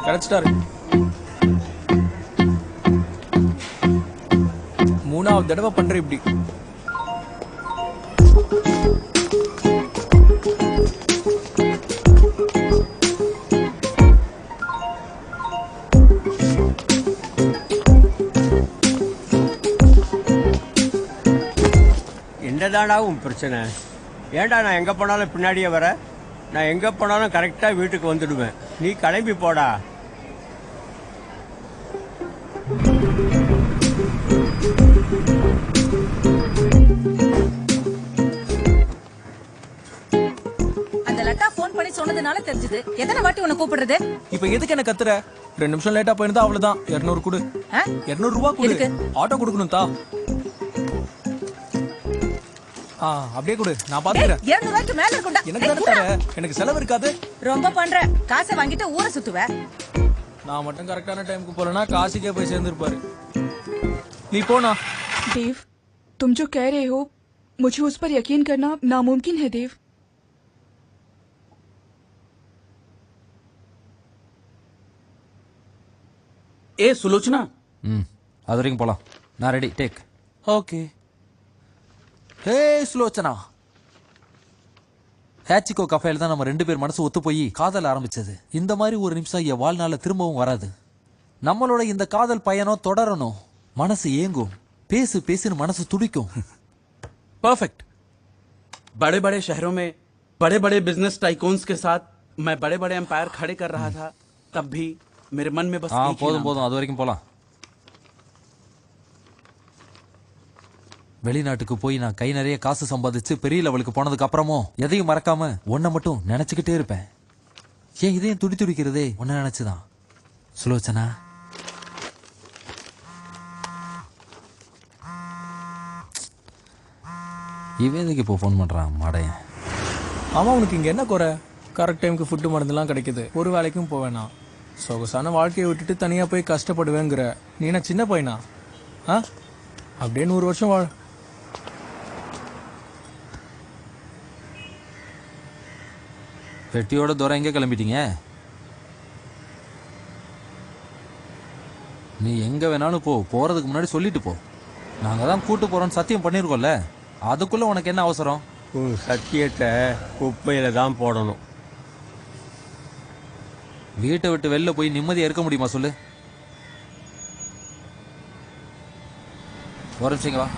கிடைச்சிட்டாரு. மூணாவது தடவை பண்ற இப்படி. என்னதாடா உன் பிரச்சனை? ஏன்டா நான் எங்கே போனாலும் பின்னாடியே வர? நான் எங்கே போனாலும் கரெக்டாக வீட்டுக்கு வந்துடுவேன். நீ கிளம்பி போடா. அந்த லட்டா போன் பண்ணி சொன்னதுனால தெரிஞ்சது. எத்தனை வாட்டி உன்னை கூப்பிடுறது? இப்ப எதுக்கு என்ன கத்துற? 2 நிமிஷம் லேட்டா போயிருந்தா அவ்வளவுதான். 200 கொடு. 200 ரூபாய் கொடு. ஆட்டோ கொடுக்கணும் தா. அப்படியே கொடு, நான் பாத்துக்கிறேன். 200 ரூபாய்க்கு மேல இருக்கும்டா. எனக்கு தான தர, எனக்கு செலவு இருக்காது. ரொம்ப பண்ற. காசை வாங்கிட்டு ஊரை சுத்துவ. நான் மட்டும் கரெக்டான டைம்க்கு போறேன்னா காசிக்கே போய் சேர்ந்துருப்பாரு. நீ போனா. देव, तुम जो कह रहे हो मुझे उस पर यकीन करना नामुमकिन है देव. ए सुलोचना. அது வரைக்கும் போலாம். நான் ரெடி. டேக். ओके. ஹே சுலோச்சனா, ஹேச்சிகோ கஃபேல தான் நம்ம 2 பேர் மனசு ஒத்து போய் காதல் ஆரம்பிச்சது. இந்த மாதிரி ஒரு நிமிஷம் என் வாழ்நாள திரும்பவும் வராது. நம்மளோட இந்த காதல் பயணம் தொடரணும். மனசு ஏங்கும், பேசு பேசுன்னு மனசு துடிக்கும். परफेक्ट. बड़े बड़े शहरों में बड़े बड़े बिजनेस टाइकून्स के साथ मैं बड़े बड़े एम्पायर खड़े कर रहा था. तब भी मेरे मन में बस एक ही போதும் नाम போதும், அது வரைக்கும் போலாம். வெளிநாட்டுக்கு போய் நான் கை நிறைய காசு சம்பாதிச்சு பெரிய லெவலுக்கு போனதுக்கு அப்புறமும் எதையும் மறக்காம உன்னை மட்டும் நினைச்சுக்கிட்டே இருப்பேன். ஏன் இதயம் துடி துடிக்கிறதே உன்னை நினைச்சுதான். சுலோச்சனா, இவன் எதுக்கு இப்போ ஃபோன் பண்றான் மாடையன்? ஆமா, உனக்கு இங்க என்ன குறை? கரெக்ட் டைமுக்கு ஃபுட்டு மருந்துலாம் கிடைக்குது. ஒரு வேலைக்கும் போவேனா? சொகசான வாழ்க்கையை விட்டுட்டு தனியா போய் கஷ்டப்படுவேங்கிற. நீ என்ன சின்ன பையனா? அப்படியே 100 வருஷம் வாழ். பெட்டியோட தூரம் எங்கே கிளம்பிட்டீங்க? நீ எங்க வேணாலும் போ. போறதுக்கு முன்னாடி சொல்லிட்டு போ. நாங்க தான் கூட்டு போறோம்னு சத்தியம் பண்ணிருக்கோம்ல. அதுக்குள்ள உனக்கு என்ன அவசரம்? உன் சத்தியத்தை குப்பையில தான் போடணும். வீட்டை விட்டு வெளில போய் நிம்மதியா இருக்க முடியுமா சொல்லு? ஒரு நிமிஷம் வா.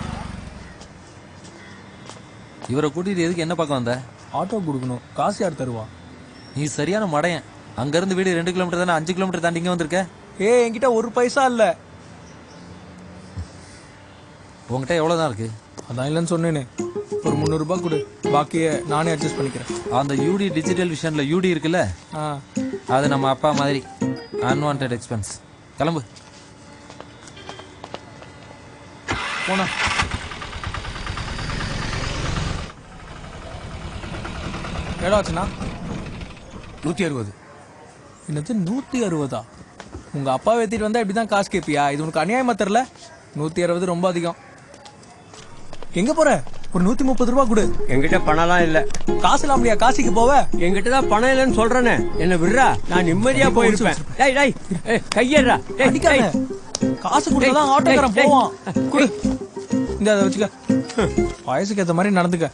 இவரை கூட்டிட்டு எதுக்கு என்ன பார்க்க வந்த? ஆட்டோ கொடுக்கணும். காசு யார் தருவா? நீ சரியான மடையன். அங்கிருந்து வீடு 2 கிலோமீட்டர் தானே, 5 கிலோமீட்டர் தாண்டி இங்க வந்திருக்க. என்கிட்ட ஒரு பைசா இல்ல. உங்ககிட்ட எவ்வளவுதான் இருக்கு? அதான் இல்லைன்னு சொன்னேனே. ஒரு 300 ரூபாய் கொடு, பாக்கிய நானே அட்ஜஸ்ட் பண்ணிக்கிறேன். அந்த யூடி டிஜிட்டல் விஷன்ல யூடி இருக்குல்ல, அது நம்ம அப்பா மாதிரி அன்வான்ட் எக்ஸ்பென்ஸ். கிளம்பு. போனா எவ்வளோ ஆச்சுண்ணா? 160. என்னது 160? உங்க அப்பாவை ஏற்றிட்டு வந்தா இப்படிதான் காசு கேட்பியா? இது உனக்கு அநியாயமா தெரியல? 160 ரொம்ப அதிகம். எங்க போற? ஒரு 130 ரூபாய் கொடு. என்கிட்ட பணம்லாம் இல்ல. காசு இல்லாமலையா காசிக்கு போவ? என்கிட்ட தான் பணம் இல்லைன்னு சொல்றேனே. என்ன விடுறா, நான் நிம்மதியா போயிருப்பேன். கையேறா. அடிக்காத. காசு கொடுத்தாதான் ஆட்டோக்காரன் போவான். கொடு. இந்த அதை வச்சுக்க. வயசுக்கு ஏற்ற மாதிரி நடந்துக்க.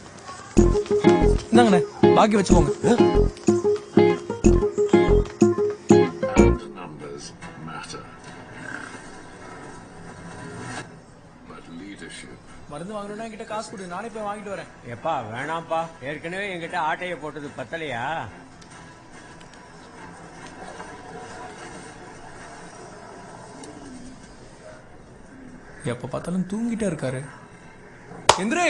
இந்தாங்கண்ணே, பாக்கி வச்சுக்கோங்க. மருந்து வாங்கணும்னா என்கிட்ட காசு கொடு, நானே போய் வாங்கிட்டு வரேன். எப்பா வேணாம்ப்பா, ஏற்கனவே என்கிட்ட ஆட்டையை போட்டது பத்தலையா? எப்ப பார்த்தாலும் தூங்கிட்டே இருக்காரு. எந்திரே.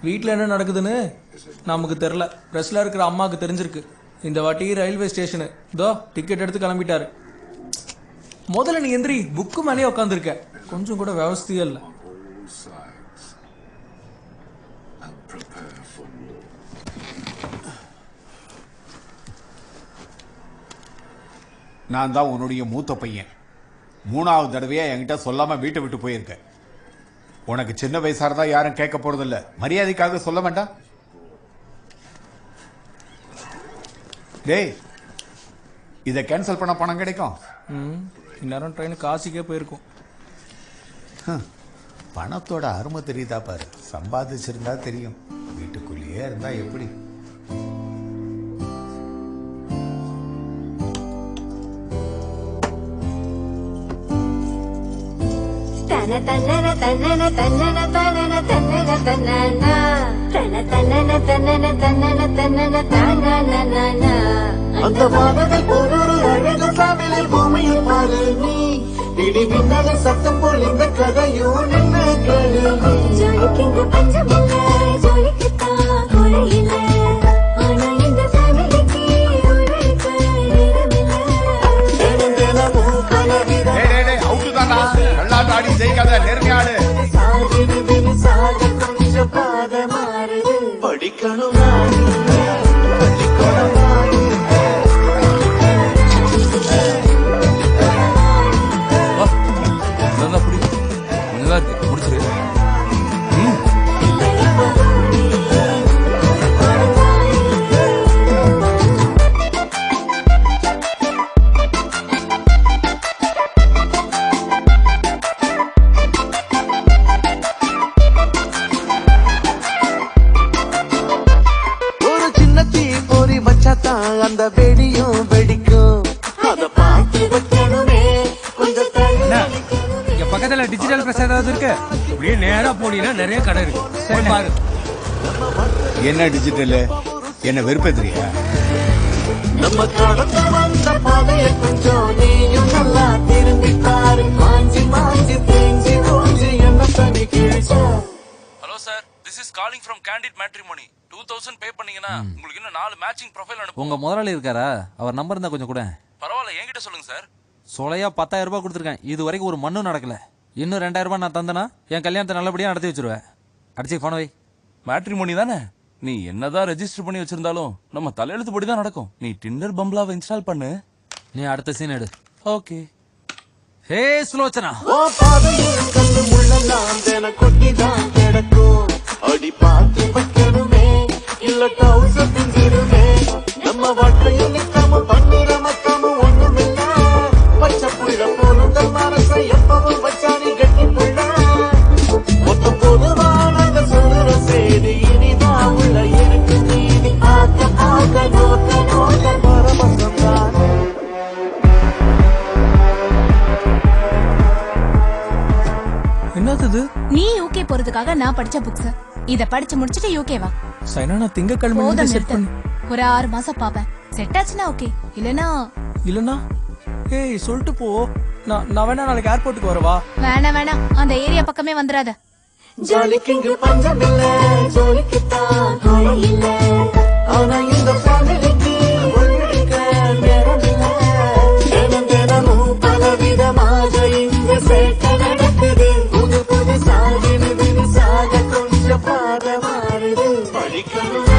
வீட்டில் என்ன நடக்குதுன்னு நமக்கு தெரியல. பிரஸ்ல இருக்கிற அம்மாவுக்கு தெரிஞ்சிருக்கு. இந்த வாட்டி ரயில்வே ஸ்டேஷனு இதோ டிக்கெட் எடுத்து கிளம்பிட்டாரு. முதல்ல நீ எந்திரி. புக்கு மேலேயே உட்காந்துருக்க. கொஞ்சம் கூட விவசாயம் இல்லை. நான் தான் உன்னுடைய மூத்த பையன். 3வது தடவையா என்கிட்ட சொல்லாம வீட்டை விட்டு போயிருக்க. உனக்கு சின்ன வயசா இருந்தா யாரும் கேட்க போறதில்ல. மரியாதைக்காக சொல்ல வேண்டாம். டேய், இதை கேன்சல் பண்ண பணம் கிடைக்கும். இந்நேரம் ட்ரெயின் காசிக்கே போயிருக்கும். பணத்தோட அருமை தெரியுதா பாரு. சம்பாதிச்சிருந்தா தெரியும். வீட்டுக்குள்ளேயே இருந்தா எப்படி? தன தன்னன தன்னன தன்னன தன்னன தன்னன தன்னன தன தன்னன தன்னன தன்னன தன்னன தன்னன அந்த வானவில் ஒரு அழகு சாமிலை பூமியில் பாரு நீ இடி மின்னல சத்தம் போல் இந்த கதையும் நின்று கேளு ஜொலிக்கின்ற பஞ்சமில்ல ஜொலிக்கத்தான் குறையில ஆனா இந்த ஃபேமிலிக்கு உழைக்க நேரமில்ல தினம் தினமும் கலவிதான் கள்ளாட்டாடி ஜெயிக்காத நேர்மையாடு. கொஞ்சம் பாத மாறுது படிக்கணும் நல்லா இருக்கு, முடிச்சிரு. ஒரு சின்ன தீ பொறி வச்சாதான் அந்த வெடியும் வெடிக்கும். அத பார்த்து வைக்கணுமே கொஞ்சம் இங்க பக்கத்துல டிஜிட்டல் பிரஸ் ஏதாவது இருக்கு? அப்படியே நேரா போனீங்கன்னா நிறைய கடை இருக்கு. போய் பாரு. என்ன டிஜிட்டல்? என்ன வெறுப்பேத்துறியா? நம்ம கடந்து வந்த பாதையை கொஞ்சம் நீயும் நல்லா திரும்பி பாரு. மாஞ்சி மாஞ்சி தேஞ்சி தோஞ்சி என்ன தனி கிழிச்ச. Hello sir, this is calling from candid matrimony. 2000 pay பண்ணீங்கன்னா உங்களுக்கு இன்னும் 4 மேட்சிங் ப்ரொஃபைல் அனுப்புவோம். உங்க முதலாளி இருக்காரா? அவர் நம்பர் இருந்தா கொஞ்சம் கூட. பரவாயில்ல, என்கிட்ட சொல்லுங்க சார். சொலையா 10,000 ரூபாய் கொடுத்துருக்கேன். இது வரைக்கும் ஒரு மண்ணும் நடக்கல. இன்னும் 2,000 ரூபாய் நான் தந்தனா என் கல்யாணத்தை நல்லபடியா நடத்தி வச்சிருவேன். அடிச்சு போன வை. மேட்ரிமோனி தானே? நீ என்னதான் ரெஜிஸ்டர் பண்ணி வச்சிருந்தாலும் நம்ம தலையெழுத்துப்படி தான் நடக்கும். நீ டிண்டர் பம்பலாவை இன்ஸ்டால் பண்ணு. நீ அடுத்த சீன் எடு. ஓகே. ஹே சுலோச்சனா, ஓ பாதையில் கல்லு முள்ளெல்லாம் தின கொட்டிதான் கிடக்கும். அடி பார்த்து வைக்கணுமே இல்ல டவுசர் பிஞ்சிருமே. நம்ம வாழ்க்கையில் நிற்காம பண்ணுற மக்காம ஒண்ணுமில்ல. பச்சை புள்ள போலும் மனசை எப்பவும் வச்சானி கட்டி புள்ள. மொத்தம் பொதுவான சொல்லுற செய்தி இனிதான் உள்ள இருக்கு நீதி. பார்க்க பார்க்க நோக்க நோக்க பரமசம் தான். என்னது இது? நீ யூகே போறதுக்காக நான் படிச்ச புக்ஸ். இத படிச்சு முடிச்சிட்டு யூகே வா. சைனா நான் திங்கக்கிழமை போதும் செட் நிறுத்து. பண்ணு. ஒரு 6 மாசம் பாப்பேன். செட் ஆச்சுன்னா ஓகே, இல்லனா இல்லனா ஏய் சொல்லிட்டு போ. நான் வேணா நாளைக்கு ஏர்போர்ட்டுக்கு வரவா? வேணாம் வேணாம், அந்த ஏரியா பக்கமே வந்துடாத. ஜொலிக்கின்ற பஞ்சமில்ல ஜொலிக்கத்தான் குறையில்ல ஆனா இந்த ஃபேமிலிக்கு உழைக்க நேரமில்ல தினம் தினமும் பலவிதமாக இங்க சேர்க்க நடக்குது புது புது சாக கொஞ்சம் பாத மாறுது படிக்கணும்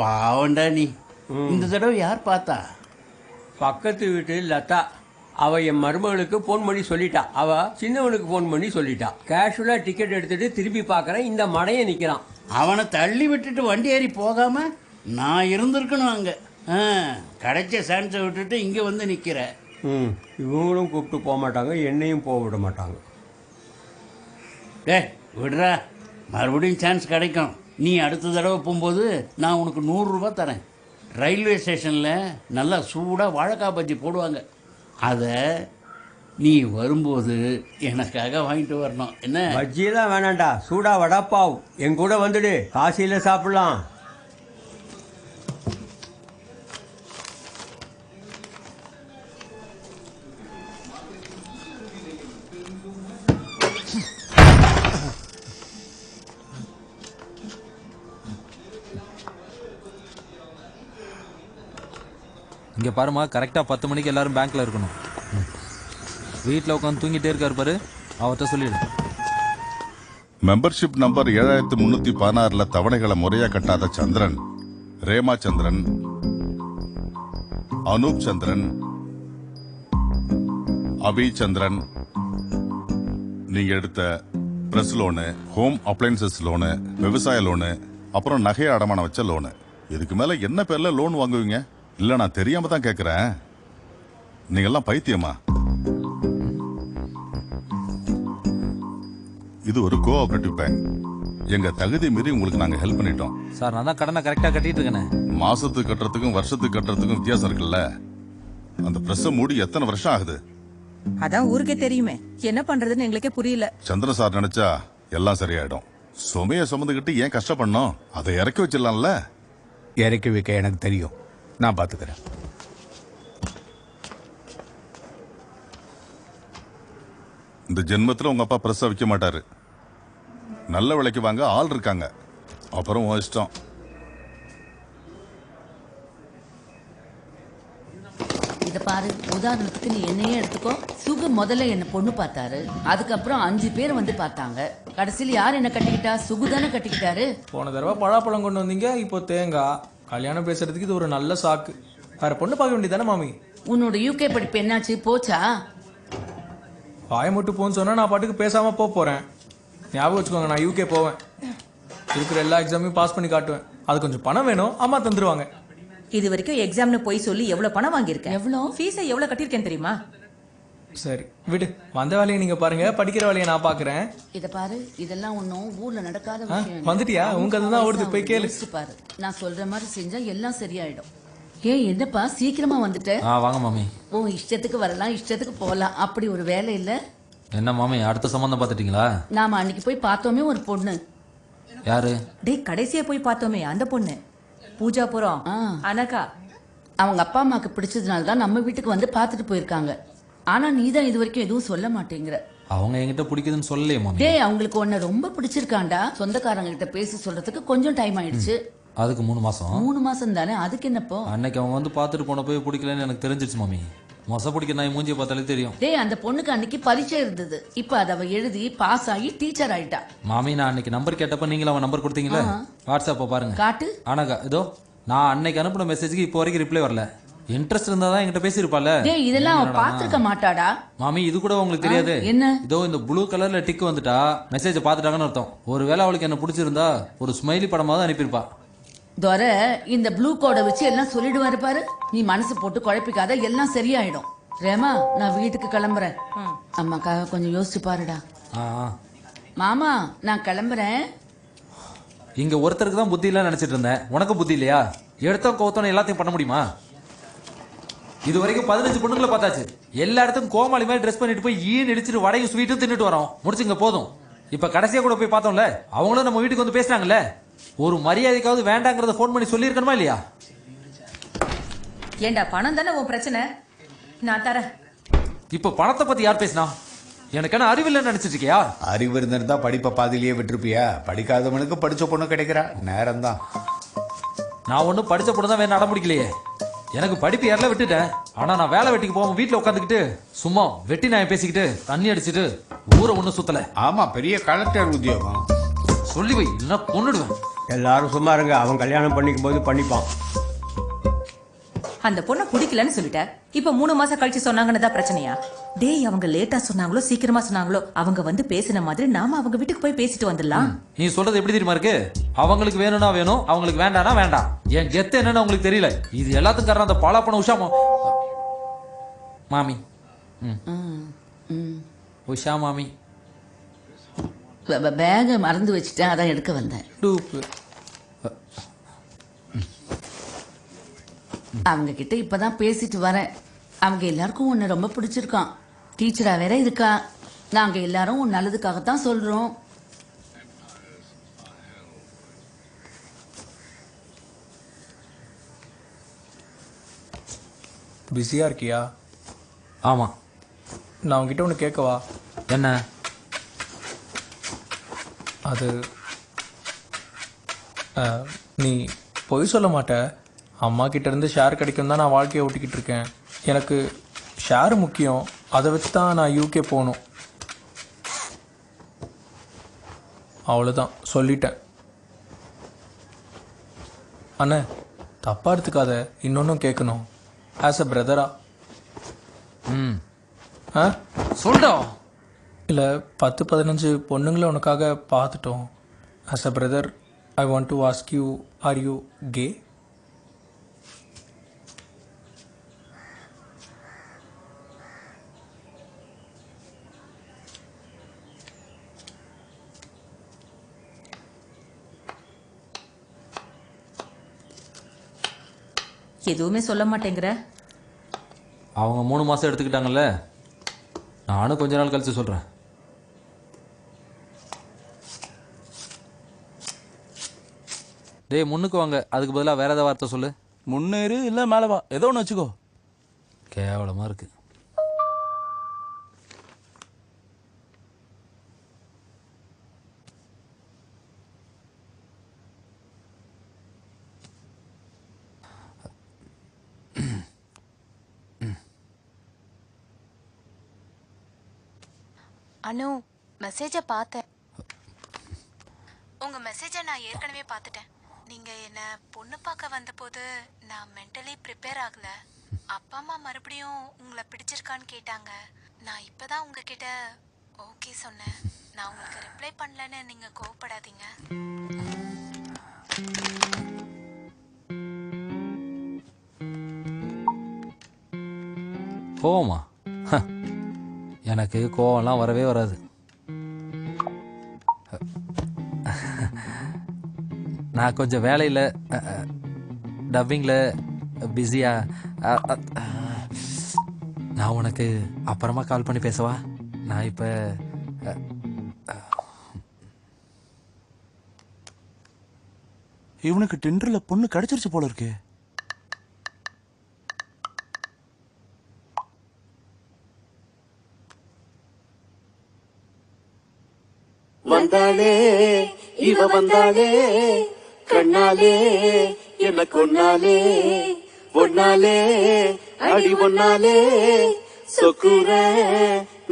பாவண்டா நீ. இந்த தடவை யார் பார்த்தா? பக்கத்து வீட்டு லதா. அவ என் மருமகளுக்கு போன் பண்ணி சொல்லிட்டா. அவ சின்னவனுக்கு போன் பண்ணி சொல்லிட்டா. கேஷுவலா டிக்கெட் எடுத்துட்டு திரும்பி பாக்குறேன், இந்த மடையை நிக்கிறான். அவனை தள்ளி விட்டுட்டு வண்டி ஏறி போகாம நான் இருந்திருக்கணும் அங்க. கிடைச்ச சான்ஸை விட்டுட்டு இங்க வந்து நிக்கிற. இவங்களும் கூப்பிட்டு போக மாட்டாங்க, என்னையும் போக விட மாட்டாங்க. டேய் விடுறா, மறுபடியும் சான்ஸ் கிடைக்கும். நீ அடுத்த தடவை போகும்போது நான் உனக்கு 100 ரூபாய் தரேன். ரயில்வே ஸ்டேஷனில் நல்லா சூடாக வாழைக்காய் பஜ்ஜி போடுவாங்க. அதை நீ வரும்போது எனக்காக வாங்கிட்டு வரணும். என்ன? பஜ்ஜியெல்லாம் வேணாண்டா, சூடா வடாப்பாவ். என் கூட வந்துடு, காசியில் சாப்பிடலாம். இங்க பாருமா, கரெக்டா 10 மணிக்கு எல்லாரும் பேங்க்ல இருக்கணும். வீட்டில் உட்காந்து தூங்கிட்டே இருக்காரு பாரு, அவர்கிட்ட சொல்லிடு. மெம்பர்ஷிப் நம்பர் 7316 தவணைகளை முறையா கட்டாத சந்திரன், ரேமா சந்திரன், அனூப் சந்திரன், அபி சந்திரன், நீங்க எடுத்த press loan, home appliances loan, விவசாய லோனு, அப்புறம் நகையை அடமானம் வச்ச லோனு, இதுக்கு மேல என்ன பேர்ல லோன் வாங்குவீங்க? இல்ல நான் தெரியாம தான் கேக்குறேன். நீங்க எல்லாம் பைத்தியமா? இது ஒரு கோஆபரேட்டிவ் பேங்க். எங்க தகுதி மீறி உங்களுக்கு நாங்க ஹெல்ப் பண்ணிட்டோம். சார், நான் தான் கடனை கரெக்டா கட்டிட்டு இருக்கேனே. மாசத்துக்கு கட்டுறதுக்கும் வருஷத்துக்கு கட்டுறதுக்கும் வித்தியாசம் இருக்குல்ல. அந்த பிரஸ் மூடி எத்தனை வருஷம் ஆகுது? அதான் ஊருக்கே தெரியுமே, என்ன பண்றதுன்னு எங்களுக்கே புரியல. சந்திர சார் நினைச்சா எல்லாம் சரியாயிடும். சுமைய சுமந்துக்கிட்டு ஏன் கஷ்டப்படணும்? அதை இறக்கி வச்சிடலாம்ல. இறக்கி வைக்க எனக்கு தெரியும், நான் பாத்துக்கிறேன். இந்த ஜென்மத்துல உங்க அப்பா பிரஸ் வைக்க மாட்டாரு. நல்ல விலைக்கு வாங்க ஆள் இருக்காங்க. அப்புறம் உன் இஷ்டம். இத பாரு, உதாரணத்துக்கு நீ என்னையே எடுத்துக்கோ. சுகு முதல்ல என்ன பொண்ணு பார்த்தாரு, அதுக்கப்புறம் 5 பேர் வந்து பார்த்தாங்க. கடைசியில் யார் என்ன கட்டிக்கிட்டா? சுகு தானே கட்டிக்கிட்டாரு. போன தடவை பழாப்பழம் கொண்டு வந்தீங்க, இப்போ தேங்காய். கல்யாணம் பேசுறதுக்கு இது ஒரு நல்ல சாக்கு. வேற பொண்ணு பார்க்க வேண்டியதானே மாமி? உன்னோட யூகே படிப்பு என்னாச்சு, போச்சா? வாய மட்டும் போன்னு சொன்னா நான் பாட்டுக்கு பேசாம போறேன். ஞாபகம் வச்சுக்கோங்க, நான் யூகே போவேன். இருக்கிற எல்லா எக்ஸாமையும் பாஸ் பண்ணி காட்டுவேன். அது கொஞ்சம் பணம் வேணும், அம்மா தந்துருவாங்க. இது வரைக்கும் எக்ஸாம்னு போய் சொல்லி எவ்வளவு பணம் வாங்கியிருக்கேன்? எவ்வளோ? ஃபீஸை எவ்வளவு கட்டியிருக்கேன் தெரியுமா? சரி விடு, வந்த வேலையை நீங்க பாருங்க, படிக்கிற வேலையை நான் பாக்குறேன். இத பாரு, இதெல்லாம் ஒன்னும் ஊர்ல நடக்காத விஷயம். வந்துட்டியா? உங்க அதுதான் ஓடுது, போய் கேளு. பாரு, நான் சொல்ற மாதிரி செஞ்சா எல்லாம் சரியாயிடும். ஏன் என்னப்பா சீக்கிரமா வந்துட்ட? வாங்க மாமி. ஓ, இஷ்டத்துக்கு வரலாம், இஷ்டத்துக்கு போகலாம், அப்படி ஒரு வேலை இல்ல. என்ன மாமி, அடுத்த சம்பந்தம் பார்த்துட்டீங்களா? நாம அன்னைக்கு போய் பார்த்தோமே ஒரு பொண்ணு. யாரு? டேய், கடைசியா போய் பார்த்தோமே அந்த பொண்ணு, பூஜாபுரம் அனகா. அவங்க அப்பா அம்மாக்கு பிடிச்சதுனால தான் நம்ம வீட்டுக்கு வந்து பார்த்துட்டு போயிருக்காங்க. ஆனா நீ தான் இது வரைக்கும் எதுவும் சொல்ல மாட்டேங்கிற. அவங்க என்கிட்ட பிடிக்குதுன்னு சொல்லலையே மாமி. டேய், அவங்களுக்கு உன்னை ரொம்ப பிடிச்சிருக்காண்டா. சொந்தக்காரங்க கிட்ட பேசி சொல்றதுக்கு கொஞ்சம் டைம் ஆயிடுச்சு. அதுக்கு 3 மாசம். 3 மாசம் தானே, அதுக்கு என்னப்போ? அன்னைக்கு அவங்க வந்து பார்த்துட்டு போன போய் பிடிக்கலன்னு எனக்கு தெரிஞ்சிருச்சு மாமி. மொச பிடிக்க நான் மூஞ்சியை பார்த்தாலே தெரியும். டேய், அந்த பொண்ணுக்கு அன்னைக்கு பரீட்சை இருந்தது. இப்ப அதை அவ எழுதி பாஸ் ஆகி டீச்சர் ஆயிட்டா. மாமி, நான் அன்னைக்கு நம்பர் கேட்டப்ப நீங்களும் அவன் நம்பர் கொடுத்தீங்களே, வாட்ஸ்அப்ப பாருங்க. காட்டு. ஆனாக்கா இதோ நான் அன்னைக்கு அனுப்பின மெசேஜுக்கு இப்போ வரைக்கும் ரிப்ளை வரல. இன்ட்ரெஸ்ட் இருந்தா தான் என்கிட்ட பேசிருப்பால. டேய், இதெல்லாம் அவ பாத்துக்க மாட்டாடா. மாமி, இது கூட உங்களுக்கு தெரியாது. என்ன? இதோ இந்த ப்ளூ கலர்ல டிக் வந்துட்டா மெசேஜ் பாத்துட்டாங்கன்னு அர்த்தம். ஒருவேளை அவளுக்கு என்ன பிடிச்சிருந்தா ஒரு ஸ்மைலி படமாவது அனுப்பியிருப்பா. துரை இந்த ப்ளூ கோடை வச்சு எல்லாம் சொல்லிடுவாரு பாரு. நீ மனசு போட்டு குழப்பிக்காத, எல்லாம் சரியாயிடும். ரேமா, நான் வீட்டுக்கு கிளம்புறேன். அம்மாக்காக கொஞ்சம் யோசிச்சு பாருடா. மாமா, நான் கிளம்புறேன். இங்க ஒருத்தருக்கு தான் புத்தி இல்ல நினைச்சிட்டு இருந்தேன். உனக்கு புத்தி இல்லையா? எடுத்தோம் கவுத்தோம் எல்லாத்தையும் பண்ண முடியுமா? இது வரைக்கும் 15 பொண்ணுங்களை பார்த்தாச்சு. எல்லா இடத்துக்கும் கோமாளி மாதிரி ட்ரெஸ் பண்ணிட்டு போய் இடிச்சிட்டு வடையும் ஸ்வீட்டும் தின்னுட்டு வரோம். முடிச்சுங்க போதும். இப்ப கடைசியா கூட போய் பார்த்தோம்ல, அவங்களும் நம்ம வீட்டுக்கு வந்து பேசுறாங்கல்ல. ஒரு மரியாதைக்காவது வேண்டாங்கிறத போன் பண்ணி சொல்லி இருக்கணுமா இல்லையா? ஏண்டா, பணம் தானே உன் பிரச்சனை, நான் தரேன். இப்ப பணத்தை பத்தி யார் பேசினா? எனக்கு என்ன அறிவில்லைன்னு நினைச்சிட்டு இருக்கியா? அறிவு இருந்திருந்தா படிப்பை பாதிலேயே விட்டுருப்பியா? படிக்காதவனுக்கு படிச்ச பொண்ணு கிடைக்கிறா, நேரம் தான். நான் ஒன்னும் படிச்ச பொண்ணு தான் வேணும் அடம்பிடிக்கலையே. எனக்கு படிப்பு யாரில் விட்டுட்டேன். ஆனா நான் வேலை வெட்டிக்கு போவோம், வீட்டுல உட்காந்துக்கிட்டு சும்மா வெட்டி நான் பேசிக்கிட்டு தண்ணி அடிச்சுட்டு ஊரை ஒண்ணு சுத்தல. ஆமா, பெரிய கலெக்டர் உத்தியோகம். சொல்லி வை, இல்லைன்னா கொன்னுடுவேன். எல்லாரும் சும்மா இருங்க, அவன் கல்யாணம் பண்ணிக்கும் போது பண்ணிப்பான். அந்த பொண்ணை பிடிக்கலன்னு சொல்லிட்ட, இப்ப 3 மாசம் கழிச்சு சொன்னாங்கன்னு தான் பிரச்சனையா? டேய், அவங்க லேட்டா சொன்னாங்களோ சீக்கிரமா சொன்னாங்களோ, அவங்க வந்து பேசின மாதிரி நாம அவங்க வீட்டுக்கு போய் பேசிட்டு வந்துடலாம். நீ சொல்றது எப்படி தெரியுமா இருக்கு? அவங்களுக்கு வேணும்னா வேணும், அவங்களுக்கு வேண்டாம்னா வேண்டாம். என் கெத்து என்னன்னு உங்களுக்கு தெரியல. இது எல்லாத்துக்கும் காரணம் அந்த பாலாப்பண உஷா மாமி. உஷா மாமி. பேகை மறந்து வச்சுட்டேன், அதான் எடுக்க வந்தேன். டூப்பு. அவங்க கிட்ட இப்பதான் பேசிட்டு வரேன். அவங்க எல்லாருக்கும் உன்னை ரொம்ப பிடிச்சிருக்கான். டீச்சரா வேற இருக்கா. நாங்க எல்லாரும் உன் நல்லதுக்காகத்தான் சொல்றோம். பிஸியாக இருக்கியா? ஆமாம். நான் உங்ககிட்ட ஒன்று கேட்கவா? என்ன? அது நீ பொய் சொல்ல மாட்ட. அம்மா கிட்ட இருந்து ஷேர் கிடைக்கும் தான் நான் வாழ்க்கையை ஓட்டிக்கிட்டு இருக்கேன். எனக்கு ஷேர் முக்கியம். அதை வச்சு தான் நான் யூகே போகணும். அவ்வளோதான், சொல்லிட்டேன். அண்ணே, தப்பாக எடுத்துக்காத. இன்னொன்றும் கேட்கணும். ஆஸ் அ பிரதரா. ம். ஆ சொல்டா. இல்லை, 10-15 பொண்ணுங்களை உனக்காக பார்த்துட்டோம். As a brother, I want to ask you, are you gay? எதுவுமே சொல்ல மாட்டேங்கிற. அவங்க 3 மாதம் எடுத்துக்கிட்டாங்கல்ல, நானும் கொஞ்ச நாள் கழிச்சு சொல்கிறேன். டேய், முன்னுக்கு வாங்க. அதுக்கு பதிலாக வேற ஏதாவது வார்த்தை சொல்லு. முன்னேறு இல்லை மேலே வா, ஏதோ ஒன்று வச்சுக்கோ. கேவலமாக இருக்கு. அனு, மெசேஜை பார்த்தேன். உங்க மெசேஜை நான் ஏற்கனவே பார்த்துட்டேன். நீங்க என்ன பொண்ணு பார்க்க வந்தபோது நான் மென்டலி ப்ரிப்பேர் ஆகல. அப்பா அம்மா மறுபடியும் உங்களை பிடிச்சிருக்கான்னு கேட்டாங்க. நான் இப்பதான் உங்ககிட்ட ஓகே சொன்னேன். நான் உங்களுக்கு ரிப்ளை பண்ணலன்னு நீங்க கோவப்படாதீங்க. கோவமா? எனக்கு கோவம்லாம் வரவே வராது. நான் கொஞ்சம் வேலையில் டப்பிங்கில் பிஸியா. நான் உனக்கு அப்புறமா கால் பண்ணி பேசவா? நான் இப்போ இவனுக்கு டெண்டரில் பொண்ணு கிடைச்சிருச்சு போல இருக்கு. வந்தாளே இவ வந்தாளே, கண்ணாலே என்ன கொன்னாலே, ஒன்னாலே அடி ஒன்னாலே, சொக்குற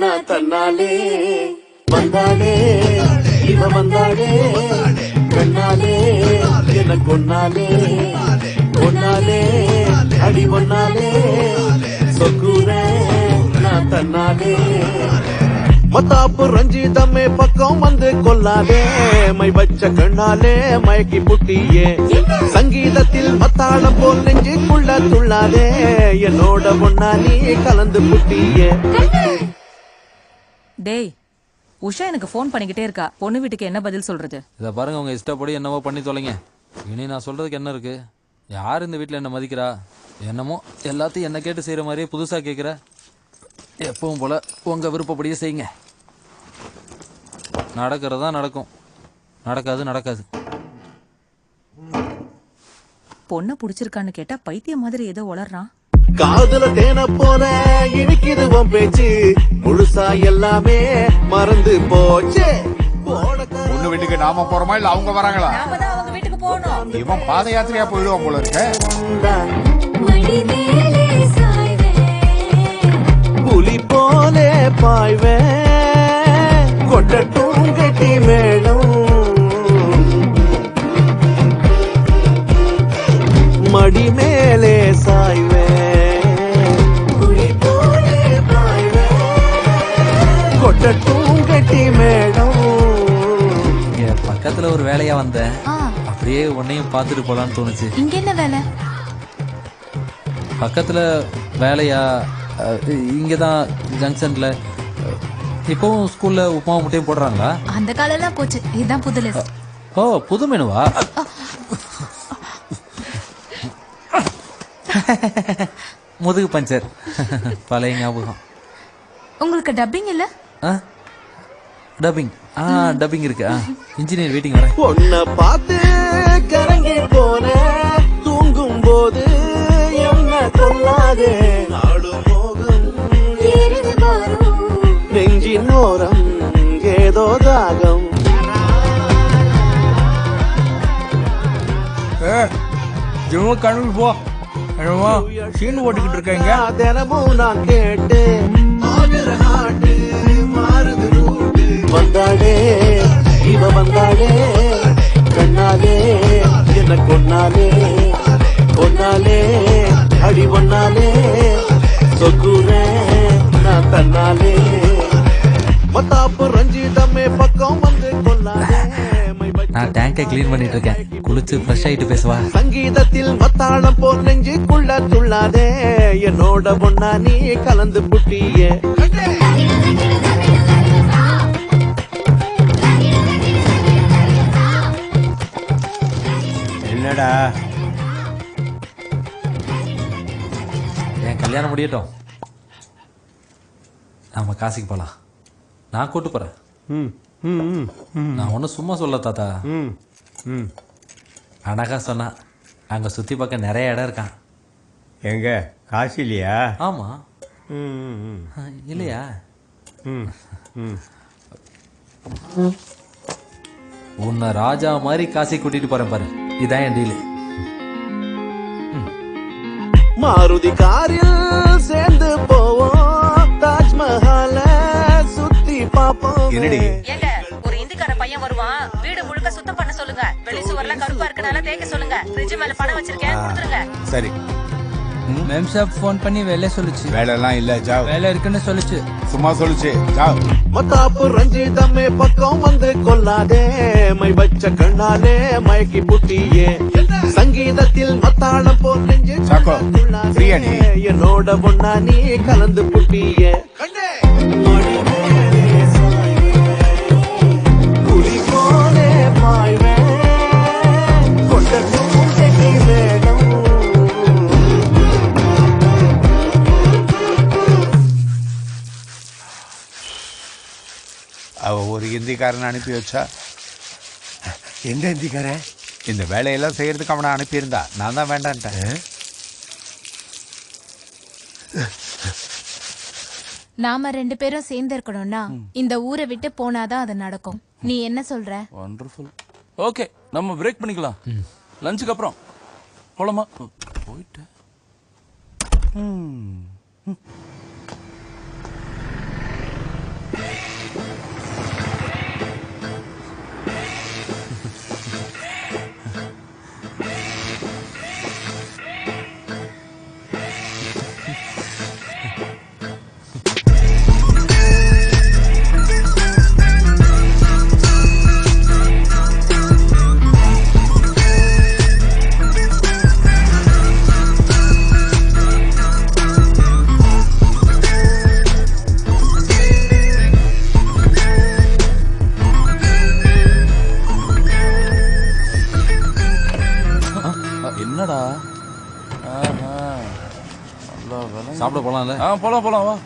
நான் தன்னாலே. வந்தாளே இவ வந்தாளே, கண்ணாலே என்ன கொன்னாலே, ஒன்னாலே அடி ஒன்னாலே, சொக்குற நான் தன்னாலே. மத்தாப்பு ரஞ்சிதமே பக்கம் வந்து கொல்லாதே, மை வச்ச கண்ணாலே மயக்கி புட்டியே. சங்கீதத்தில் மத்தாளம் போல் நெஞ்சுக்குள்ள துள்ளாதே, என்னோட பொண்ணா நீ கலந்து புட்டியே. டேய், உஷா எனக்கு ஃபோன் பண்ணிக்கிட்டே இருக்கா. பொண்ணு வீட்டுக்கு என்ன பதில் சொல்றது? இதை பாருங்க, உங்க இஷ்டப்படி என்னவோ பண்ணி தொலைங்க. இனி நான் சொல்றதுக்கு என்ன இருக்கு? யார் இந்த வீட்டில் என்ன மதிக்கிறா? என்னமோ எல்லாத்தையும் என்ன கேட்டு செய்யற மாதிரியே புதுசா கேட்குற. எப்பவும் போல உங்க விருப்பப்படியே செய்யுங்க. நடக்கிறதா நடக்கும், நடக்காது நடக்காது. பொண்ணை பிடிச்சிருக்கான்னு கேட்டா பைத்தியம் மாதிரி ஏதோ வளர்றான். காதுல தேன போல இனிக்குது உன் பேச்சு, முழுசா எல்லாமே மறந்து போச்சு. பொண்ணு வீட்டுக்கு நாம போறோமா இல்ல அவங்க வராங்களா? நாம தான் அவங்க வீட்டுக்கு போகணும். இவன் பாத யாத்திரையா போயிடுவான் போல இருக்க. புலி போலே பாய்வே, கொட்டட்டும் கட்டி மேளம், மடி மேலே சாய்வே. புலி போலே பாய்வே, கொட்டட்டும் கட்டி மேளம். இங்க பக்கத்துல ஒரு வேலையா வந்தேன். அப்படியே உன்னையும் பார்த்துட்டு போலான்னு தோணுச்சு. இங்க என்ன வேலை? பக்கத்துல வேலையா? இங்கே தான் ஜங்ஷனில் இப்போவும் ஸ்கூல்ல உப்புமா முட்டையும் போடுறாங்களா? அந்த காலெல்லாம் போச்சு, இதுதான் புது லிஸ்ட். ஓ, புது மெனுவா? முதுகு பஞ்சர். பழைய ஞாபகம். உங்களுக்கு டப்பிங் இல்ல? டப்பிங் டப்பிங் இருக்கு. இன்ஜினியர் வெயிட்டிங் வரேன். பொண்ண பார்த்து கரங்கி போன தூங்கும் போது என்ன கொள்ளாதே நாடு மோகம் நெஞ்சின் ஓரம் ஏதோ தாகம் ஜிம்மு கனவு போ. என்னவா சீன் ஓட்டிக்கிட்டு இருக்கீங்க? தினமும் நான் கேட்டு மாறுது ரூட்டு. வந்தாளே இவ வந்தாளே கண்ணாலே என்ன கொன்னாலே பொன்னாலே அடி ஒன்னாலே சொக்குறே நான் தன்னாலே மத்தாப்பு ரஞ்சிதமே பக்கம் வந்து கொள்ளாதே. நான் டேங்கை கிளீன் பண்ணிட்டு இருக்கேன். குளிச்சு ஃப்ரெஷ் ஆயிட்டு பேசுவா. சங்கீதத்தில் மத்தாளம் போல் நெஞ்சுக்குள்ள துள்ளாதே என்னோட பொண்ணா நீ கலந்து புட்டியே. என்னடா என் கல்யாணம் முடியட்டும், நாம காசிக்கு போலாம். நான் கூட்டு போறேன். நான் ஒன்றும் சும்மா சொல்ல தாத்தா. அழகா சொன்னா. அங்க சுத்தி பார்க்க நிறைய இடம் இருக்கான். எங்க காசிலியா? ஆமா. இல்லையா? உன்னை ராஜா மாதிரி காசி கூட்டிட்டு போறேன் பாரு. இதான் என் டீலு. மாருதி காரில் சேர்ந்து போவோம், தாஜ்மஹால சுத்தி பாப்போம். என்னடி ஏங்க, ஒரு இந்திக்கார பையன் வருவான், வீடு முழுக்க சுத்தம் பண்ண சொல்லுங்க. வெளி சுவர்லாம் கருப்பா இருக்கனால தேய்க்க சொல்லுங்க. ஃப்ரிட்ஜ் மேல பணம் வச்சிருக்கேன், கொடுத்துருங்க. சரி. மேம் சாப் ஃபோன் பண்ணி வேலை சொல்லுச்சு. வேலைலாம் இல்ல, ஜாவ். வேலை இருக்குன்னு சொல்லுச்சு. சும்மா சொல்லுச்சு, ஜாவ். மத்தாப்பு ரஞ்சிதமே பக்கம் வந்து கொள்ளாதே மை வச்ச கண்ணாலே மயக்கி புட்டியே. சங்கீதத்தில் மத்தாளம் போல் நெஞ்சு சாக்கோ, ஃப்ரீயா நீ? என்னோட பொண்ணா நீ கலந்து புட்டியே. புலி போலே பாய்வேன் கொண்ட தூக்கி வேணும். அவ ஒரு இந்திக்காரன் அனுப்பி வச்சா. எந்த இந்திக்காரன்? இந்த வேலையெல்லாம் செய்யறதுக்கு அவனை அனுப்பியிருந்தா, நான் தான் வேண்டான்ட்டேன். நாம 2 பேரும் சேர்ந்து இருக்கணும்னா இந்த ஊரை விட்டு போனாதான் அது நடக்கும். நீ என்ன சொல்ற? வண்டர்ஃபுல். ஓகே, நம்ம பிரேக் பண்ணிக்கலாம். லஞ்சுக்கு அப்புறம் போலாமா? போயிட்டு என்னடா? சாப்பிட போலாம்ல? போலாம் போலாம் வா.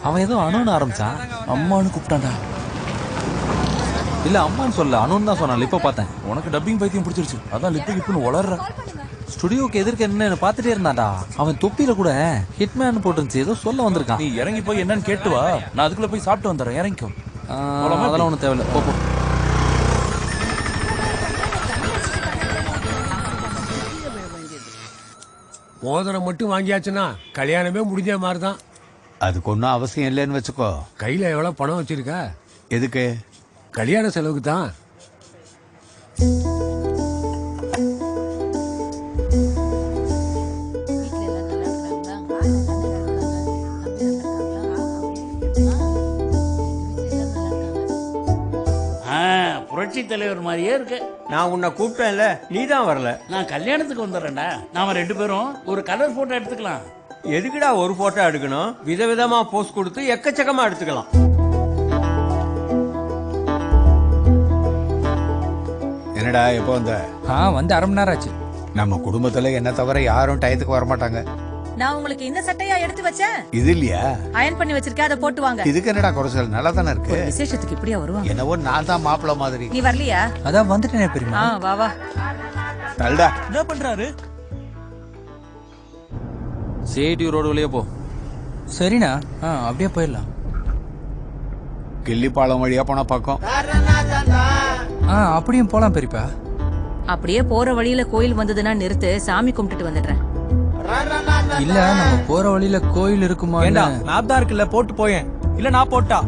அவன் ஏதோ அணுன்னு ஆரம்பிச்சான். அம்மானு கூப்பிட்டான்டா. இல்ல அம்மான்னு சொல்ல அனுன்னு தான் சொன்னால இப்ப பார்த்தேன். உனக்கு டப்பிங் பைத்தியம் பிடிச்சிருச்சு, அதான் லிப்பு கிப்புன்னு வளர்ற. ஸ்டுடியோக்கு எதிர்க்க என்ன பார்த்துட்டே இருந்தாடா. அவன் தொப்பியில கூட ஹிட்மேன் போட்டுருந்துச்சு, ஏதோ சொல்ல வந்திருக்கான். நீ இறங்கி போய் என்னன்னு கேட்டு வா, நான் அதுக்குள்ள போய் சாப்பிட்டு வந்துடுறேன். இறங்கிக்கோ. அதெல்லாம் ஒன்றும் தேவையில்லை, போ. மோதிரம் மட்டும் வாங்கியாச்சுன்னா கல்யாணமே முடிஞ்ச மாதிரி தான். அதுக்கு ஒன்றும் அவசியம் இல்லைன்னு வச்சுக்கோ. கையில எவ்வளவு பணம் வச்சிருக்க? எதுக்கு? கல்யாண செலவுக்கு தான். புரட்சி தலைவர் மாதிரியே இருக்கு. நான் உன்னை கூப்பிட்டேன்ல, நீ தான் வரல. நான் கல்யாணத்துக்கு வந்துடுறேன்டா. நாம 2 பேரும் ஒரு கலர் போட்டோ எடுத்துக்கலாம். எதுக்குடா ஒரு போட்டோ எடுக்கணும்? விதவிதமா போஸ்ட் கொடுத்து எக்கச்சக்கமா எடுத்துக்கலாம். என்னடா எப்போ வந்த? வந்து அரை மணி நேரம் ஆச்சு. நம்ம குடும்பத்துல என்ன தவிர யாரும் டயத்துக்கு வர மாட்டாங்க. நான் உங்களுக்கு இந்த சட்டையா எடுத்து வச்சேன். இது இல்லையா? அயன் பண்ணி வச்சிருக்கேன், அதை போட்டு வாங்க. இதுக்கு என்னடா குறைச்சல்? நல்லா தானே இருக்கு. விசேஷத்துக்கு இப்படியா வருவாங்க? என்னவோ நான் தான் மாப்பிள்ள மாதிரி. நீ வரலையா? அதான் வந்துட்டேனே பெரியமா. வா வா. தல்டா. என்ன பண்றாரு? சிஐடி ரோடு வழியா போ. சரிண்ணா, அப்படியே போயிடலாம். கிள்ளிப்பாலம் வழியா போனா பக்கம். அப்படியும் போலாம் பெரியப்பா. அப்படியே போற வழியில கோயில் வந்ததுன்னா நிறுத்து, சாமி கும்பிட்டுட்டு வந்துடுறேன். இல்ல நம்ம போற வழியில கோயில் இருக்குமா? மேப் தான் இருக்குல்ல, போட்டு போயேன். இல்ல நான் போட்டா.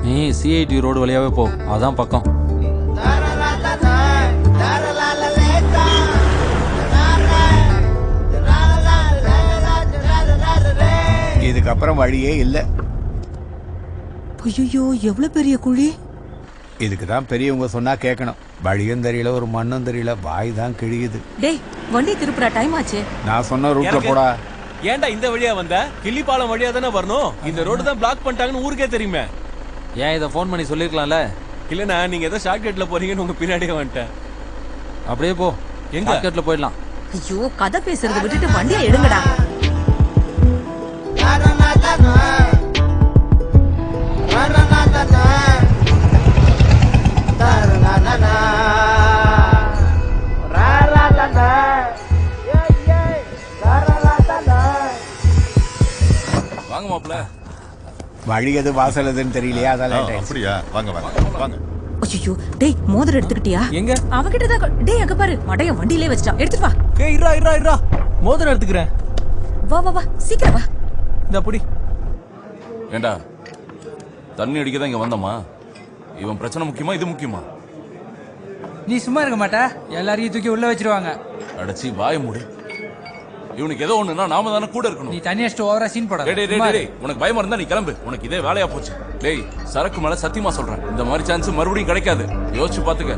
நீ சிஐடி ரோடு வழியாவே போ, அதான் பக்கம். இதுக்கப்புறம் வழியே இல்ல. ஐயோ, எவ்வளவு பெரிய குழி. இதுக்குதான் பெரியவங்க சொன்னா கேட்கணும். வழியும் தெரியல, ஒரு மண்ணும் தெரியல, வாய் தான் கிழியுது. டேய், வண்டி திருப்புறா, டைம் ஆச்சு. நான் சொன்ன ரூட்ல போடா. ஏன்டா இந்த வழியா வந்த? கிள்ளிப்பாலம் வழியா தானே வரணும். இந்த ரோடு தான் பிளாக் பண்ணிட்டாங்கன்னு ஊருக்கே தெரியுமே. ஏன் இதை ஃபோன் பண்ணி சொல்லிருக்கலாம்ல? இல்லண்ணா, நீங்க ஏதோ ஷார்ட் கட்ல போறீங்கன்னு உங்க பின்னாடியே வந்துட்டேன். அப்படியே போ, எங்க ஷார்ட் கட்ல போயிடலாம். ஐயோ, கதை பேசுறதை விட்டுட்டு வண்டியை எடுங்கடா. வாங்க மாப்பிள்ள. வழி எது வாசல் எதுன்னு தெரியலையா, அதெல்லாம் அப்படியா? வாங்க வாங்க வாங்க. ஐயோ, டேய், மோதிரம் எடுத்துக்கிட்டியா? எங்க? அவகிட்ட தான். டேய், அங்க பாரு, மடைய வண்டியிலே வச்சிட்டான். எடுத்துட்டு வா. ஏய், இருடா, மோதிரம் எடுத்துக்கிறேன். வா வா வா, சீக்கிரம் வா. இந்த புடி. ஏண்டா, தண்ணி அடிக்க தான் இங்க வந்தோமா? இவன் பிரச்சனை முக்கியமா, இது முக்கியமா? நீ சும்மா இருக்க மாட்டா, எல்லாரையும் தூக்கி உள்ள வச்சிருவாங்க. அடைச்சி வாய மூடு. இவனுக்கு ஏதோ ஒண்ணுனா நாம தானே கூட இருக்கணும். நீ தனியா ஓவரா சீன் போட. டேய், உனக்கு பயமா இருந்தா நீ கிளம்பு. உனக்கு இதே வேலையா போச்சு. டேய், சரக்கு மேல சத்தியமா சொல்றேன், இந்த மாதிரி சான்ஸ் மறுபடியும் கிடைக்காது. யோசிச்சு பாத்துக்க.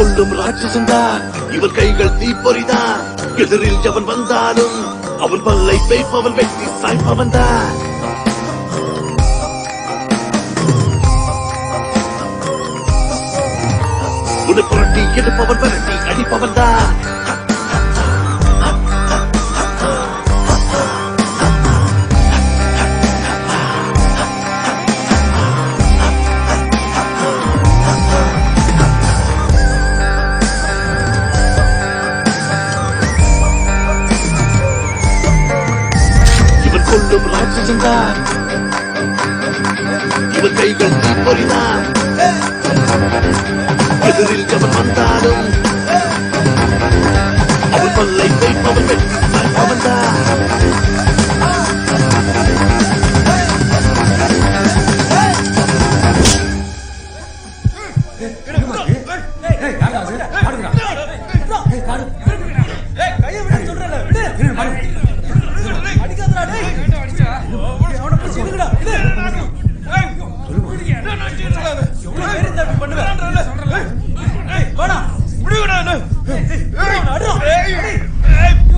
கொல்லும் ராட்சசன்தான் இவர் கைகள் தீப்பொறிதான். எதிரில் எவன் வந்தாலும் அவன் பல்லை பேய்ப்பவன், வெட்டி சாய்ப்பவன் தான். உன்னை புரட்டி எடுப்பவன், விரட்டி அடிப்பவன் தான். கொல்லும் ராட்சசன்தான் இவர் கைகள் தீப்பொறிதான். எதிரில் எவன் வந்தாலும் அவன் பல்லை பேய்ப்பவன், வெட்டி சாய்ப்பவன் தான்.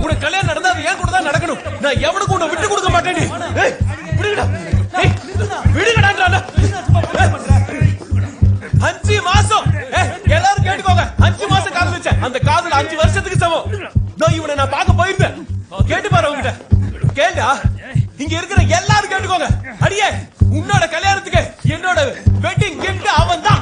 உனக்கு கல்யாணம் நடந்தா அது ஏன் கூட தான் நடக்கணும். நான் எவனுக்கு உன்னை விட்டு கொடுக்க மாட்டேன். விடுங்கடா, விடுங்கடா. 5 மாசம் எல்லாரும் கேட்டுக்கோங்க. 5 மாசம் காதலிச்சேன். அந்த காதல் 5 வருஷத்துக்கு சமம். நான் இவனை நான் பார்க்க போயிருந்தேன். கேட்டு பாரு உங்ககிட்ட. கேளுடா. இங்க இருக்கிற எல்லாரும் கேட்டுக்கோங்க. அடியே உன்னோட கல்யாணத்துக்கு என்னோட வெட்டிங் கிஃப்ட் அவன் தான்.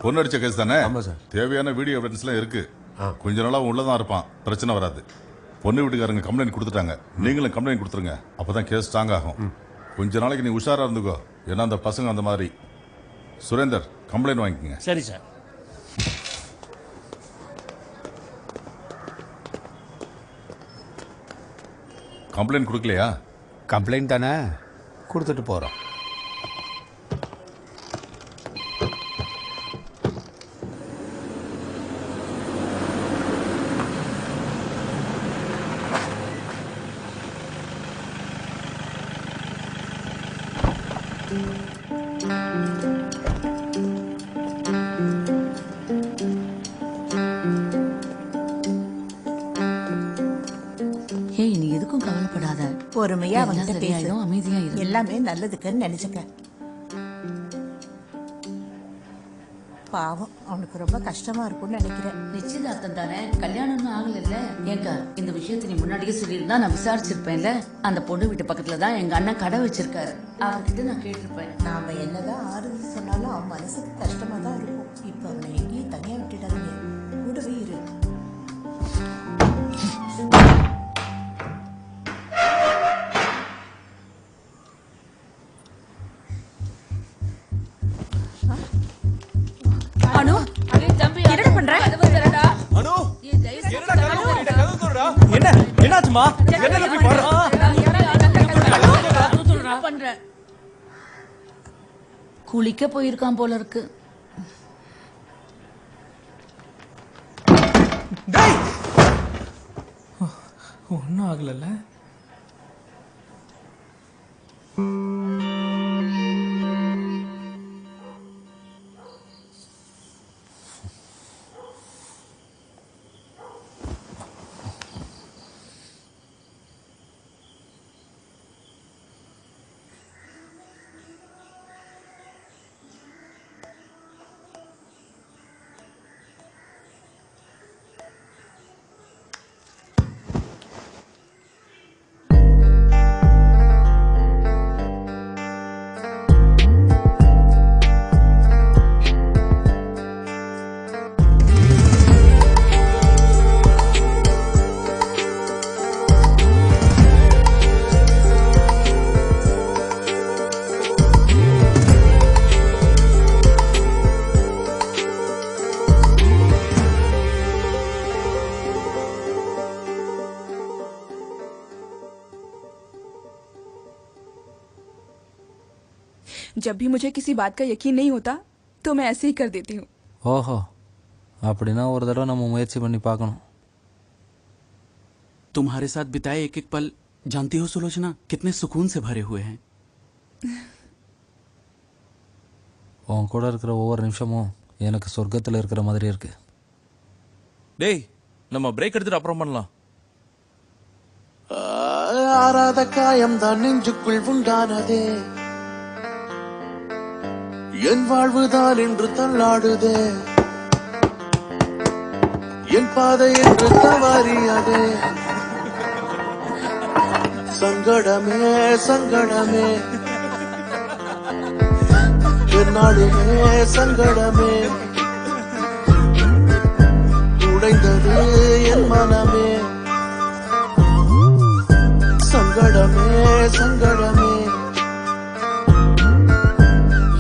பொண்ணடிச்ச கேஸ் தானே? தேவையான வீடியோ எவிடன்ஸ் எல்லாம் இருக்கு. கொஞ்ச நாளா உள்ளதான் இருப்பான், பிரச்சனை வராது. பொண்ணு வீட்டுக்காரங்க கம்ப்ளைண்ட் கொடுத்துட்டாங்க. நீங்களும் கம்ப்ளைண்ட் கொடுத்துருங்க, அப்பதான் கேஸ் ஸ்ட்ராங் ஆகும். கொஞ்ச நாளைக்கு நீ உஷாரா இருந்துக்கோ, ஏன்னா அந்த பசங்க அந்த மாதிரி. சுரேந்தர், கம்ப்ளைண்ட் வாங்கிக்கங்க. சரி சார். கம்ப்ளைண்ட் கொடுக்கலையா? கம்ப்ளைண்ட் தானே, கொடுத்துட்டு போறோம். நீ எதுக்கும் கவலைப்படாத. பொறுமையா வந்து சரியாயிடும், அமைதியா இரு. எல்லாமே நல்லதுக்குன்னு நினைச்சுக்க. பாவம், அவனுக்கு ரொம்ப கஷ்டமா இருக்கும்னு நினைக்கிறேன். நிச்சயதார்த்தம் தானே, கல்யாணம்னு ஆகல. ஏங்க இந்த விஷயத்தை நீ முன்னாடியே சொல்லியிருந்தா நான் விசாரிச்சிருப்பேன்ல. அந்த பொண்ணு வீட்டு பக்கத்துல தான் எங்க அண்ணன் கடை வச்சிருக்காரு. அவர்கிட்ட நான் கேட்டிருப்பேன். நாம என்னதான் ஆறுதல் சொன்னாலும் அவன் மனசுக்கு கஷ்டமா தான் இருக்கும். இப்ப அவனை எங்கேயும் தனியா விட்டுடாதீங்க, கூடவே இரு. அனு, என்னடா பண்ற? அனு, என்ன என்னாச்சுமா? பண்ற குளிக்க போயிருக்கான் போல இருக்கு. ஒன்னும் ஆகல. जब भी मुझे किसी बात का यकीन नहीं होता तो मैं ऐसे ही कर देती हूँ. ஓஹோ, அப்படின்னா ஒரு தடவை நம்ம முயற்சி பண்ணி பார்க்கணும். तुम्हारे साथ बिताए एक एक पल जानती हो सुलोचना कितने सुकून से भरे हुए हैं. உன் கூட இருக்கிற ஒவ்வொரு நிமிஷமும் எனக்கு சொர்க்கத்தில் இருக்கிற மாதிரி இருக்கு. டேய், நம்ம பிரேக் எடுத்துட்டு அப்புறம் பண்ணலாம். ஆறாத காயம் தான் நெஞ்சுக்குள் உண்டானதே, என் வாழ்வுதான் என்று தள்ளாடுதே, என் பாதை என்று தவறியதே. சங்கடமே சங்கடமே, என்னாலுமே சங்கடமே, உடைந்தது என் மனமே. சங்கடமே சங்கடமே,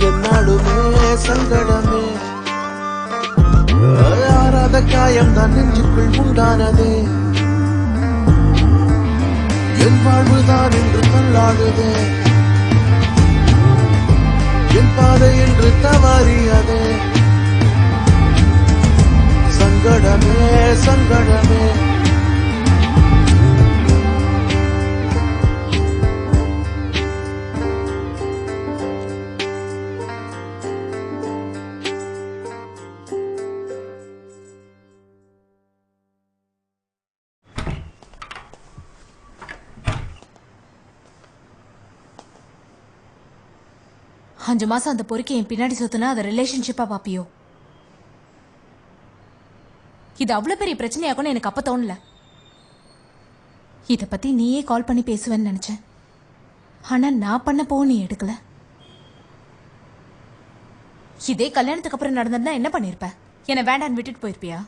என்னாலுமே சங்கடமே. ஆறாத காயம் தான் நெஞ்சுக்குள் உண்டானதே, என் வாழ்வுதான் என்று தள்ளாடுதே, என் பாதை என்று அறியதே சங்கடமே சங்கடமே அஞ்சு மாசம் அந்த பொறுக்கி என் பின்னாடி சுத்தினா அதை ரிலேஷன்ஷிப்பா பாப்பியோ? இது அவ்வளவு பெரிய பிரச்சனையாகும்னு எனக்கு அப்ப தோணல. இத பத்தி நீயே கால் பண்ணி பேசுவேன்னு நினைச்சேன். ஆனா நான் பண்ணப்போ நீ எடுக்கல. இதே கல்யாணத்துக்கு அப்புறம் நடந்ததுன்னா என்ன பண்ணிருப்ப? என்ன வேண்டான்னு விட்டுட்டு போயிருப்பியா?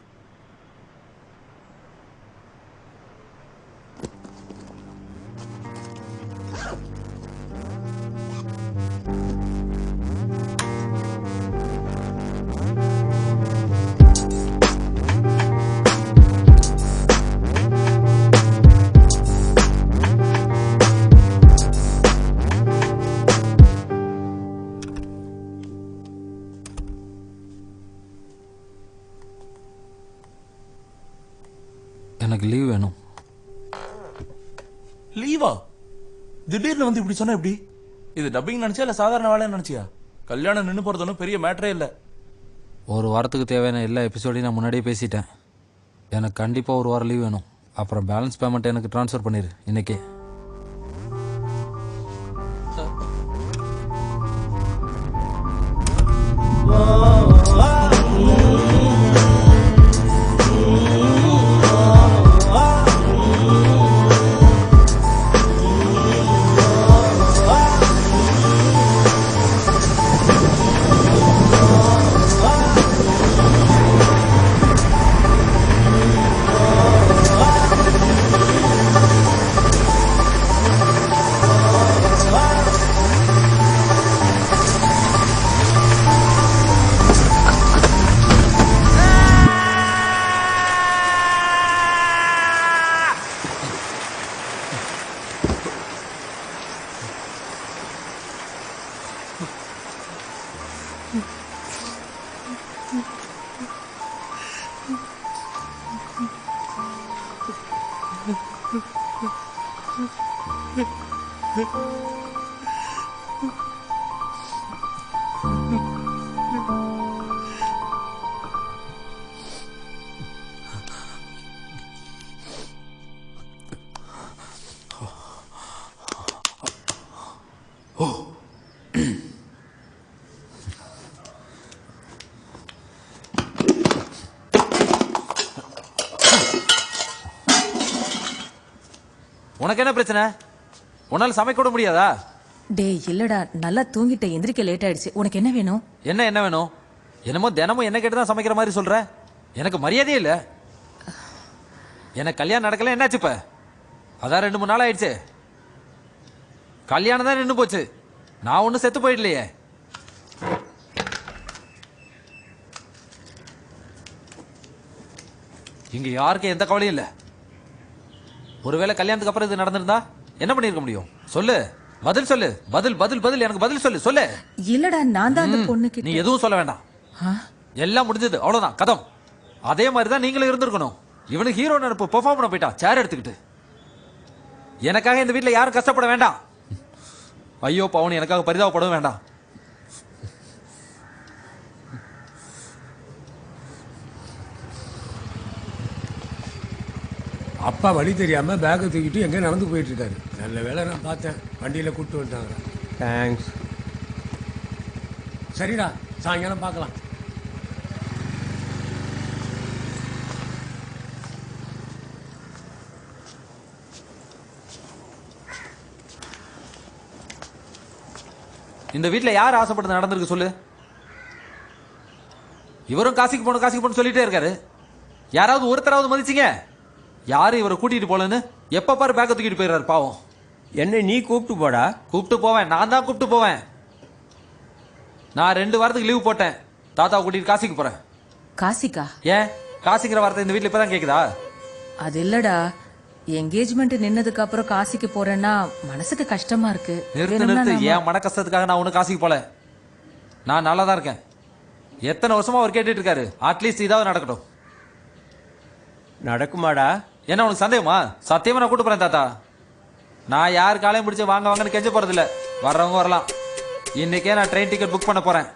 எனக்கு லீவ் வேணும். லீவா? திடீர்னு வந்து இப்படி சொன்னா எப்படி? இது டப்பிங் நினைச்சியா இல்ல சாதாரண வேலைன்னு நினைச்சியா? கல்யாணம் நின்று போறது ஒன்றும் பெரிய மேட்டரே இல்லை. ஒரு வாரத்துக்கு தேவையான எல்லா எபிசோடையும் நான் முன்னாடியே பேசிட்டேன். எனக்கு கண்டிப்பாக ஒரு வாரம் லீவ் வேணும். அப்புறம் பேலன்ஸ் பேமெண்ட் எனக்கு ட்ரான்ஸ்ஃபர் பண்ணிடு இன்னைக்கே. உனக்கு என்ன பிரச்சனை? உன்னால சமைக்க கூட முடியாதா? டேய் இல்லடா, நல்லா தூங்கிட்ட, எந்திரிக்க லேட் ஆயிடுச்சு. உனக்கு என்ன வேணும்? என்ன வேணும்? என்னமோ தினமும் என்ன கேட்டு தான் சமைக்கிற மாதிரி சொல்ற. எனக்கு மரியாதையே இல்ல. எனக்கு கல்யாணம் நடக்கல, என்னாச்சு இப்ப? அதான் 2-3 நாள் ஆயிடுச்சு. கல்யாணம் தான் நின்று போச்சு. நான் ஒன்னும் செத்து போயிடலையே. இங்க யாருக்கும் எந்த கவலையும் இல்ல. ஒருவேளை கல்யாணத்துக்கு அப்புறம் இது நடந்திருந்தா என்ன பண்ணிருக்க முடியும்? சொல்லு, பதில் சொல்லு. பதில் பதில் பதில் எனக்கு பதில் சொல்லு. சொல்லு. இல்லடா, நான் தான் அந்த பொண்ணுக்கு. நீ எதுவும் சொல்ல வேண்டாம். எல்லாம் முடிஞ்சது, அவ்வளவுதான், கதம். அதே மாதிரி தான் நீங்களும் இருந்திருக்கணும். இவனுக்கு ஹீரோ நினைப்பு பெர்ஃபார்ம் பண்ண போயிட்டான் சேர் எடுத்துக்கிட்டு. எனக்காக இந்த வீட்டில் யாரும் கஷ்டப்பட வேண்டாம். ஐயோ பவுன் எனக்காக பரிதாபப்படவும் வேண்டாம். அப்பா வழி தெரியாம பேக்கை தூக்கிட்டு எங்கே நடந்து போயிட்டு இருக்காரு. நல்ல வேலை நான் பார்த்தேன், வண்டியில் கூப்பிட்டு வந்துட்டாங்க. தேங்க்ஸ். சரிடா, சாயங்காலம் பார்க்கலாம். இந்த வீட்டில் யார் ஆசைப்பட்டது நடந்திருக்கு சொல்லு. இவரும் காசிக்கு போகணும் சொல்லிட்டே இருக்காரு. யாராவது ஒருத்தராவது மதிச்சிங்க? யாரும் இவரை கூட்டிட்டு போலன்னு எப்ப பாரு பேக்க தூக்கிட்டு போயிடுறாரு பாவம். என்ன நீ கூப்பிட்டு போடா? கூப்பிட்டு போவேன், நான் தான் கூப்பிட்டு போவேன். நான் 2 வாரத்துக்கு லீவ் போட்டேன். தாத்தாவை கூட்டிட்டு காசிக்கு போறேன். காசிக்கா? ஏன் காசிங்கிற வார்த்தை இந்த வீட்டில் இப்பதான் கேக்குதா? அது இல்லடா, என்கேஜ்மெண்ட் நின்னதுக்கு அப்புறம் காசிக்கு போறேன்னா மனசுக்கு கஷ்டமா இருக்கு. நிறுத்து. என் மன கஷ்டத்துக்காக நான் ஒன்னும் காசிக்கு போல. நான் நல்லா தான் இருக்கேன். எத்தனை வருஷமா அவர் கேட்டுட்டு இருக்காரு. அட்லீஸ்ட் இதாவது நடக்கட்டும். நடக்குமாடா? என்ன உனக்கு சந்தேகமா? சத்தியமா நான் கூட்டு போறேன் தாத்தா. நான் யார் காலையும் பிடிச்சி வாங்க வாங்கன்னு கெஞ்ச போறது இல்ல. வர்றவங்க வரலாம். இன்னைக்கே நான் ட்ரெயின் டிக்கெட் புக் பண்ண போறேன்.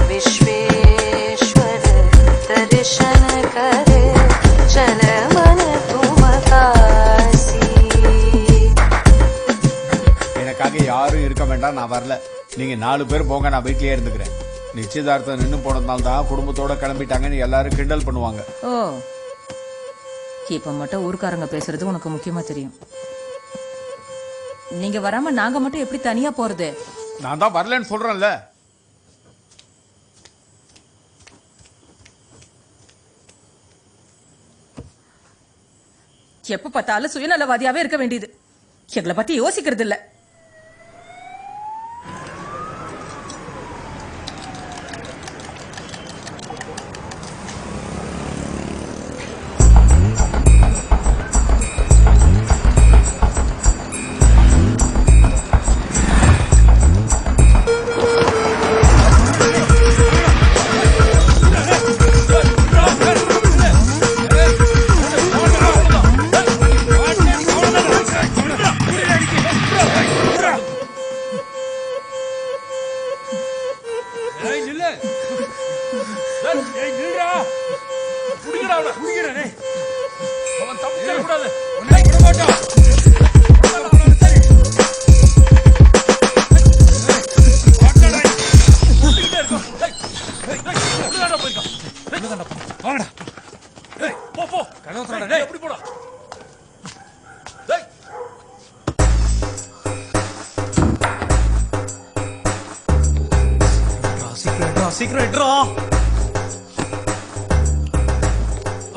विश्वेश्वर दर्शन करे चल मन तुम काशी. எனக்காக யாரும் இருக்க வேண்டாம், நான் வரல. நீங்க 4 பேர் போங்க, நான் வீட்லயே இருந்துக்கிறேன். நிச்சயதார்த்தம் நின்று போனதுனால தான் குடும்பத்தோட கிளம்பிட்டாங்கன்னு எல்லாரும் கிண்டல் பண்ணுவாங்க. ஓ, இப்ப மட்டும் ஊர்க்காரங்க பேசுறது உனக்கு முக்கியமா தெரியும். நீங்க வராம நாங்க மட்டும் எப்படி தனியா போறது? நான் தான் வரலன்னு சொல்றேன்ல. எப்ப பார்த்தாலும் சுயநலவாதியாவே இருக்க வேண்டியது. எங்களை பத்தி யோசிக்கிறது இல்ல.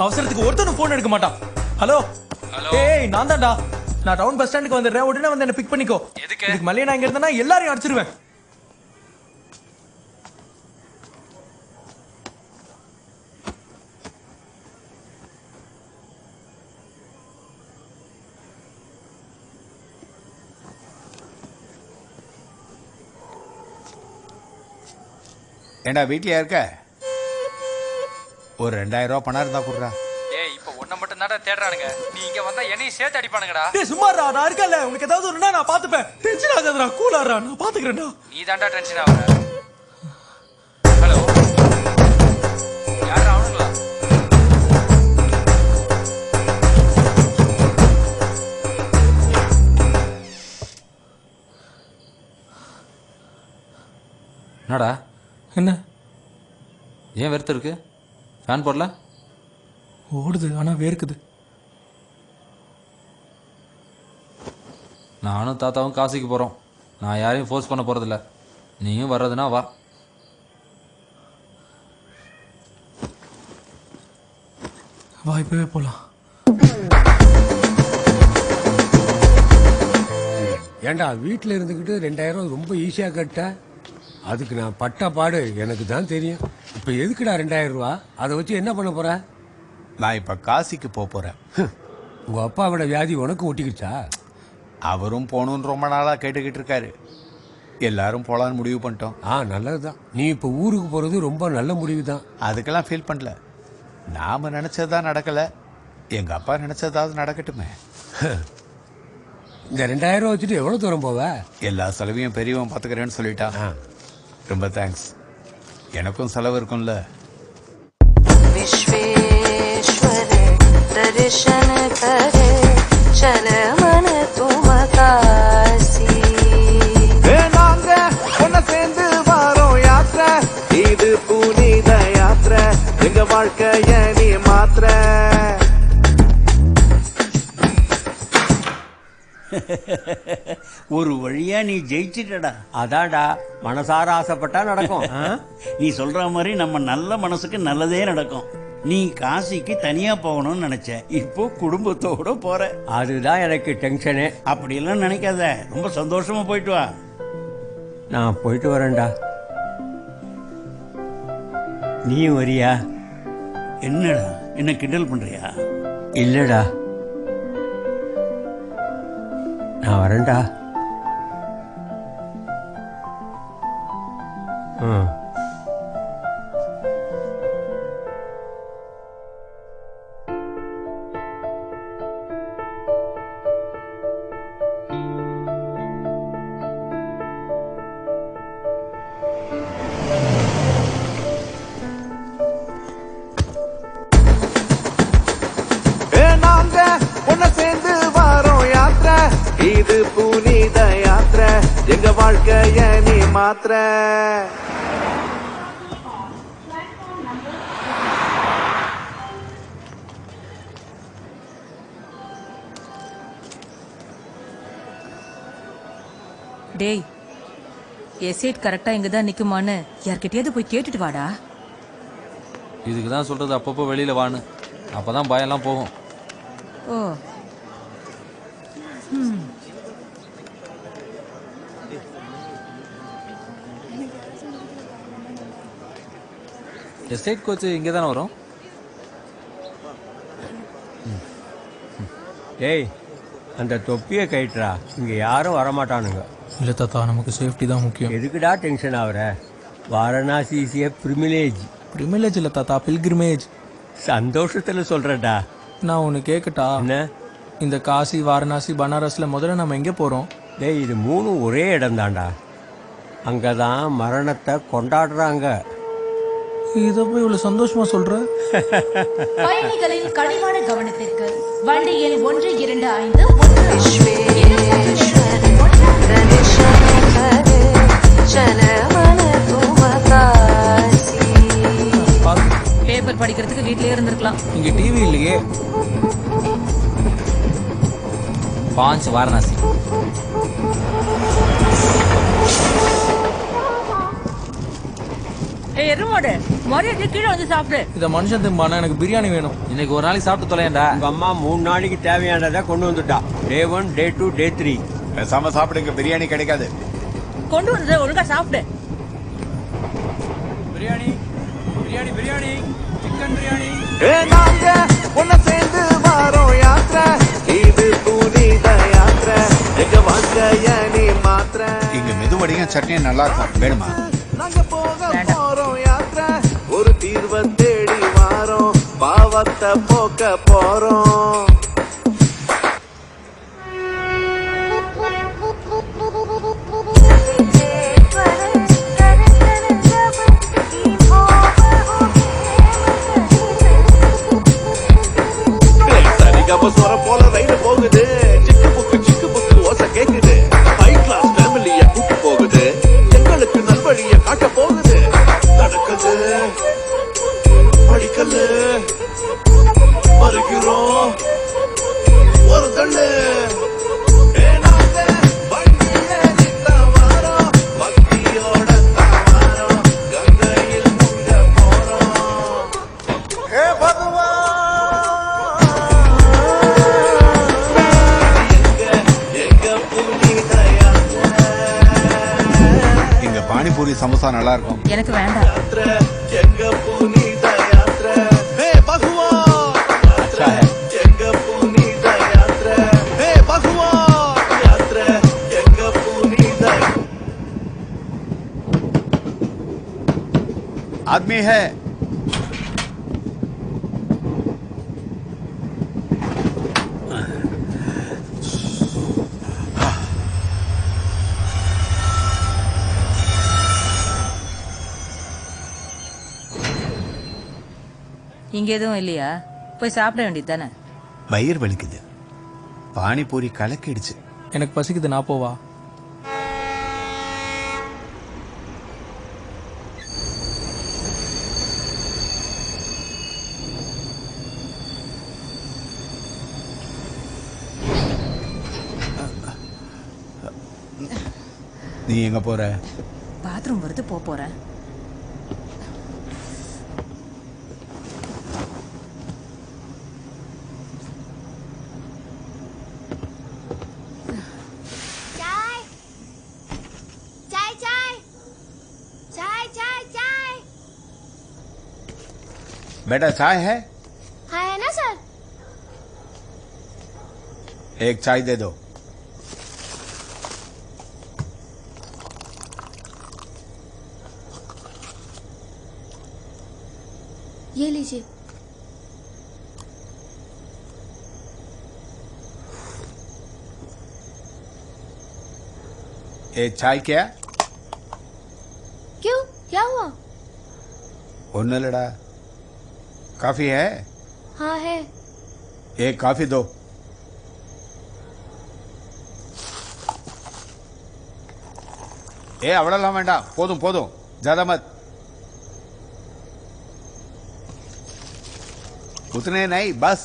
அவசரத்துக்கு ஒருத்தனும் போன் எடுக்க மாட்டான். ஹலோ, ஏய் நான் தான்டா. நான் டவுன் பஸ் ஸ்டாண்டுக்கு வந்துடுறேன். உடனே வந்து என்ன பிக் பண்ணிக்கோ. இதுக்கு மேலே நான் இங்க இருந்தேன்னா எல்லாரையும் அடிச்சிருவேன். ஏண்டா வீட்லயா இருக்க? ஒரு 2000 ரூபாய் பணம் இருந்தா குடுறா. ஏய், இப்ப ஒன்ன மட்டும் தான் தேடுறானுங்க. நீ இங்க வந்தா என்னையும் சேர்த்து அடிப்பானுங்கடா. டேய் சும்மாடா, நான் இருக்கல. உனக்கு ஏதாவது ஒண்ணுனா நான் பாத்துப்பேன். டென்ஷன் ஆகாதடா, கூலாடா, நான் பாத்துக்கறேன்டா. நீ தான்டா டென்ஷன் ஆவற. ஹலோ, யாரா அவனுங்களா? என்னடா? என்ன ஏன் வெறுத்து இருக்கு? ஃபேன் போடல? ஓடுது, ஆனா வேர்க்குது. நானும் தாத்தாவும் காசிக்கு போறோம். நான் யாரையும் ஃபோர்ஸ் பண்ண போறதில்ல. நீயும் வர்றதுனா வா. வா, இப்பவே போலாம். ஏண்டா வீட்டில் இருந்துக்கிட்டு 2000 ரொம்ப ஈஸியாக கட்ட? அதுக்கு நான் பட்ட பாடு எனக்கு தான் தெரியும். இப்போ எதுக்குடா 2000 ரூபா? அதை வச்சு என்ன பண்ண போற? நான் இப்ப காசிக்கு போறேன். உங்க அப்பாவோட வியாதி உனக்கு ஒட்டிக்கிச்சா? அவரும் போகணும்னு ரொம்ப நாளா கேட்டுக்கிட்டு இருக்காரு. எல்லாரும் போலான்னு முடிவு பண்ணிட்டோம். நல்லதுதான். நீ இப்போ ஊருக்கு போறது ரொம்ப நல்ல முடிவு தான். அதுக்கெல்லாம் ஃபீல் பண்ணல. நாம நினைச்சதுதான் நடக்கல. எங்க அப்பா நினைச்சதாவது நடக்கட்டுமே. இந்த 2000 வச்சுட்டு எவ்வளவு தூரம் போவ? எல்லா செலவையும் பெரியவன் பாத்துக்கிறேன்னு சொல்லிட்டா. ரொம்ப தேங்க்ஸ். எனக்கும் செலவு இருக்கும்ல. विश्वेश्वर दर्शन करे चल मन तुम काशी. நாங்க ஒன்ன சேர்ந்து வாரோம் யாத்திரை, இது புனித யாத்திரை, எங்க வாழ்க்கைய நீ மாத்திர. ஒரு வழியா நீ ஜெயிச்சிட்டடா. அதான்டா, மனசார ஆசைப்பட்டா நடக்கும். நீ சொல்ற மாதிரி நம்ம நல்ல மனசுக்கு நல்லதே நடக்கும். நீ காசிக்கு தனியா போகணும்னு நினைச்ச, இப்போ குடும்பத்தோட போற. அதுதான் எனக்கு டென்ஷனே. அப்படியெல்லாம் நினைக்காத, ரொம்ப சந்தோஷமா போயிட்டு வா. நான் போயிட்டு வரேன்டா. நீ வரியா? என்னடா, என்ன கிண்டல் பண்றியா? இல்லடா, நான் வரேன்டா. மாத்திர டேய் எஸ்ஐட் கரெக்டா இங்க தான் நிக்குமான்னு யார்கிட்டயாவது போய் கேட்டுட்டு வாடா. இதுக்கு தான் சொல்றது அப்பப்போ வெளியில வான்னு, அப்பதான் பயம்லாம் போகும். ஓ எஸ்டேட் கோச் இங்கே தானே வரும். டேய் அந்த தொப்பியை கைட்டுறா, இங்கே யாரும் வரமாட்டானுங்க. இல்லை தாத்தா, நமக்கு சேஃப்டி தான் முக்கியம். எதுக்குடா டென்ஷன் ஆகுற? Varanasi is a ப்ரிமிலேஜ். ப்ரிமிலேஜ் இல்லை தாத்தா, பில்கிரிமேஜ். சந்தோஷத்தில் சொல்கிறேன்டா. நான் ஒன்று கேட்கட்டா? என்ன? இந்த காசி, வாரணாசி, பனாரஸில் முதல்ல நம்ம எங்கே போகிறோம்? டேய் இது மூணும் ஒரே இடம் தான்டா. அங்கே தான் மரணத்தை கொண்டாடுறாங்க. இதை போய் இவ்வளோ சந்தோஷமா சொல்ற? பயணிகளின் கனிவான கவனத்திற்கு வண்டி எண் 125 பேப்பர் படிக்கிறதுக்கு வீட்லயே இருந்திருக்கலாம். இங்க டிவி இல்லையே. பாஞ்ச் வாரணாசி. எருமாடு மரியாதை கீழே வந்து சாப்பிடு. இத மனுஷன் திம்பானா? எனக்கு பிரியாணி வேணும். இன்னைக்கு ஒரு நாளைக்கு சாப்பிட்டு தொலையண்டா. உங்க அம்மா 3 நாளைக்கு தேவையானதை கொண்டு வந்துட்டா. டே 1, டே 2, டே 3. பேசாம சாப்பிடுங்க, பிரியாணி கிடைக்காது. கொண்டு வந்து ஒழுங்கா சாப்பிடு. பிரியாணி பிரியாணி பிரியாணி சிக்கன் பிரியாணி. நாங்க ஒன்ன சேர்ந்து வாரோம் யாத்திரை, இது புனித யாத்திரை, எங்க வாழ்க்கைய நீ மாத்திர. இங்க மெதுவடியும் சட்னியும் நல்லா இருக்கும், வேணுமா? நாங்க போக போறோம் யாத்திரை, ஒரு தீர்வை தேடி வாரோம், பாவத்தை போக்க போறோம். சொர போல ரயில் போகுது, சிக்கு புக்கு ஓசை கேக்குது, ஹை கிளாஸ் ஃபேமிலிய கூட்டு போகுது, எங்களுக்கு நல்வழிய காட்ட போகுது. நடக்குது படிக்கல்லு, வருகிறோம் ஒரு தள்ளு. பானிபூரி சமோசா நல்லா இருக்கும். எனக்கு வேண்டாம். आदमी है। இங்க எதுவும் இல்லையா? போய் சாப்பிட வேண்டியது தானே. வயிறு வலிக்குது, பானிபூரி கலக்கிடுச்சு. எனக்கு பசிக்குது, நான் போவா? நீ எங்க போற? பாத்ரூம் வருது, போறேன். बेटा चाय है? हाँ है ना सर। एक चाय दे दो। ये लीजिए। एक चाय क्या? क्यों, क्या हुआ? उन्हें लड़ा। काफी है? हाँ है। एक काफी दो। ஏ அவ்வளோலாம் வேண்டாம், போதும் போதும், ஜாதா மத். उतने नहीं, बस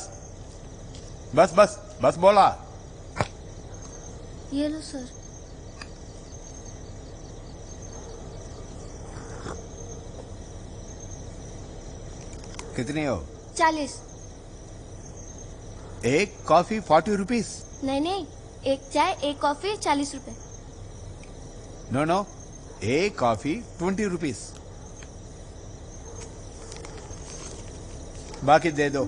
बस बस बस बोला. ये लो सर. कितने हो? 40. एक कॉफी 40 रुपीस. नहीं नहीं, एक चाय एक कॉफी 40 रुपए. नो नो, एक कॉफी 20 रुपीस. बाकी दे दो.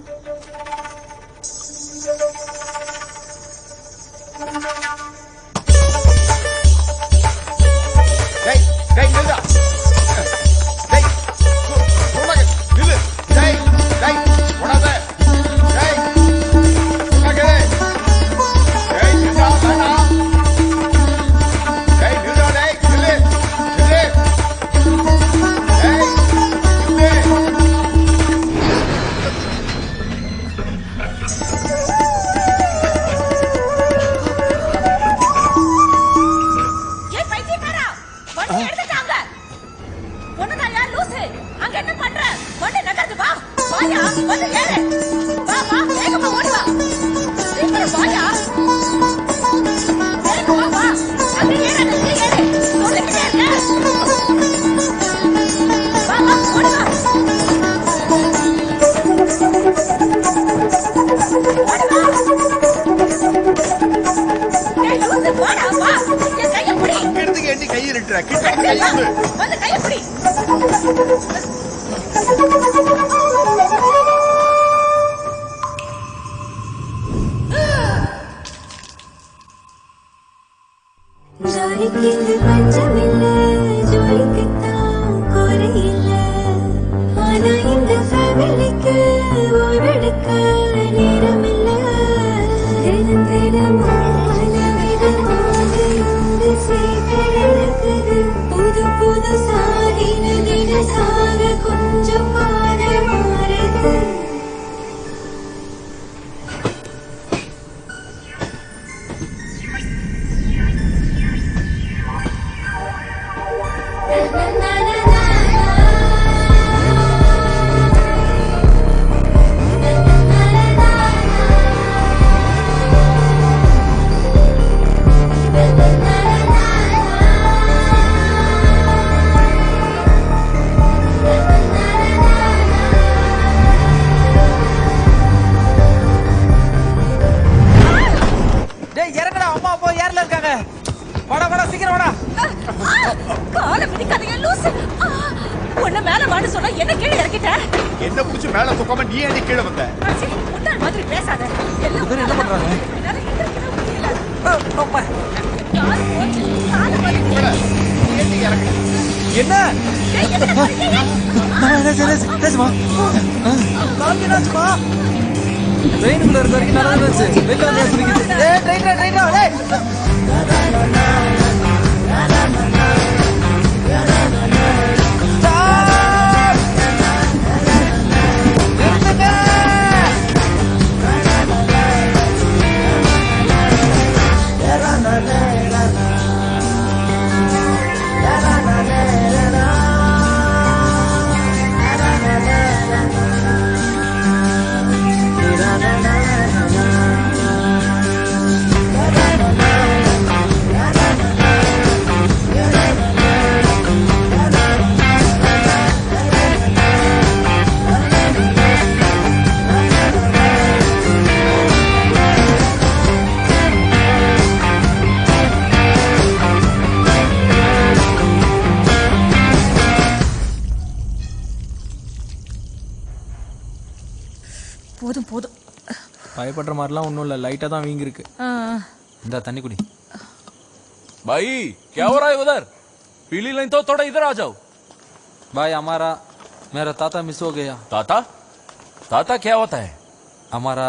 போதும் போதும். பயப்படுற மாதிரிலாம் ஒன்றும் இல்லை, லைட்டாக தான் வீங்கி இருக்கு. இந்த தண்ணி குடி. भाई क्या हो रहा है उधर? पीली लाइन तो थोड़ा इधर आ जाओ. भाई हमारा मेरा ताता मिस हो गया. ताता? ताता क्या होता है? हमारा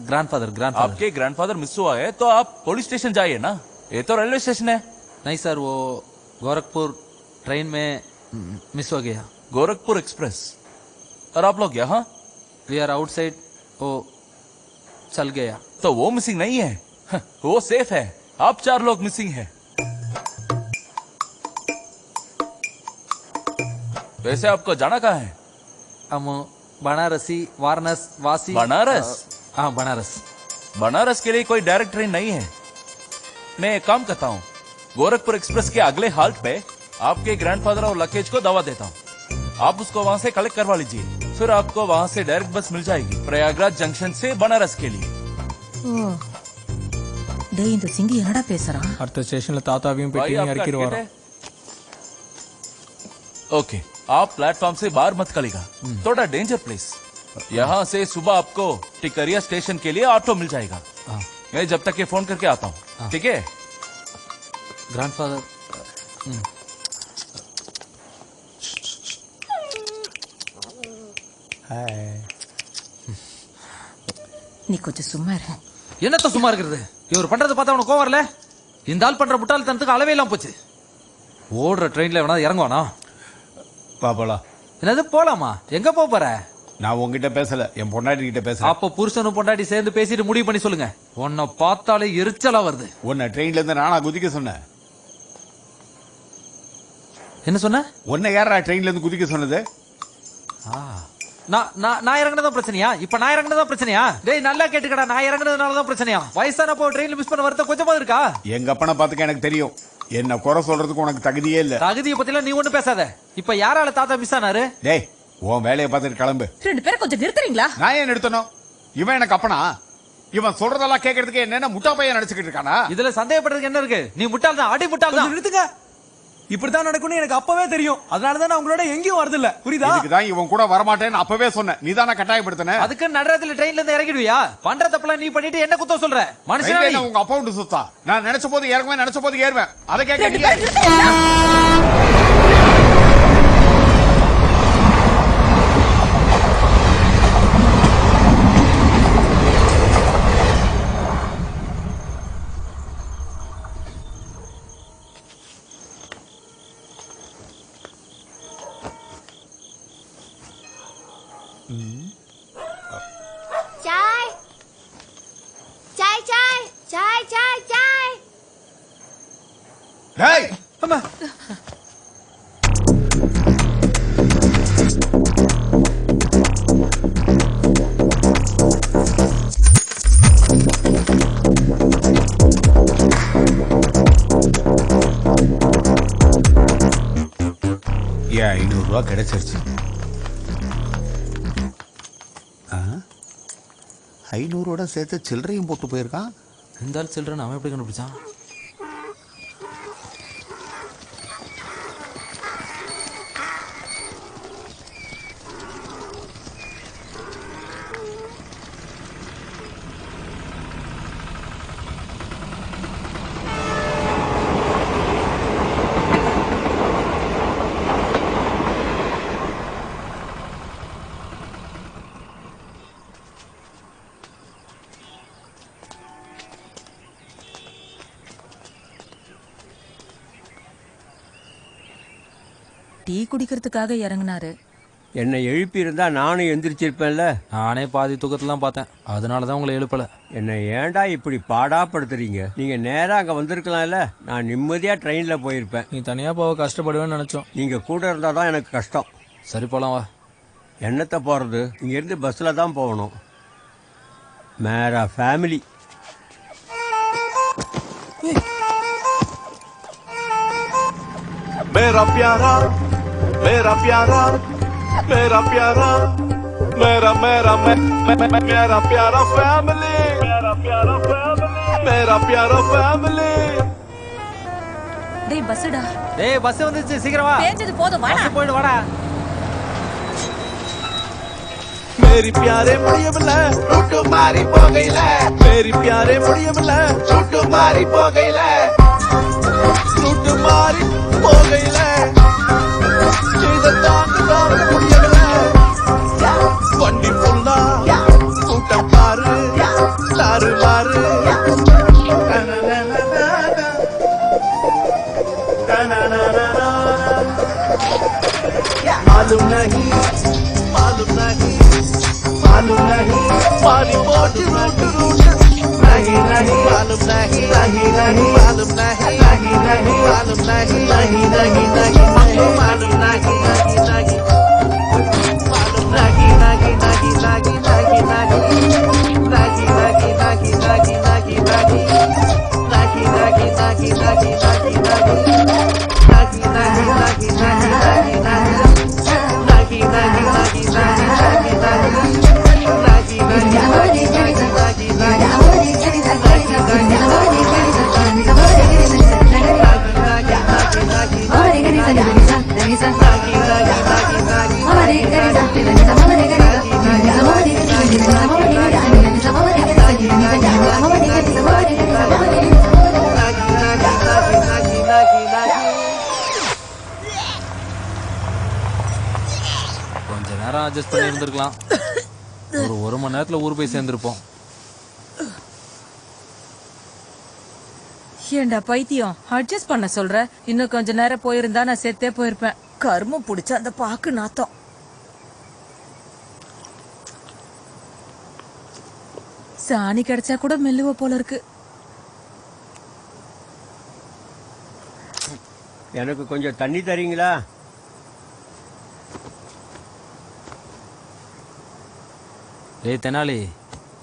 ग्रैंडफादर. आपके ग्रैंडफादर मिस हुआ है तो आप पुलिस स्टेशन जाइए ना, ये तो रेलवे स्टेशन है. नहीं सर, वो गोरखपुर ट्रेन में मिस हो गया. गोरखपुर एक्सप्रेस. और आप लोग यहाँ? We are outside. वो चल गया. तो वो मिसिंग नहीं है, वो सेफ है. आप 4 लोग मिसिंग है. वैसे आपको जाना कहाँ है? हम बनारसी वाराणस वासी बनारस? हाँ बनारस। बनारस के लिए कोई डायरेक्ट ट्रेन नहीं है। मैं एक काम करता हूँ, गोरखपुर एक्सप्रेस के अगले हाल्ट पे आपके ग्रैंडफादर और लगेज को दवा देता हूँ। आप उसको वहाँ से कलेक्ट करवा लीजिए, फिर आपको वहाँ से डायरेक्ट बस मिल जाएगी प्रयागराज जंक्शन से बनारस के लिए। ஓ டேய் இந்த சிங்கி என்னடா பேசுறான்? அடுத்த ஸ்டேஷன்ல தாத்தாவையும் भाई பெட்டியும் आपका இறக்கிடுவாரோ. टिकट है? ओके, आप प्लेटफॉर्म से बाहर मत कलेगा, थोड़ा डेंजर प्लेस। यहाँ से सुबह आपको टिकरिया स्टेशन के लिए ऑटो मिल जाएगा। मैं जब तक ये फोन करके आता हूँ, ठीक है? ग्रैंडफादर நீ கொஞ்சம் சும்மா இரு. என்னத்த சும்மா இருக்கிறது? இவர் பண்றதை பார்த்தா உனக்கு கோவம் வரல? இந்த ஆள் பண்ற முட்டாள்தனத்துக்கு அளவே இல்லாம போச்சு. ஓடுற ட்ரெயின்ல வேணா இறங்குவானா? பாப்பலா என்னது போலாமா? எங்க போக போற? நான் உங்ககிட்ட பேசல, என் பொண்டாட்டி கிட்ட பேசுறேன். அப்ப புருஷனும் பொண்டாட்டி சேர்ந்து பேசிட்டு முடிவு பண்ணி சொல்லுங்க. உன்னை பார்த்தாலே எரிச்சலா வருது. உன்னை ட்ரெயின்ல இருந்து நானா குதிக்க சொன்னேன்? என்ன சொன்ன? உன்னை யாரா ட்ரெயின்ல இருந்து குதிக்க சொன்னது? நான் இறங்குனதான் பிரச்சனையா? இப்ப நான் இறங்குனதான் பிரச்சனையா? டேய் நல்லா கேட்டுக்கடா, நான் இறங்குனதுனாலதான் பிரச்சனையா? வயசானப்போ ட்ரெயின்ல மிஸ் பண்ண வரத கொஞ்சமா இருக்கா? எங்க அப்பனை பாத்துக்க எனக்கு தெரியும். என்ன குறை சொல்றதுக்கு உனக்கு தகுதியே இல்ல. தகுதியை பத்திலாம் நீ ஒண்ணு பேசாத. இப்ப யாரால தாத்தா மிஸ் ஆனாரு? டேய் உன் வேலையை பார்த்துட்டு கிளம்பு. ரெண்டு பேரும் கொஞ்சம் நிறுத்துறீங்களா? நான் ஏன் நிறுத்தணும்? இவன் எனக்கு அப்பனா? இவன் சொல்றதெல்லாம் கேட்கறதுக்கு என்னென்ன முட்டா பையன் நினைச்சுக்கிட்டு இருக்கானா? இதுல சந்தேகப்படுறதுக்கு என்ன இருக்கு? நீ முட்டாள் தான், அடி முட்டாள் தான். நிறுத்துங்க. இப்படித்தான் நடக்கும்னு எனக்கு அப்பவே தெரியும். அதனாலதான் நான் உங்களோட எங்கேயும் வரது இல்ல. புரியுதா? இதுக்குதான் இவன் கூட வரமாட்டேன்னு அப்பவே சொன்னேன். நீதானே கட்டாயப்படுத்தின. அதுக்கு நடுறதுல ட்ரெயின்ல இருந்து இறங்கிடுவியா? பண்ற தப்பெல்லாம் நீ பண்ணிட்டு என்ன குத்தம் சொல்ற? மனுஷன் உங்க அக்கௌண்ட் சுத்தா. நான் நினைச்ச போது இறங்குவேன், நினைச்ச போது ஏறுவேன். அதை கேட்க चाय चाय चाय चाय चाय चाय டேய் அம்மா ஏன் 500 ரூபாய் கிடைச்சிருச்சு. 500ஓட சேர்த்து சில்லறையும் போட்டு போயிருக்கான். இந்த ஆள் சில்லறை அவன் எப்படி கண்டுபிடிச்சான்? டீ குடிக்கிறதுக்காக இறங்குனாரு. என்னை எழுப்பி இருந்தா நானும் எந்திரிச்சிருப்பேன்ல. நானே பாதி தூக்கத்துல பார்த்தேன், அதனாலதான் உங்களை எழுப்பல. என்னை ஏன்டா இப்படி பாடாப்படுத்துறீங்க? நீங்க நேரா அங்க வந்திருக்கலாம்ல, நான் நிம்மதியா ட்ரெயின்ல போயிருப்பேன். நீ தனியா போக கஷ்டப்படுவேன்னு நினைச்சோம். நீங்க கூட இருந்தாதான் எனக்கு கஷ்டம். சரி போலாம் வா. என்னத்தை போறது? இங்க இருந்து பஸ்ல தான் போகணும். மேரா ஃபேமிலி. मेरा प्यारा मेरा प्यारा मेरा प्यारा मेरा मेरा मेरा प्यारा फैमिली मेरा प्यारा फैमिली मेरा प्यारा फैमिली. டேய் பஸ்டா. டேய் பஸ் வந்துச்சு, சீக்கிரம் வா. பேஞ்சது போதும் வாடா. பஸ் போய்டு வாடா. मेरी प्यारे मुड़ियमல टूटू मारी போகையில मेरी प्यारे मुड़ियमல टूटू मारी போகையில टूटू मारी போகையில இத தாங்க முடியல. வண்டி ஃபுல்லா கூட்டம் பாரு தாறு மாறு. मालूम नहीं मालूम नहीं मालूम नहीं मारी बोट रूट रूट नहीं नहीं मालूम नहीं नहीं नहीं मालूम नहीं नहीं नहीं मालूम नहीं नहीं नहीं नहीं मालूम नहीं नहीं नहीं அட்ஜஸ்ட் பண்ணி இருந்திருக்கலாம். ஒரு மணி நேரத்துல ஊர் போய் சேர்ந்திருப்போம். ஏண்டா பைத்தியம், அட்ஜஸ்ட் பண்ண சொல்ற? இன்னும் கொஞ்ச நேரம் போயிருந்தா நான் செத்தே போயிருப்பேன். கருமம் புடிச்ச அந்த பாக்கு நாத்தம். சாணி கிடைச்சா கூட மெல்லுவ போல இருக்கு. எனக்கு கொஞ்சம் தண்ணி தரீங்களா? ஏய் தெனாலி,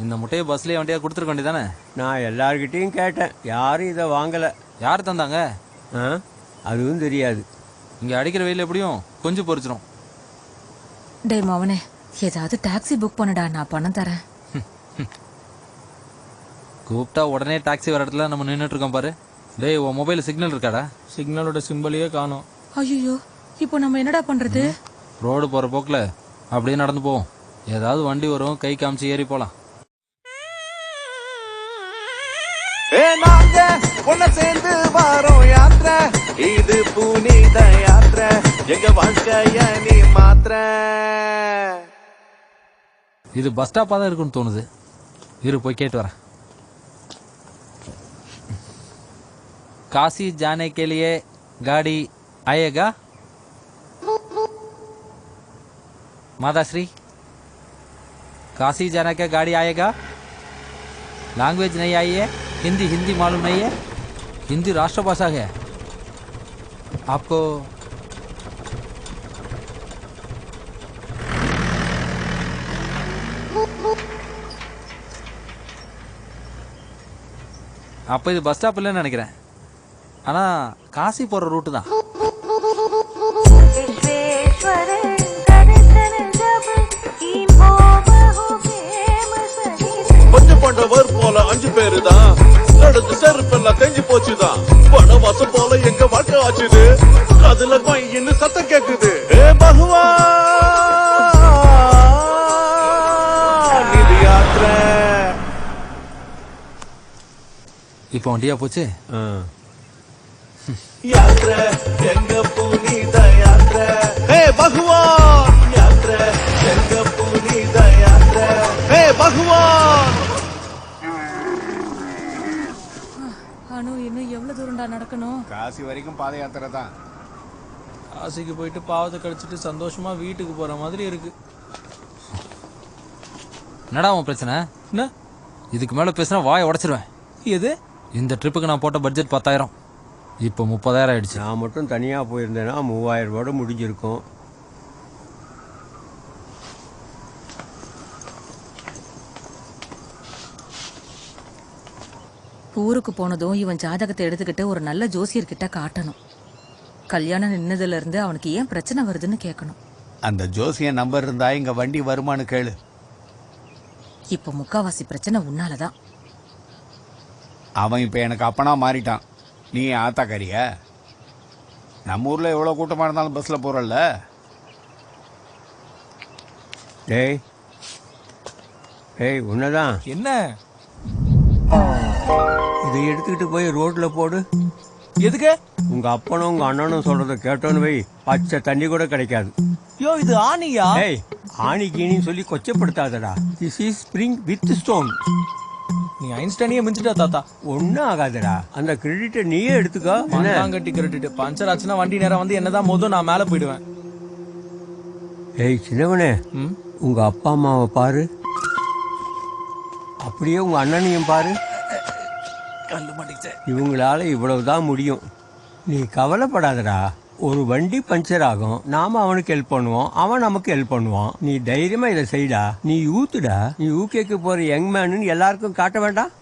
இந்த முட்டையை பஸ்லயே வண்டியா கொடுத்துருக்க வேண்டியதானே? நான் எல்லார்கிட்டையும் கேட்டேன், யாரும் இதை வாங்கல. யார் தந்தாங்க? அதுவும் தெரியாது. இங்க அடிக்கிற வெயில் எப்படியும் கொஞ்சம் பொறிச்சிரும். டே மவனே, ஏதாவது டாக்ஸி புக் பண்ணடா, நான் பணம் தரேன். கூப்பிட்டா உடனே டாக்ஸி வர இடத்துல நம்ம நின்றுட்டு இருக்கோம் பாரு. டேய், உன் மொபைல் சிக்னல் இருக்காடா? சிக்னலோட சிம்பிளையே காணோம். ஐயோ, இப்போ நம்ம என்னடா பண்றது? ரோடு போற போக்குல அப்படியே நடந்து போவோம். ஏதாவது வண்டி வரும், கை காமிச்சு ஏறி போலாம். நாங்க ஒன்ன சேர்ந்து வாரோம் யாத்திரை, இது புனித யாத்திரை, எங்க வாழ்க்கைய நீ மாத்திர. இது பஸ் ஸ்டாப்பா தான் இருக்குன்னு தோணுது. இரு போய் கேட்டு வரேன். काशी जाने के लिए गाड़ी आएगा? माताश्री, काशी जाने का गाड़ी आएगा? लैंग्वेज नहीं आई है? हिंदी मालूम नहीं है? हिंदी राष्ट्रभाषा है आपको? அப்போ இது பஸ் ஸ்டாப் இல்லைன்னு நினைக்கிறேன். ஆனா காசி போற ரூட்டு தான். கொஞ்சம் பண்டவர் போல 5 பேரு தான் நடந்து செருப்பெல்லாம் தெரிஞ்சு போச்சுதான். வனவாசம் போல எங்க வாழ்க்கை ஆச்சுது. அதுல இன்னும் சத்தம் கேக்குது. ஏ பகவா நிதி யாத்திரை. இப்போ வண்டியா போச்சு. यात्रा எங்க புனித யாத்திரை. ஹே பகவான் யாத்திரை எங்க புனித யாத்திரை. ஹே பகவான். அனு, இன்னும் எவ்வளவு தூரம்டா நடக்கணும்? காசி வரைக்கும் பாத யாத்திரை தான். காசிக்கு போயிட்டு பாவத்தை கழிச்சிட்டு சந்தோஷமா வீட்டுக்கு போற மாதிரி இருக்கு. என்னடா உன் பிரச்சனை? என்ன இதுக்கு மேல பேசினா வாயை உடைச்சிருவேன். எது? இந்த ட்ரிப்புக்கு நான் போட்ட பட்ஜெட் 10,000, இப்போ 30,000 ஆயிடுச்சு. நான் மட்டும் தனியாக போயிருந்தேன்னா 3000 ரூபாயோட முடிஞ்சிருக்கும். ஊருக்கு போனதும் இவன் ஜாதகத்தை எடுத்துக்கிட்டு ஒரு நல்ல ஜோசியர்கிட்ட காட்டணும். கல்யாணம் நின்னதுல இருந்து அவனுக்கு ஏன் பிரச்சனை வருதுன்னு கேட்கணும். அந்த ஜோசியன் நம்பர் இருந்தா இங்க வண்டி வருமானு கேளு. இப்ப முக்காவாசி பிரச்சனை உன்னாலதான். அவன் இப்ப எனக்கு அப்பனா மாறிட்டான். நீ ஆத்தாக்காரிய? நம்ம ஊர்ல எவ்வளவு கூட்டமா இருந்தாலும் பஸ்ல போறல்ல. டேய் டேய், உன்னதான். என்ன? இதை எடுத்துக்கிட்டு போய் ரோட்ல போடு. எதுக்கு? உங்க அப்பனும் உங்க அண்ணனும் சொல்றத கேட்டோன்னு வை, பச்சை தண்ணி கூட கிடைக்காது. யோ, இது ஆணியா? டேய், ஆணி கீனின்னு சொல்லி கொச்சப்படுத்தாதடா. This is spring with stone. நீ ஐன்ஸ்டைனையே மிஞ்சிட்டா தாத்தா. ஒன்னும் ஆகாதடா, அந்த கிரெடிட்டை நீயே எடுத்துக்கோ. கட்டி கிரெடிட் பஞ்சர் ஆச்சுன்னா வண்டி நேரம் வந்து என்னதான் மோதும், நான் மேல போயிடுவேன். ஏய் சின்னவனே, உங்க அப்பா அம்மாவை பாரு, அப்படியே உங்க அண்ணனையும் பாரு. இவங்களால இவ்வளவுதான் முடியும். நீ கவலைப்படாதடா. ஒரு வண்டி பஞ்சர் ஆகும், நாம அவனுக்கு ஹெல்ப் பண்ணுவோம், அவன் நமக்கு ஹெல்ப் பண்ணுவான். நீ தைரியமா இதை செய்டா. நீ ஊத்துடா. நீ ஊக்கேக்கு போற யங் மேனு எல்லாருக்கும் காட்ட வேண்டாம்.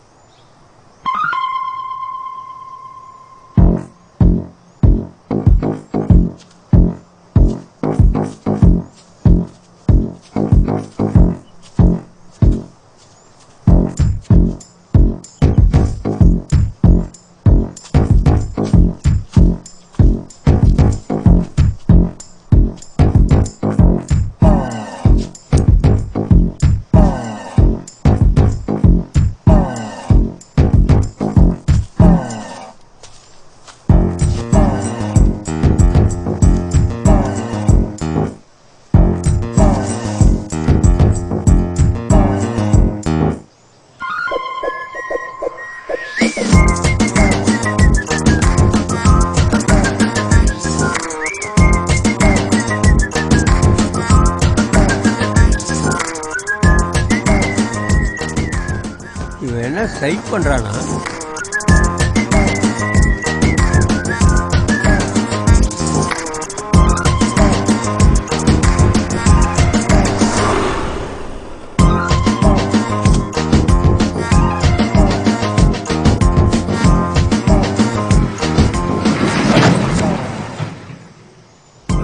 லைக் பண்றானா?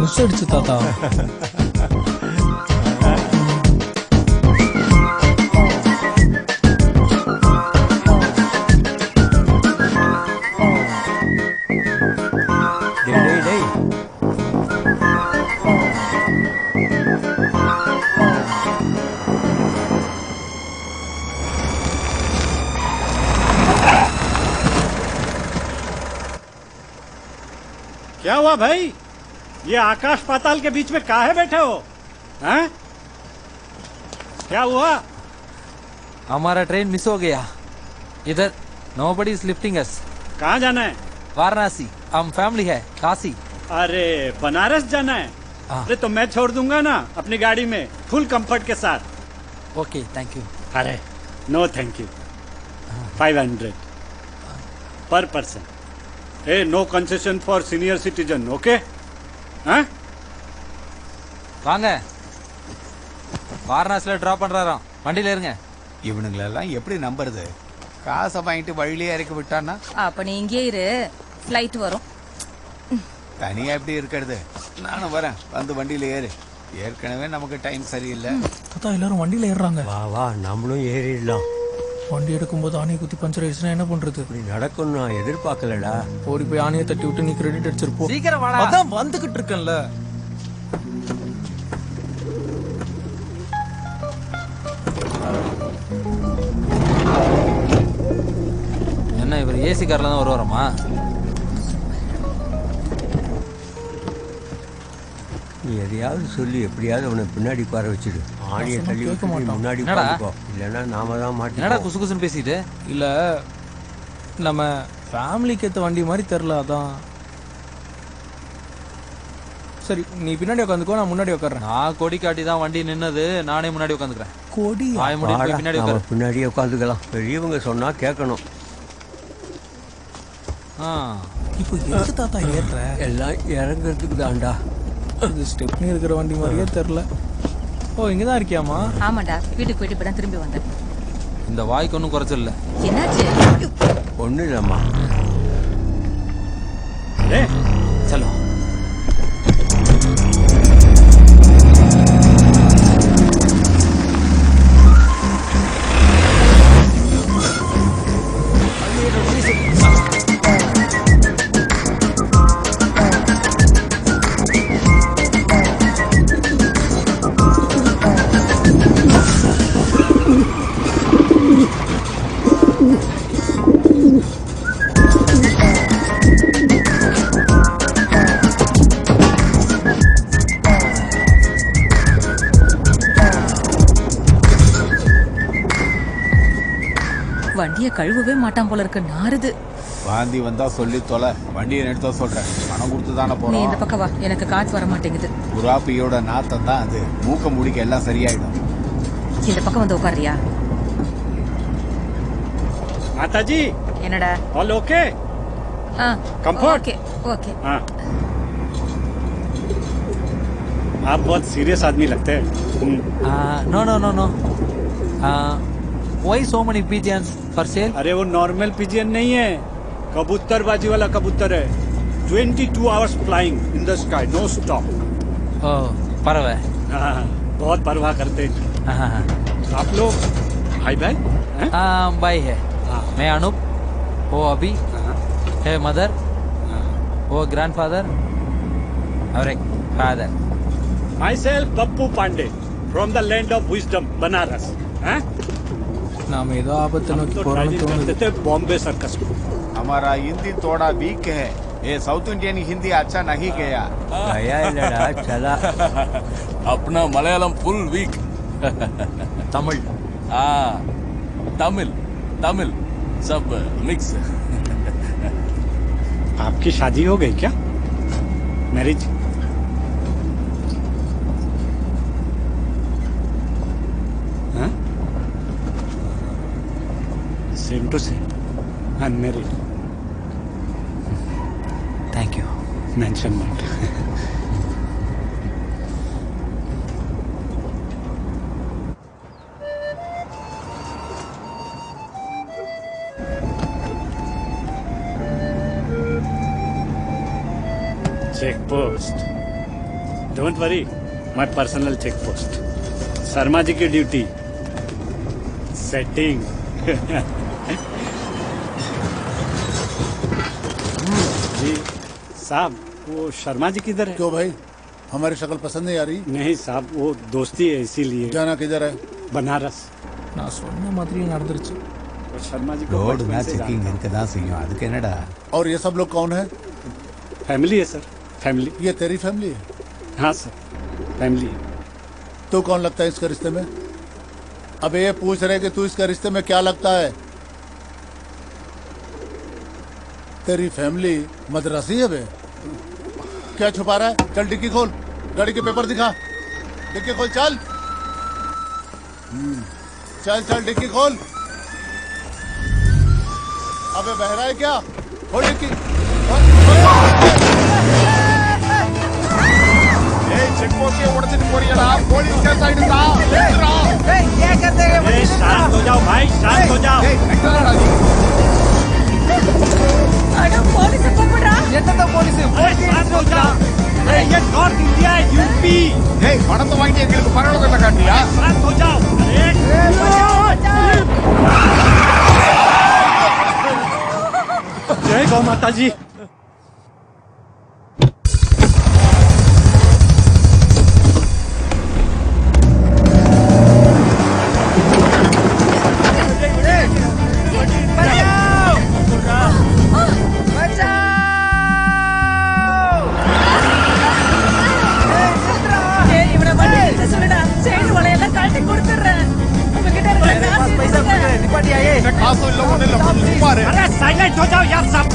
மிஸ் அடிச்சு தாத்தா. क्या हुआ भाई? ये आकाश पाताल के बीच में काहे बैठे हो? हैं? क्या हुआ? हमारा ट्रेन मिस हो गया. इधर nobody is lifting us. कहाँ जाना है? वाराणसी. हम फैमिली है. काशी. अरे बनारस जाना है? अरे तो मैं छोड़ दूंगा ना अपनी गाड़ी में फुल कंफर्ट के साथ. Okay thank you. अरे नो थैंक यू. 500 पर person. A no concession for senior citizen. Okay? வாங்க வாரணாசில டிராப் பண்றாராம். வண்டியில இருங்க. இவனுங்களெல்லாம் எப்படி நம்புறது? காசை வாங்கிட்டு வழியிலே இறக்கி விட்டான்னா அப்ப நீ இங்கே இரு, ஃப்ளைட் வரும். தனியா எப்படி இருக்கிறது? நானும் வரேன், வந்து வண்டியில ஏறு. ஏற்கனவே நமக்கு டைம் சரியில்லை. தாத்தா எல்லாரும் வண்டியில ஏறுறாங்க. வா வா நம்மளும் ஏறிடலாம். வண்டி எடுக்கும்போது ஆணையை குத்தி பஞ்சர் ஆயிடுச்சுன்னா என்ன பண்றது? இப்படி நடக்கும் நான் எதிர்பார்க்கலடா. ஓடி போய் ஆணையை தட்டி விட்டு நீ கிரெடிட் அடிச்சிருப்போம். சீக்கிரம் வாடா. அதான் வந்துகிட்டு இருக்கேன்ல. என்ன இவர் ஏசி கார்ல தான் வருவாராமா? நீ எதையாவது சொல்லி எப்படியாவது அவனை பின்னாடி உட்கார வச்சிடு. ஆணியை தள்ளி விட்டு நீ முன்னாடி உட்காந்துக்கோ. இல்லைன்னா நாம தான் மாட்டி. என்னடா குசு குசுன்னு பேசிட்டு? இல்ல நம்ம ஃபேமிலிக்கு ஏத்த வண்டி மாதிரி தெரியல, அதான். சரி நீ பின்னாடி உட்காந்துக்கோ, நான் முன்னாடி உட்கார்றேன். நான் கொடி காட்டி தான் வண்டி நின்னது, நானே முன்னாடி உட்காந்துக்கிறேன். கொடி பின்னாடி உட்காரு. பின்னாடியே உட்காந்துக்கலாம். பெரியவங்க சொன்னா கேட்கணும். இப்போ எதுக்கு தாத்தா ஏற்ற? எல்லாம் இறங்குறதுக்கு தான்டா. இது ஸ்டெப்னி இருக்கிற வண்டி மாதிரியே தெரியல. ஓ இங்கதான் இருக்கியாமா? ஆமாடா, வீட்டுக்கு போயிட்டு இப்பதான் திரும்பி வந்தேன். இந்த வாய்க்கு ஒன்றும் குறைச்சல் இல்லை. என்னாச்சு? ஒன்றும் இல்லைம்மா. சலோ. வண்டியை கழுவவே மாட்டான் போல இருக்கு. நாறுது. வாந்தி வந்தா சொல்லி தொலை. வண்டியை நிறுத்த சொல்றேன். பணம் கொடுத்து தானே நீ போறோம். இந்த பக்கம் வா, எனக்கு காத்து வர மாட்டேங்குது. குராப்பியோட நாத்தம் தான் அது. மூக்க முடிக்க எல்லாம் சரியாயிடும். இந்த பக்கம் வந்து உட்காரியா? माताजी என்னடா? All okay? Comfort? Okay okay. हाँ. आप बहुत सीरियस आदमी लगते हैं. No no no no. Why so many pigeons for sale? अरे वो नॉर्मल पिजियन नहीं है, कबूतरबाजी वाला कबूतर है. 22 hours flying in the sky, no stop. Oh, परवा है. बहुत परवाह करते हैं. आप लोग भाई भाई? भाई है. मैं अनूप, वो अभी है मदर, वो ग्रैंडफादर और एक father. Myself Pappu Pandey from the land of wisdom, Banaras. नाम ஏதோ ஆபத்தை நோக்கி போறோம்னு தோணுது. बॉम्बे सर्कस. हमारा हिंदी थोड़ा वीक है. ये साउथ इंडियन हिंदी अच्छा नहीं गया. गया लड़ा चला. अपना मलयालम फुल वीक. तमिल. तमिल तमिल सब मिक्स. आपकी शादी हो गई क्या? Marriage? came to say unmarried. Thank you. Mention not. Check post. Don't worry, my personal check post. Sharma ji की ड्यूटी सेटिंग. जी साहब, वो शर्मा जी किधर है? क्यों भाई, हमारी शक्ल पसंद नहीं आ रही? नहीं साहब, वो दोस्ती है इसीलिए. जाना किधर है? बनारस. நான் சொன்ன மாதிரியே நடந்துருச்சு. वो शर्मा जी को रोड बचपन में से चेकिंग जानता इनके दास ही आज कनाडा. और ये सब लोग कौन है? फैमिली है सर, फैमिली. ये तेरी फैमिली है? हाँ सर, फैमिली है. तू कौन लगता है इसके रिश्ते में? अबे ये पूछ रहे कि तू इसके रिश्ते में क्या लगता है? तेरी फैमिली मद्रासी है बे? क्या छुपा रहा है? चल डिक्की खोल, गाड़ी के पेपर दिखा. डिक्की खोल, चल चल चल डिक्की खोल. अबे बहरा है क्या? खोल डिक्की. செக் போஸ்டே உடைச்சிட்டு போறீங்கடா, போலீஸ் கேஸ் ஆயிடுடா. शांत हो जाओ भाई, शांत हो जाओ. அட போலீஸ் கூப்பிடுறா. என்னத்த போலீஸ்? शांत हो जाओ. अरे ये नॉर्थ इंडिया है, यूपी. ஏய், பணத்தை வாங்கி எங்களுக்கு பரலோகத்தை காட்டியா? शांत हो जाओ. जय गौ माता जी. ஏய் இவனை வண்டி எடுக்க சொல்லுடா. செயின் வளையெல்லாம் கழட்டி கொடுத்துறேன். உங்ககிட்ட இருக்கிற காசு पैसा கொடுங்க. निपाटिया ये. காசு இல்ல, ஒண்ணு இல்ல, கொஞ்சம் சும்மா இரு. अरे साइलेंट हो जाओ यार सब.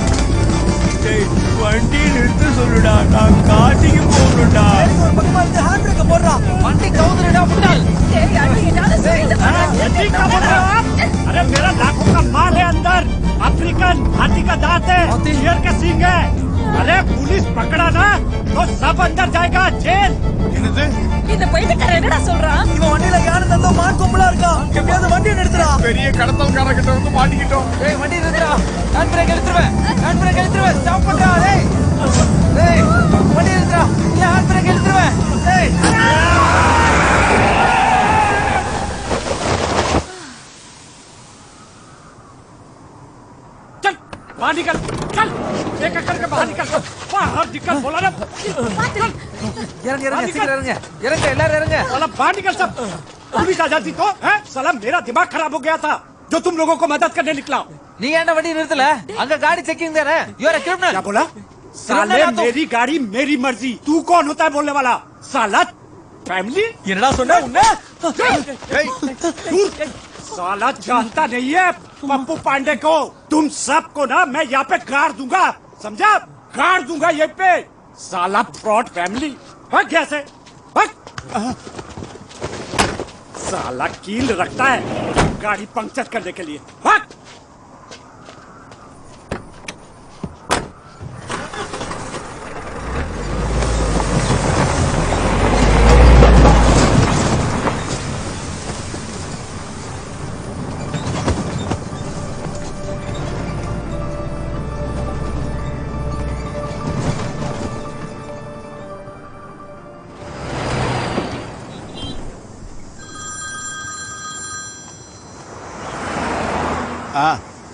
வண்டி நிறுத்த சொல்லுடா, நான் காட்டிக்கு போகணும்டா. ஒரு பக்கமா இருந்து ஹேண்ட் பிரேக் போடுறான். வண்டி கவுந்துடா முட்டாள். ஏய் அடி என்னால சொல்லிட்டு ठीक क्या बोल रहे हो आप? अरे मेरा लाखों का माल है अंदर. अफ्रीकन हाथी का दांत है, शेर का सींग है. अरे पुलिस पकड़ा ना तो सब अंदर जाएगा जेल. இந்த பைத்தியக்காரன் என்னடா சொல்றான்? இவன் வண்டியில யாரு தந்தோ மான் கொம்பலா இருக்கான். எப்படியாவது வண்டியை நிறுத்துடா. பெரிய கடத்தல்கார கிட்ட வந்து மாட்டிக்கிட்டோம். ஏய் வண்டி நிறுத்துடா. ஹேண்ட் பிரேக் எடுத்துருவேன். ஹேண்ட் பிரேக் எடுத்துருவேன். ஸ்டாப் பண்றா. டேய் டேய் வண்டி நிறுத்துடா. இல்ல ஹேண்ட் பிரேக் எடுத்துருவேன். டேய் चल बाहर निकल. चल एक एक करके बाहर निकल. बाहर निकल बोला ना. இறங்க இறங்க சீக்கிரம் இறங்க. இறங்க எல்லாரும் இறங்க. साला बाहर निकल सब. पुलिस आ जाती तो हैं? साला मेरा दिमाग खराब हो गया था जो तुम लोगों को मदद करने निकला. நீ ஏன்டா வண்டி நிறுத்தல? அங்க காடி செக்கிங் தானே. You are a criminal. क्या बोला? साले मेरी गाड़ी मेरी मर्जी. तू कौन होता है बोलने वाला? साला फैमिली. என்னடா சொன்ன உன்ன? साला जानता नहीं है पप्पू पांडे को. तुम सबको ना मैं यहाँ पे गाड़ दूंगा, समझा? गाड़ दूंगा ये पे. साला फ्रॉड फैमिली. भाग यहाँ से, भाग. साला कील रखता है गाड़ी पंक्चर करने के लिए. भाग.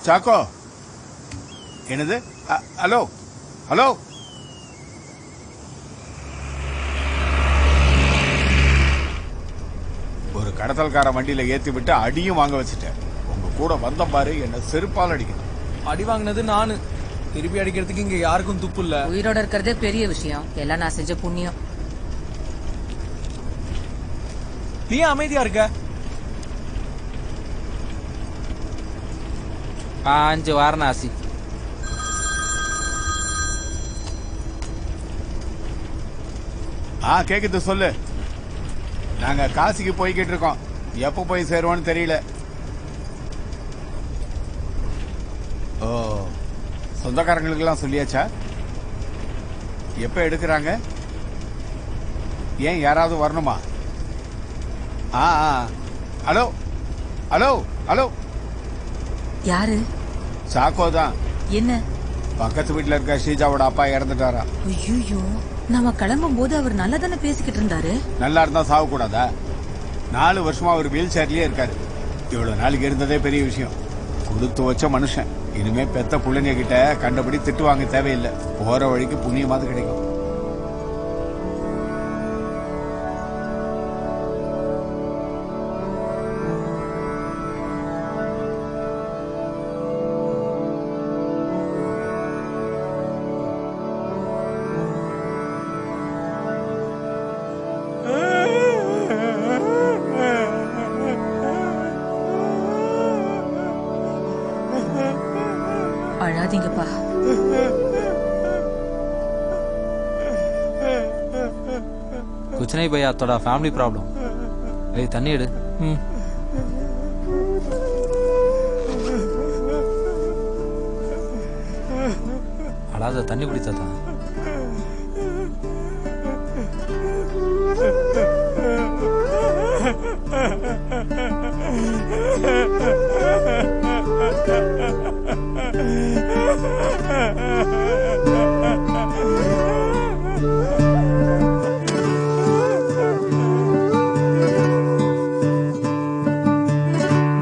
சாக்கோ, என்னது? Hello hello. ஒரு கடத்தல்கார வண்டியில ஏத்தி விட்டு அடியும் வாங்க வச்சுட்டேன். உங்க கூட வந்த பாரு என்ன செருப்பால் அடிக்குது. அடி வாங்கினது நானு. திருப்பி அடிக்கிறதுக்கு இங்க யாருக்கும் துப்பு இல்ல. உயிரோட இருக்கிறதே பெரிய விஷயம். எல்லாம் நான் செஞ்ச புண்ணியம். நீ அமைதியா இருக்க? 5 வாரணாசி. கேக்குது, சொல்லு. நாங்க காசிக்கு போய்கிட்டு இருக்கோம். எப்ப போய் சேருவோம்னு தெரியல. ஓ, சொந்தக்காரங்களுக்கெல்லாம் சொல்லியாச்சா? எப்ப எடுக்கிறாங்க? ஏன் யாராவது வரணுமா? ஹலோ ஹலோ ஹலோ, யாரு? சாக்கோ தான். என்ன? பக்கத்து வீட்டுல இருக்க ஷீஜாவோட அப்பா இறந்துட்டாரா? ஐயோ, நாம கிளம்பும் போது அவர் நல்லா தானே பேசிக்கிட்டு இருந்தாரு. நல்லா இருந்தா சாவ கூடாதா? 4 வருஷமா அவர் வீல் சேர்லயே இருக்காரு. இவ்வளவு நாளைக்கு இருந்ததே பெரிய விஷயம். கொடுத்து வச்ச மனுஷன். இனிமே பெத்த புள்ளைங்க கிட்ட கண்டபடி திட்டு வாங்க தேவையில்லை. போற வழிக்கு புண்ணியமாவது கிடைக்கும். அழாதீங்கப்பா. कुछ नहीं भैया, थोड़ा फैमिली प्रॉब्लम. ஏய் தண்ணி எடு. அழாத, தண்ணி குடித்தாத்தா.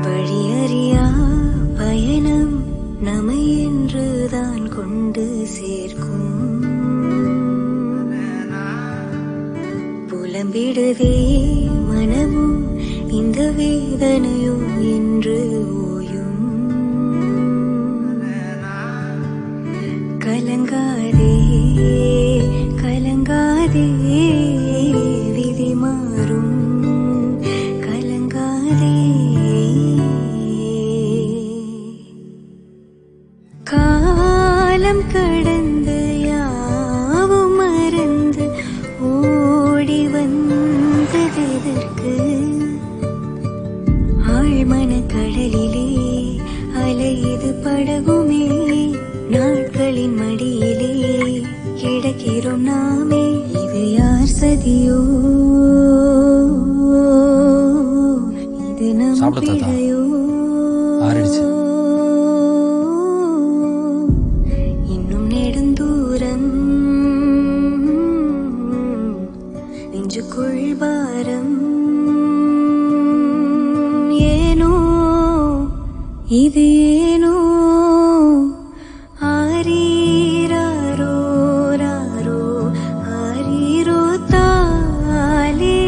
வழியறியா பயணம் நம்மை என்றுதான் கொண்டு சேர்க்கும். புலம்பிடுதே மனமும் இந்த வேதனையோ என்று ஓயும். கலங்காதே கலங்காதே, விதி மாறும். கலங்காதே. காலம் கடந்து யாவும் மறந்து ஓடி வந்ததெதற்கு? ஆழ்மன கடலிலே அலையுது படகுமே. நாட்களின் மடியிலே கிடக்கிறோம் நாமே. இது யார் சதியோ? இது நம் பிழையோ? இன்னும் நெடுந்தூரம் நெஞ்சுக்குள் பாரம். ஏனோ இது ஏனோ ஆரீராரோ ராரோ ஆரீரோ தாலேலோ.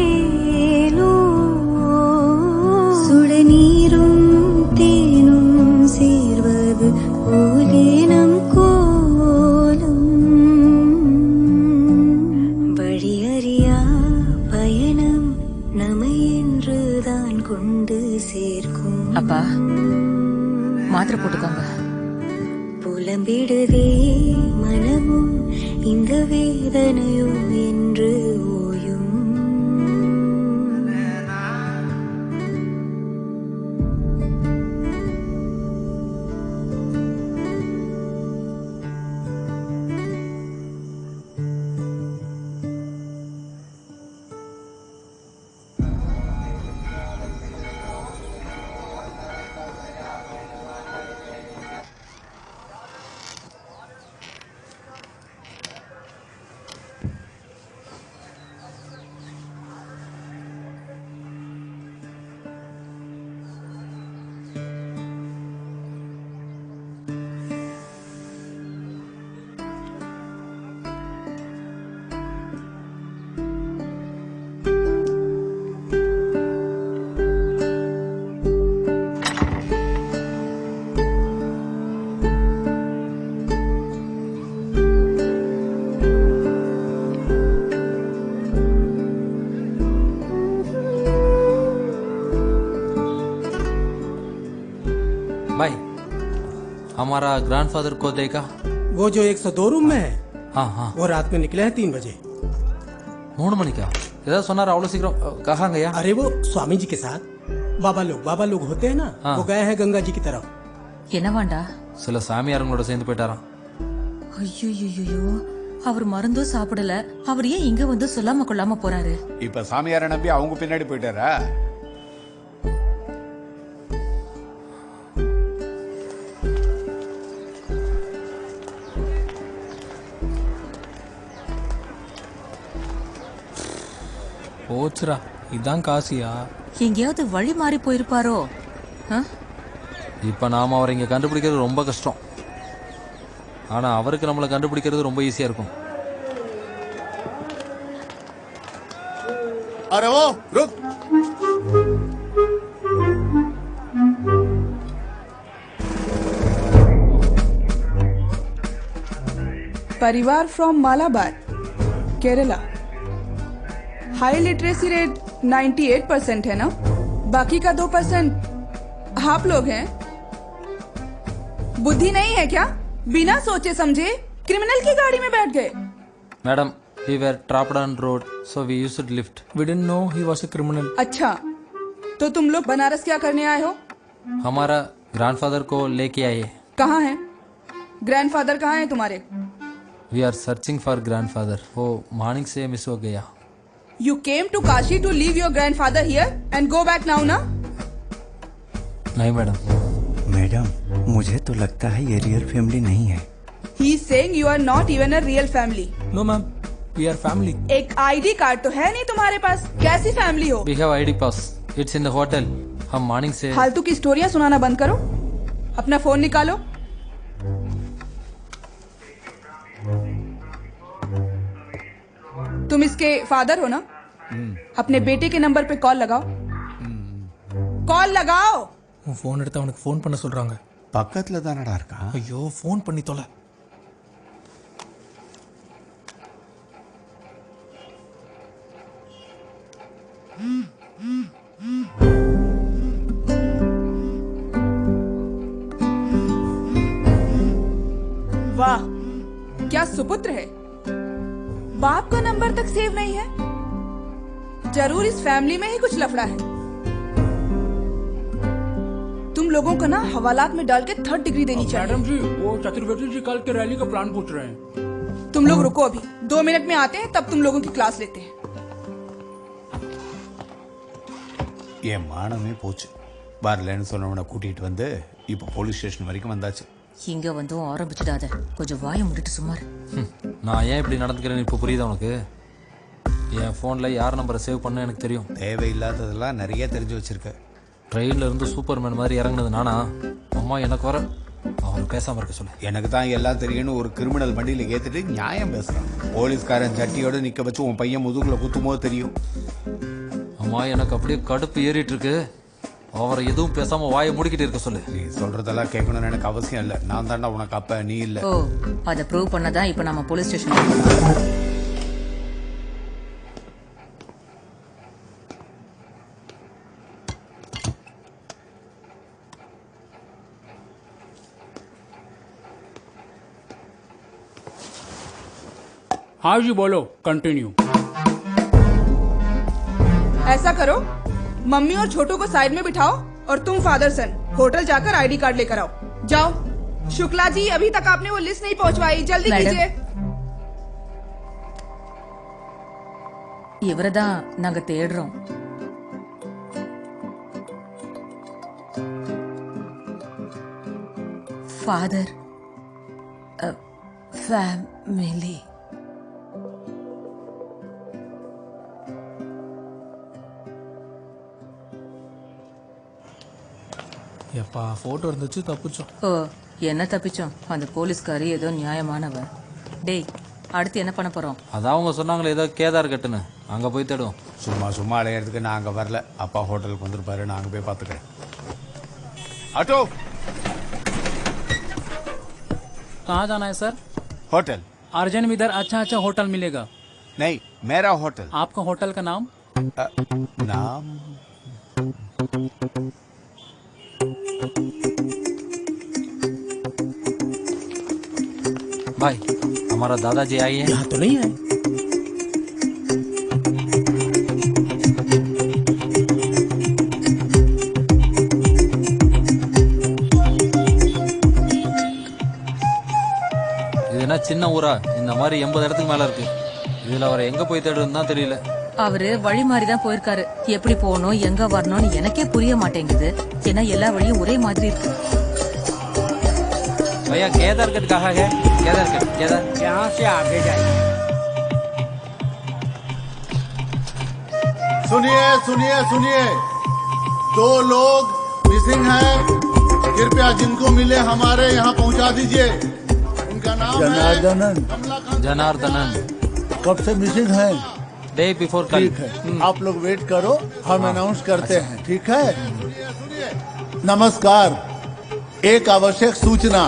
சுடநீரும் தேனும் சேர்வது போலே நம் கோலம். வழியறியா பயணம் நம்மை என்றுதான் கொண்டு சேர்க்கும். அப்பா, மாத்திரை போட்டுக்கோங்க. புலம்பிடுதே மனமும் இந்த வேதனையோ என்று ஓயும். भाई, हमारा ग्रैंडफादर को देखा? वो जो 102 रूम में है, हाँ हाँ, वो रात में निकले हैं 3 बजे. 3 मणिका ஏதாவது சொன்னார்? அவ்வளோ சீக்கிரம் கஹாங்கய்யா? अरे वो स्वामी जी के साथ बाबा लोग होते हैं ना, हाँ। वो गए हैं गंगा जी की तरफ. என்னவாண்டா? சில சாமியாரங்களோட சேர்ந்து போயிட்டாராம். ஐயோ, அவர் மருந்தும் சாப்பிடல. அவர் ஏன் இங்க வந்து சொல்லாம கொள்ளாம போறாரு? இப்ப சாமியார நம்பி அவங்க பின்னாடி போயிட்டாரா? போச்சுரா, இதான் காசியா? எங்கேயாவது வழி மாறி போயிருப்பாரோ? இப்ப நாம அவரை இங்க கண்டுபிடிக்கிறது ரொம்ப கஷ்டம். ஆனா அவருக்கு நம்மளை கண்டுபிடிக்கிறது ரொம்ப ஈஸியா இருக்கும். अरे वो रुक। परिवार from Malabar, Kerala. High literacy rate 98% है ना? बाकी का 2% आप लोग हैं? बुद्धि नहीं है क्या? बिना सोचे समझे क्रिमिनल की गाड़ी में बैठ गए। Madam, we were trapped on road, so we used lift. We didn't know he was a criminal. अच्छा, तो तुम लोग बनारस क्या करने आए हो? हमारा ग्रैंडफादर को लेके आए. कहाँ हैं? ग्रैंडफादर कहाँ हैं तुम्हारे? We are searching for grandfather. वो मॉर्निंग से मिस हो गया. You came to Kashi to leave your grandfather here and go back now, ना? नहीं मैडम. मैडम, मुझे तो लगता है ये रियल फैमिली नहीं है. He is saying you are not even a real family. No ma'am, we are family. एक आईडी कार्ड तो है नहीं तुम्हारे पास, कैसी फैमिली हो? We have ID pass. It's in the hotel. हम मॉर्निंग से फालतू की स्टोरियां सुनाना बंद करो. अपना फोन निकालो. तुम इसके फादर हो ना? अपने बेटे के नंबर पे कॉल लगाओ. कॉल लगाओ. ஃபோன் எடுத்து அவனுக்கு ஃபோன் பண்ண சொல்றாங்க. பக்கத்துல தானடா இருக்கா? ஐயோ, ஃபோன் பண்ணி தொலை. वाह, क्या सुपुत्र है. बाप का नंबर तक सेव नहीं है. जरूर इस फैमिली में ही कुछ लफड़ा है. तुम लोगों को ना हवालात में डाल के 3rd डिग्री देनी चाहिए. मैडम जी, वो चतुर्वेदी जी कल के रैली का प्लान पूछ रहे हैं. तुम लोग रुको, अभी 2 मिनट में आते हैं, तब तुम लोगों की क्लास लेते हैं. என் மானமே போச்சு. வரலன்னு சொன்னவனை கூட்டிட்டு வந்து இப்போ போலீஸ் ஸ்டேஷன் வரைக்கும் வந்தாச்சு. இங்க வந்தும் ஆரம்பிச்சிடாத. கொஞ்சம் வாயை மூடிட்டு சுமார். நான் ஏன் இப்படி நடந்துக்கிறேன்னு இப்போ புரியுதா உனக்கு? என் ஃபோனில் யார் நம்பரை சேவ் பண்ண எனக்கு தெரியும். தேவையில்லாததெல்லாம் நிறைய தெரிஞ்சு வச்சிருக்க. ட்ரெயினில் இருந்து சூப்பர்மேன் மாதிரி இறங்குனது நானா? அம்மா எனக்கு வர அவர் பேசாமல் இருக்க சொல்லு. எனக்கு தான் எல்லாம் தெரியும்னு ஒரு கிரிமினல் வண்டியில் ஏற்றிட்டு நியாயம் பேசுகிறான். போலீஸ்காரன் சட்டியோடு நிற்க வச்சு உன் பையன் முதுகில் குத்தும் போது தெரியும். அம்மா எனக்கு அப்படியே கடுப்பு ஏறிட்டு இருக்கு. அவரை எதுவும் பேசாம வாயை முடிக்கிட்டு இருக்க சொல்லு. நீ சொல்றதெல்லாம் கேட்கணும்னு எனக்கு அவசியம் இல்லை. நான் தாண்டா உனக்கு அப்ப, நீ இல்லை. ஓ, அதை ப்ரூவ் பண்ணதான் இப்போ நம்ம போலீஸ் ஸ்டேஷன். हाँ जी बोलो, कंटिन्यू. ऐसा करो, मम्मी और छोटू को साइड में बिठाओ और तुम फादर सन होटल जाकर आईडी कार्ड लेकर आओ. जाओ. शुक्ला जी, अभी तक आपने वो लिस्ट नहीं पहुंचवाई, जल्दी कीजिए. இவரதான் நாங்க தேடுறோம். Father, family. எப்பா போட்டோ இருந்துச்சு, தப்பிச்சோம். ஓ, என்ன தப்பிச்சோம்? அந்த போலீஸ்காரி ஏதோ நியாயமானவ. டேய், அடுத்து என்ன பண்ண போறோம்? அதான் அவங்க சொன்னாங்களே ஏதோ கேதார் கட்டுன்னு, அங்க போய் தேடுவோம். சும்மா அலையிறதுக்கு நான் அங்கே வரல. அப்பா ஹோட்டலுக்கு வந்துருப்பாரு, நான் அங்கே போய் பார்த்துக்கிறேன். ஆட்டோ. कहाँ जाना है सर? होटल. अर्जन में इधर अच्छा होटल मिलेगा. नहीं, मेरा होटल. आपका होटल का नाम? नाम भाई, हमारा दादाजी आई है. यहाँ तो नहीं है. இது என்ன சின்ன ஊரா? இந்த மாதிரி 80 இடத்துக்கு மேல இருக்கு. இதுல அவரை எங்க போய் தேடுறதுன்னு தான் தெரியல. அவரு வழி மாறி தான் போயிருக்காரு. எப்படி போகணும் எங்க வரணும்னு எனக்கே புரிய மாட்டேங்குது. ஏன்னா எல்லா வழியும் ஒரே மாதிரி இருக்கு. भैया केदार कट कहाँ है? केदार कट केदार यहाँ से आगे जाइए। सुनिए सुनिए सुनिए, 2 लोग मिसिंग हैं, कृपया जिनको मिले हमारे यहाँ पहुँचा दीजिए। उनका नाम जनार्दनन। जनार्दनन कब से मिसिंग है? डे बिफोर कल। ठीक है, आप लोग वेट करो, हम अनाउंस करते हैं, ठीक है? नमस्कार, एक आवश्यक सूचना।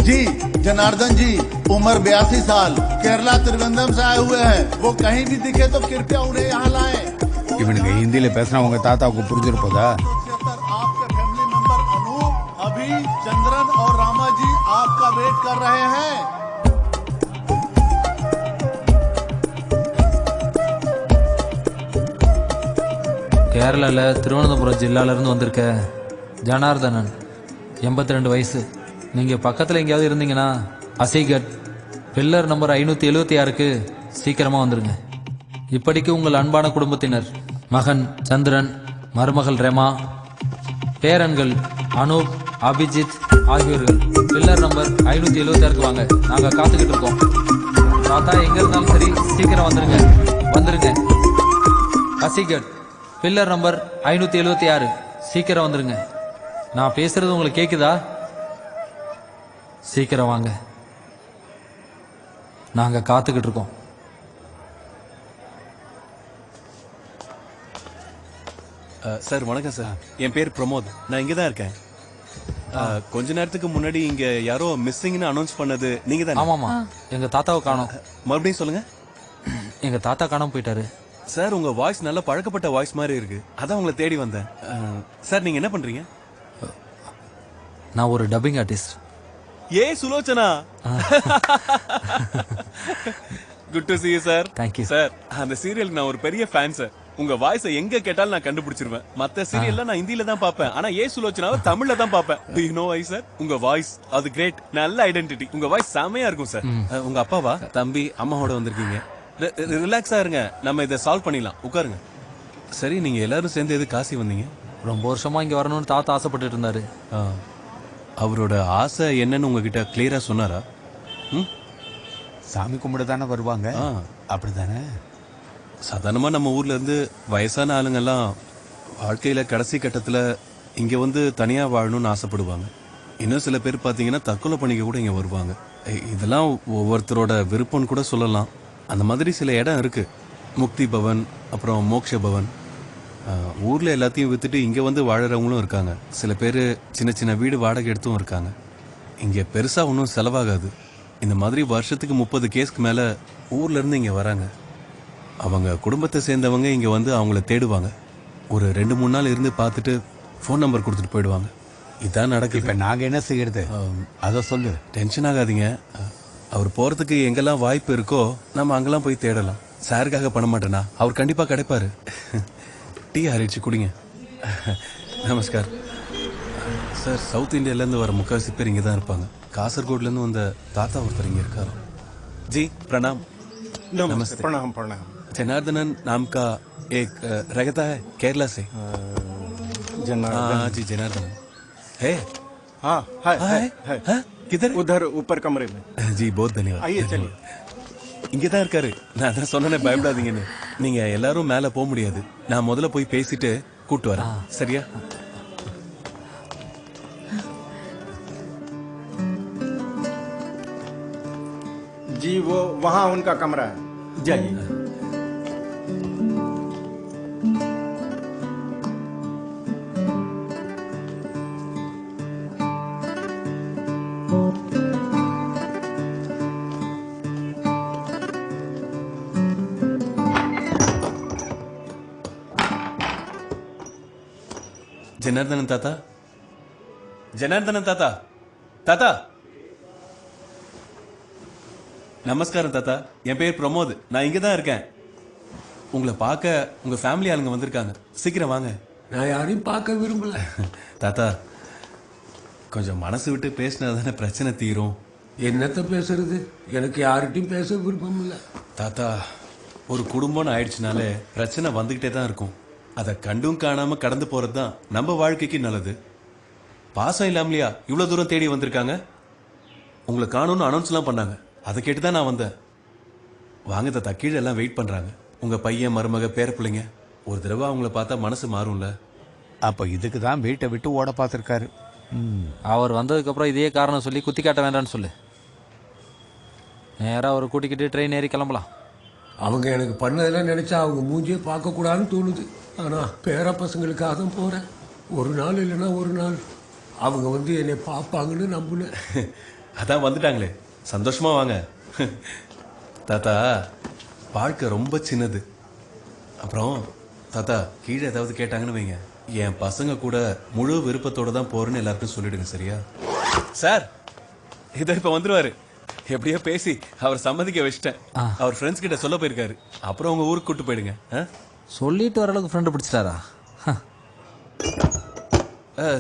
जी जनार्दन जी, उम्र 82 साल, केरला त्रिवेंद्रम से आए हुए हैं। वो कहीं भी दिखे तो कृपया उन्हें यहाँ लाएं। இவனுக்கு ஹிந்தியில பேசினா உங்க தாத்தாவுக்கு புரிஞ்சிருப்பதா? आपके फैमिली मेंबर अनूप, अभी, चंद्रन और रामा जी आपका वेट कर रहे हैं। கேரளால திருவனந்தபுரம் ஜில்லால இருந்து வந்திருக்க ஜனார்தனன், 82 வயசு. நீங்க பக்கத்துல எங்கேயாவது இருந்தீங்கன்னா அசைகட் பில்லர் நம்பர் 576க்கு சீக்கிரமா வந்துருங்க. இப்படிக்கு உங்கள் அன்பான குடும்பத்தினர், மகன் சந்திரன், மருமகள் ரெமா, பேரன்கள் அனூப், அபிஜித் ஆகியோர்கள் பில்லர் நம்பர் 576க்கு வாங்க. நாங்க காத்துக்கிட்டு இருக்கோம். தாத்தா எங்க இருந்தாலும் சரி சீக்கிரம் வந்துருங்க. வந்துருங்க. அசிகட் பில்லர் நம்பர் 576, சீக்கிரம் வந்துருங்க. நான் பேசுறது உங்களுக்கு கேக்குதா? சீக்கிரம் வாங்க, நாங்க காத்துக்கிட்டு இருக்கோம். சார் வணக்கம் சார், என் பேர் பிரமோத். நான் இங்கே தான் இருக்கேன். கொஞ்ச நேரத்துக்கு முன்னாடி இங்க யாரோ மிஸ்ஸிங்னு அனௌன்ஸ் பண்ணது நீங்க தான்? ஆமாமா, எங்க தாத்தாவை காணோம். மறுபடியும் சொல்லுங்க. எங்க தாத்தா காணாம போயிட்டாரு. சார் உங்க வாய்ஸ் நல்ல பழக்கப்பட்ட வாய்ஸ் மாதிரி இருக்கு, அதான் உங்களை தேடி வந்தேன். சார் நீங்க என்ன பண்றீங்க? நான் ஒரு dubbing artist. A Sulochana, good to see you sir. Thank you sir. அந்த சீரியலுக்கு நான் ஒரு பெரிய ஃபேன் சார். உங்க வாய்ஸை எங்க கேட்டாலும் நான் கண்டுபிடிச்சிருவேன். மத்த சீரியல்ல நான் ஹிந்தில தான் பாப்பேன், ஆனா ஏ சுலோச்சனாவை தமிழ்ல தான் பாப்பேன். Do you know why sir? உங்க வாய்ஸ் அது கிரேட், நல்ல ஐடென்டிட்டி. உங்க வாய்ஸ் செமையா இருக்கும் சார். உங்க அப்பாவா? தம்பி அம்மாவோட வந்திருக்கீங்க. ரிலாக்ஸா இருங்க, நம்ம இதை சால்வ் பண்ணிடலாம். உட்காருங்க. சரி, நீங்க எல்லாரும் சேர்ந்து எது காசி வந்தீங்க? ரொம்ப வருஷமா இங்க வரணும்னு தாத்தா ஆசைப்பட்டு இருந்தாரு. அவரோட ஆசை என்னன்னு உங்ககிட்ட கிளியரா சொன்னாரா? சாமி கும்பிட தானே வருவாங்க, அப்படிதானே? சாதாரணமா நம்ம ஊர்ல இருந்து வயசான ஆளுங்கெல்லாம் வாழ்க்கையில கடைசி கட்டத்துல இங்க வந்து தனியா வாழணும்னு ஆசைப்படுவாங்க. இன்னும் சில பேர் பாத்தீங்கன்னா தற்கொலை பண்ணிக்க கூட இங்க வருவாங்க. இதெல்லாம் ஒவ்வொருத்தரோட விருப்பம்னு கூட சொல்லலாம். அந்த மாதிரி சில இடம் இருக்கு. முக்தி பவன், அப்புறம் மோக்ஷ பவன். ஊர்ல எல்லாத்தையும் வித்துட்டு இங்க வந்து வாழறவங்களும் இருக்காங்க. சில பேர் சின்ன சின்ன வீடு வாடகை எடுத்தும் இருக்காங்க. இங்க பெருசா ஒன்றும் செலவாகாது. இந்த மாதிரி வருஷத்துக்கு 30 கேஸ்க்கு மேல ஊர்ல இருந்து இங்க வராங்க. அவங்க குடும்பத்தை சேர்ந்தவங்க இங்க வந்து அவங்கள தேடுவாங்க. ஒரு 2-3 நாள் இருந்து பார்த்துட்டு ஃபோன் நம்பர் கொடுத்துட்டு போயிடுவாங்க. இதான் நடக்குது. இப்ப நாங்க என்ன செய்யறது? அத சொல்லு. டென்ஷன் ஆகாதீங்க. அவர் போறதுக்கு எங்கெல்லாம் வாய்ப்பு இருக்கோ நம்ம அங்கெல்லாம் போய் தேடலாம். சாருக்காக பண்ண மாட்டேனா? அவர் கண்டிப்பா கிடைப்பாரு. டீ ஆரிச்சு குடிங்க. நமஸ்கார் சார். சவுத் இந்தியாலேருந்து வர முக்கால்வாசி பேர் இங்கே தான் இருப்பாங்க. காசர்கோட்லேருந்து வந்த தாத்தா ஒருத்தர் இங்கே இருக்காரு. ஜி प्रणाम। नमस्ते। प्रणाम प्रणाम। जनार्दनन नाम का एक रहता है केरला से। जनार्दन। हाँ जी जनार्दन है। हाँ है। किधर? उधर ऊपर कमरे में। जी बहुत धन्यवाद। आइए चलिए। இங்கே தான் இருக்காரு. நான் அதான் சொன்னேன் பயப்படாதீங்கன்னு. நீங்க எல்லாரும் மேல போக முடியாது. நான் முதல்ல போய் பேசிட்டு கூட்டு வரேன், சரியா? जी वो वहाँ उनका कमरा है, जाइए। ஜனார்தனன் தாத்தா, ஜனார்தனன் தாத்தா, தாத்தா நமஸ்காரம் தாத்தா. என் பேர் பிரமோத். நான் இங்க தான் இருக்கேன். உங்களை பார்க்க உங்க ஃபேமிலி ஆளுங்க வந்திருக்காங்க. சீக்கிரம் வாங்க. நான் யாரையும் பார்க்க விரும்பல. தாத்தா கொஞ்சம் மனசு விட்டு பேசினா தானே பிரச்சனை தீரும். என்னத்த பேசுறது, எனக்கு யார்கிட்டயும் பேச விருப்பம் இல்லை. தாத்தா, ஒரு குடும்பம்னு ஆயிடுச்சுனாலே பிரச்சனை வந்துகிட்டே தான் இருக்கும். அதை கண்டும் காணாம கடந்து போறது தான் நம்ம வாழ்க்கைக்கு நல்லது. பாசம் இல்லாமலையா இவ்வளவு தூரம் தேடி வந்திருக்காங்க? உங்களை காணும்னு அனௌன்ஸ்லாம் பண்ணாங்க. அதை கேட்டு தான் நான் வந்தேன். வாங்க தாத்தா, கீழே எல்லாம் வெயிட் பண்றாங்க. உங்க பையன், மருமக, பேர பிள்ளைங்க. ஒரு தடவை அவங்கள பார்த்தா மனசு மாறும்ல. அப்ப இதுக்கு தான் வீட்டை விட்டு ஓட பார்த்துருக்காரு. அவர் வந்ததுக்கப்புறம் இதே காரணம் சொல்லி குத்தி காட்ட வேண்டாம்னு சொல்லு. நேராக அவரை கூட்டிக்கிட்டு ட்ரெயின் ஏறி கிளம்பலாம். அவங்க எனக்கு பண்ணதெல்லாம் நினைச்சா அவங்க மூஞ்சியே பார்க்கக்கூடாதுன்னு தோணுது. ஆனால் பேர பசங்களுக்காக தான் போகிறேன். ஒரு நாள் இல்லைன்னா ஒரு நாள் அவங்க வந்து என்னை பார்ப்பாங்கன்னு நம்புனேன். அதான் வந்துட்டாங்களே, சந்தோஷமா வாங்க. தாத்தா, வாழ்க்கை ரொம்ப சின்னது. அப்புறம் தாத்தா, கீழே ஏதாவது கேட்டாங்கன்னு வைங்க, என் பசங்க கூட முழு விருப்பத்தோட தான் போறேன்னு எல்லாருக்கும் சொல்லிடுங்க, சரியா? சார், இதோ இப்ப வந்துருவாரு. எப்படியோ பேசி அவர் சம்மதிக்க வச்சிட்டேன். அவர் ஃப்ரெண்ட்ஸ் கிட்ட சொல்ல போயிருக்காரு. அப்புறம் உங்க ஊருக்கு கூட்டு போயிடுங்க. சொல்லிட்டு வர அளவுக்கு ஃப்ரெண்டு பிடிச்சிட்டாரா?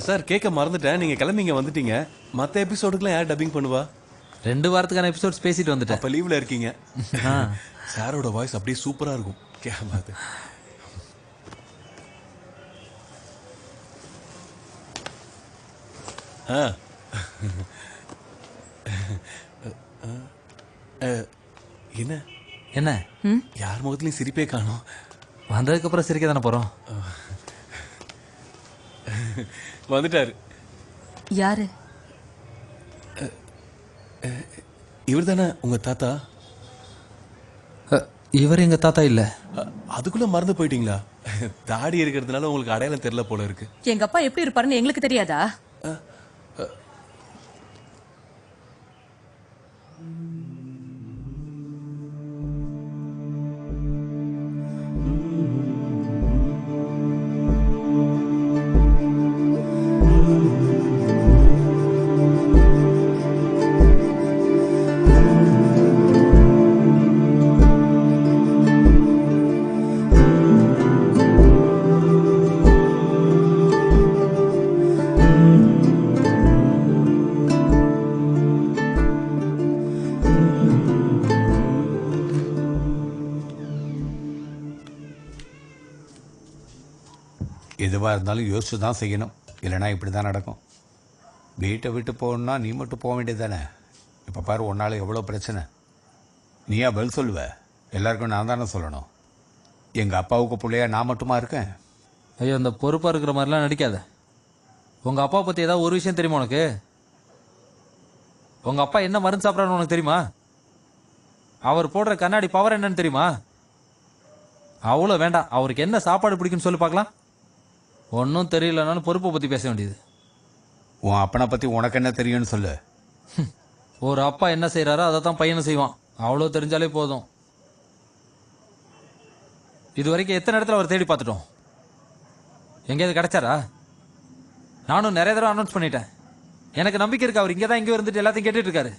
சார், கேட்க மறந்துட்டேன். நீங்க கிளம்பிங்க வந்துட்டீங்க. மற்ற எபிசோடுக்குலாம் யார் டப்பிங் பண்ணுவா? 2 வாரத்துக்கான எபிசோட்ஸ் பேசிட்டு வந்துட்டேன். அப்ப லீவ்ல இருக்கீங்க. சாரோட வாய்ஸ் அப்படியே சூப்பரா இருக்கும். கேட்காது. என்ன என்ன யார் முகத்துலயும் சிரிப்பே காணோம். வந்ததுக்கு அப்புறம் சிரிக்க தானே போறோம். வந்துட்டாரு. யாரு? இவர் தானே உங்க தாத்தா? இவர் எங்க தாத்தா இல்ல. அதுக்குள்ள மறந்து போயிட்டீங்களா? தாடி இருக்கிறதுனால உங்களுக்கு அடையாளம் தெரியல போல இருக்கு. எங்க அப்பா எப்படி இருப்பாருன்னு எங்களுக்கு தெரியாதா? எதுவாக இருந்தாலும் யோசிச்சு தான் செய்யணும், இல்லைனா இப்படி தான் நடக்கும். வீட்டை விட்டு போகணுன்னா நீ மட்டும் போக வேண்டியது தானே. இப்போ பாரு, ஒன்றால் எவ்வளோ பிரச்சனை. நீயா பதில் சொல்லுவ? எல்லாருக்கும் நான் தானே சொல்லணும். எங்கள் அப்பாவுக்கு பிள்ளையா நான் மட்டுமா இருக்கேன்? ஐயோ, இந்த பொறுப்பாக இருக்கிற மாதிரிலாம் நடிக்காத. உங்கள் அப்பா பற்றி ஏதாவது ஒரு விஷயம் தெரியுமா உனக்கு? உங்கள் அப்பா என்ன மருந்து சாப்பிட்றான்னு உனக்கு தெரியுமா? அவர் போடுற கண்ணாடி பவர் என்னன்னு தெரியுமா? அவ்வளோ வேண்டாம். அவருக்கு என்ன சாப்பாடு பிடிக்குன்னு சொல்லி பார்க்கலாம். ஒன்றும் தெரியலனாலும் பொறுப்பை பற்றி பேச வேண்டியது. உன் அப்பனை பற்றி உனக்கு என்ன தெரியும்னு சொல்லு. ஒரு அப்பா என்ன செய்கிறாரோ அதை தான் பையனை செய்வான். அவ்வளோ தெரிஞ்சாலே போதும். இது வரைக்கும் எத்தனை இடத்துல அவர் தேடி பார்த்துட்டோம். எங்கேயாவது கிடைச்சாரா? நானும் நிறைய தடவை அனௌன்ஸ் பண்ணிட்டேன். எனக்கு நம்பிக்கை இருக்கு அவர் இங்கே தான் இங்கே இருந்துட்டு எல்லாத்தையும் கேட்டுட்டு இருக்காரு.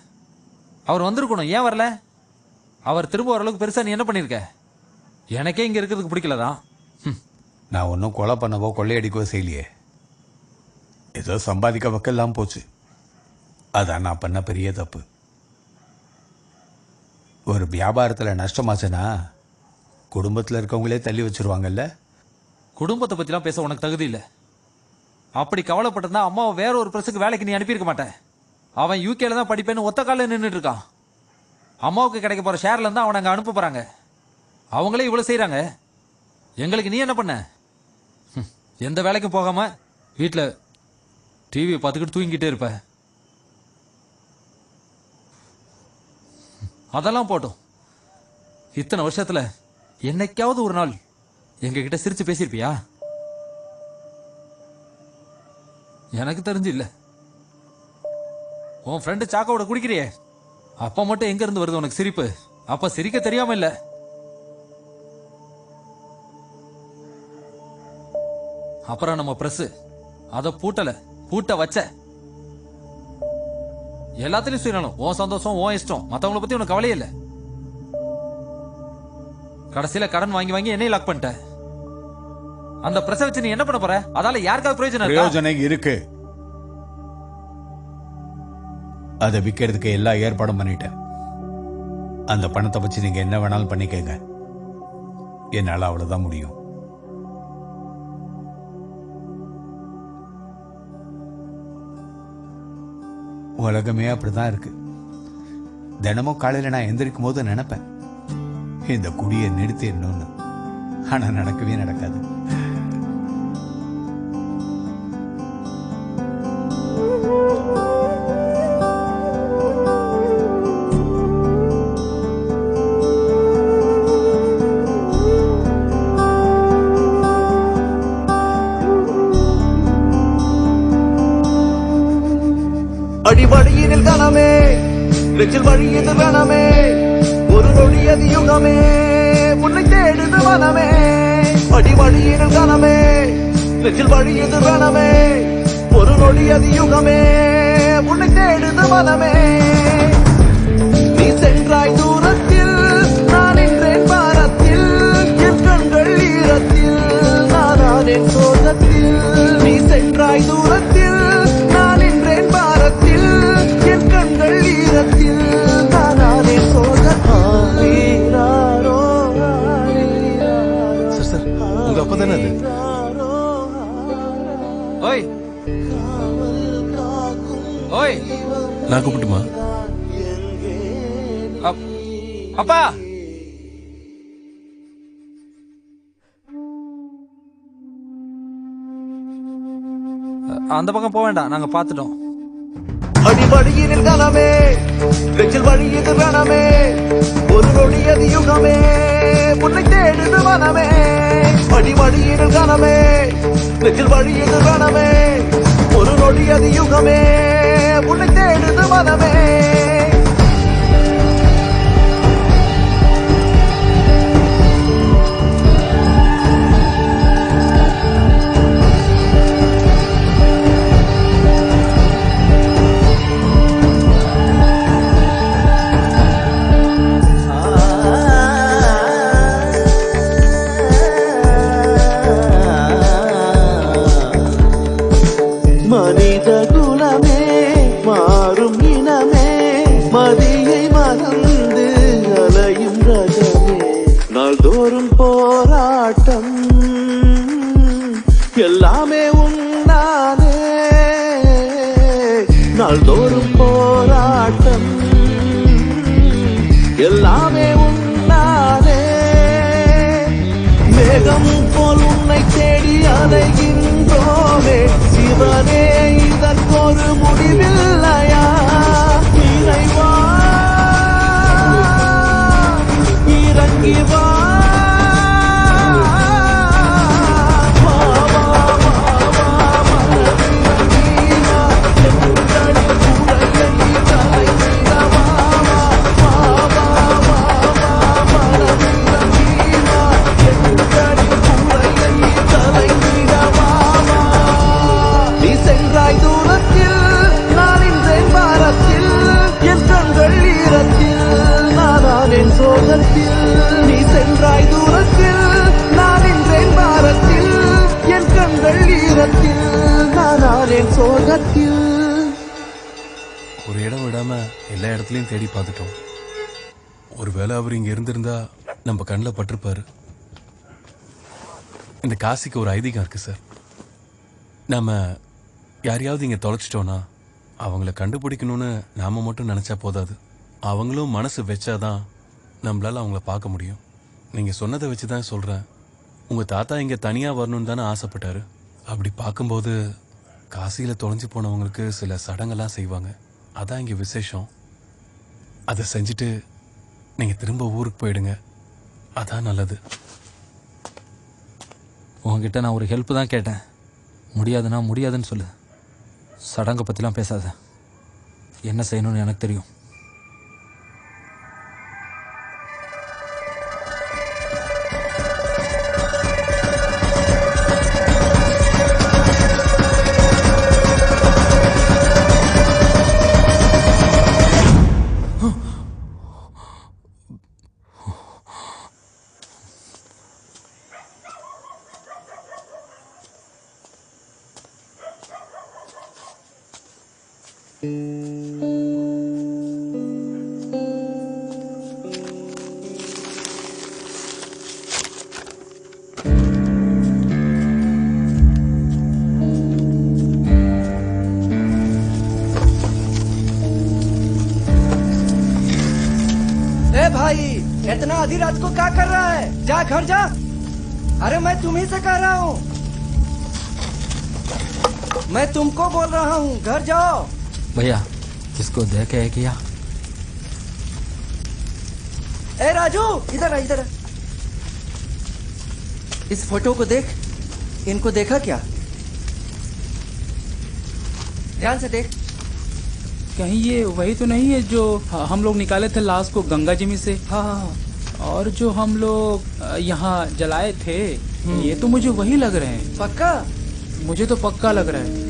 அவர் வந்திருக்கணும். ஏன் வரல? அவர் திரும்ப ஓரளவுக்கு பெருசாக நீ என்ன பண்ணியிருக்க? எனக்கே இங்கே இருக்கிறதுக்கு பிடிக்கலதான். நான் ஒன்றும் கொலை பண்ணவோ கொள்ளையடிக்கவோ செய்யலையே. ஏதோ சம்பாதிக்க வக்கெல்லாம் போச்சு. அதான் நான் பண்ண பெரிய தப்பு. ஒரு வியாபாரத்தில் நஷ்டமாச்சுன்னா குடும்பத்தில் இருக்கவங்களே தள்ளி வச்சிருவாங்கல்ல. குடும்பத்தை பற்றிலாம் பேச உனக்கு தகுதி இல்லை. அப்படி கவலைப்பட்டிருந்தா அம்மாவை வேற ஒரு பிரஸுக்கு வேலைக்கு நீ அனுப்பியிருக்க மாட்டேன். அவன் யூகேல தான் படிப்பேன்னு ஒத்த காலில் நின்றுட்டு இருக்கான். அம்மாவுக்கு கிடைக்க போகிற ஷேர்ல இருந்து அவனை அங்கே அனுப்ப போகிறாங்க. அவங்களே இவ்வளோ செய்கிறாங்க. எங்களுக்கு நீ என்ன பண்ண? எந்த வேலைக்கும் போகாம வீட்டில் டிவியை பார்த்துக்கிட்டு தூங்கிட்டே இருப்ப. அதெல்லாம் போட்டோம். இத்தனை வருஷத்துல என்னைக்காவது ஒரு நாள் எங்ககிட்ட சிரிச்சு பேசியிருப்பியா? எனக்கு தெரிஞ்சு இல்ல. உன் ஃப்ரெண்டு சாக்கோட குடிக்கிறியே, அப்ப மட்டும் எங்க இருந்து வருது உனக்கு சிரிப்பு? அப்ப சிரிக்க தெரியாம இல்ல. அப்புறம் நம்ம பிரஸ் அத பூட்ட வச்ச. எல்லாத்திலையும் செய்யணும். உன் சந்தோஷம், உன் இஷ்டம். மத்தவங்களை பத்தி உனக்கு கவலையே இல்லை. கடைசியில கடன் வாங்கி வாங்கி என்னையும் லாக் பண்ணிட்ட. அந்த பிரஸ் வச்சு நீ என்ன பண்ண போற? அதால யாருக்காவது பிரயோஜனம் இருக்கு. அதை விற்கிறதுக்கு எல்லா ஏற்பாடும் பண்ணிட்டேன். அந்த பணத்தை வச்சு நீங்க என்ன வேணாலும் பண்ணிக்கங்க. என்னால அவ்வளவுதான் முடியும். உலகமே அப்படிதான் இருக்கு. தினமும் காலையில நான் எந்திரிக்கும் போது நினைப்பேன், இந்த குடியை நிறுத்திடணும்னு. ஆனா நடக்கவே நடக்காது. அடிவழியினில் கனமே நெச்சில் வழியது வனமே ஒரு நொடியது யுகமே உன்னை தேடுது வனமே. அடிவழியினில் கனமே நெச்சில் வழியது வனமே ஒரு நொடியது யுகமே உன்னை தேடுது வனமே. நீ சென்றாய் தூரத்தில் நான் நின்றேன் பாரத்தில் என் கண்கள் ஈரத்தில் நானானேன் சோகத்தில். நீ சென்றாய் தூரத்தில் நான் நின்றேன் பாரத்தில் என் கண்கள் ஈரத்தில் நானானேன் சோகத்தில். சார் சார் உங்க அப்பா தானே அது? ஓய் ஓய், நான் கூப்பிட்டுமா? அப்பா அந்த பக்கம் போக வேண்டாம், நாங்க பாத்துட்டோம். அடிவழியினில் கனமே நெச்சில் வழியது வனமே ஒரு நொடியது யுகமே உன்னை தேடுது வனமே. அடிவழியினில் கனமே நெச்சில் வழியது வனமே ஒரு நொடியது யுகமே உன்னை தேடுது வனமே. மனித குலமே மாறும் இனமே மதியை மறந்து அலையும் ரகமே. நாள்தோறும் போராட்டம் எல்லாமே உன்னானே. நாள்தோறும் போராட்டம் எல்லாமே உன்னானே. மேகம் போல் உன்னை தேடி அலைகின்றோமே சிவனே, இதற்கொரு முடிவில்லையா? இறைவா இறங்கி வா. நீ சென்றாய் தூரத்தில் நான் நின்றேன் பாரத்தில் என் கண்கள் ஈரத்தில் நானானேன் சோகத்தில். நீ சென்றாய் தூரத்தில் நான் நின்றேன் பாரத்தில் என் கண்கள் ஈரத்தில் நானானேன் சோகத்தில். ஒரு இடம் விடாம எல்லா இடத்துலயும் தேடி பார்த்துட்டோம். ஒருவேளை அவர் இங்க இருந்திருந்தா நம்ம கண்ணில் பட்டிருப்பாரு. இந்த காசிக்கு ஒரு ஐதீகம் இருக்கு சார். நம்ம யாரையாவது இங்க தொலைச்சிட்டோன்னா அவங்கள கண்டுபிடிக்கணும்னு நாம மட்டும் நினைச்சா போதாது. அவங்களும் மனசு வச்சாதான் நம்மளால அவங்கள பார்க்க முடியும். நீங்க சொன்னதை வச்சுதான் சொல்றேன். உங்க தாத்தா இங்க தனியா வரணும்னு தானே ஆசைப்பட்டாரு. அப்படி பார்க்கும்போது காசியில தொலைஞ்சு போனவங்களுக்கு சில சடங்கெல்லாம் செய்வாங்க. அதான் இங்க விசேஷம். அதை செஞ்சுட்டு நீங்க திரும்ப ஊருக்கு போயிடுங்க. அதான் நல்லது. உங்ககிட்ட நான் ஒரு ஹெல்ப் தான் கேட்டேன். முடியாதுன்னா முடியாதுன்னு சொல்லு. சடங்கை பற்றிலாம் பேசாத. என்ன செய்யணும்னு எனக்கு தெரியும். भाई इतना आधी रात को क्या कर रहा है? जा घर जा। अरे मैं तुम्ही से कह रहा हूँ, मैं तुमको बोल रहा हूँ, घर जाओ। भैया इसको देखे है क्या? ए राजू इधर आ, इधर आ। इस फोटो को देख, इनको देखा क्या? ध्यान से देख। कहीं ये वही तो नहीं है जो हम लोग निकाले थे लाश को गंगा जी में से? हाँ हाँ हाँ। और जो हम लोग यहाँ जलाए थे, ये तो मुझे वही लग रहे हैं। पक्का? मुझे तो पक्का लग रहा है।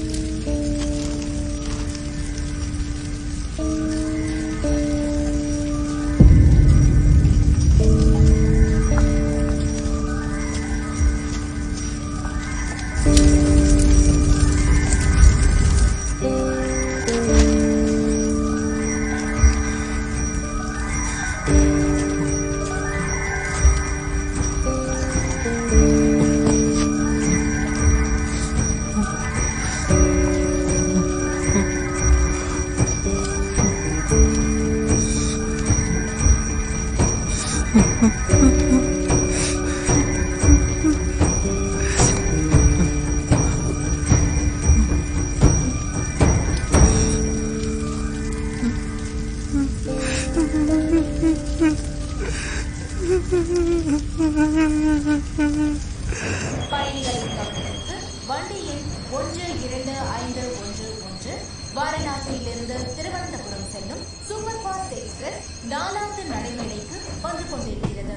பயணிகளின் கவனத்திற்கு வண்டி எண் 12511 வாரணாசியிலிருந்து திருவனந்தபுரம் செல்லும் சூப்பர் ஃபாஸ்ட் எக்ஸ்பிரஸ் 4வது நடைமேடைக்கு வந்து கொண்டிருக்கிறது.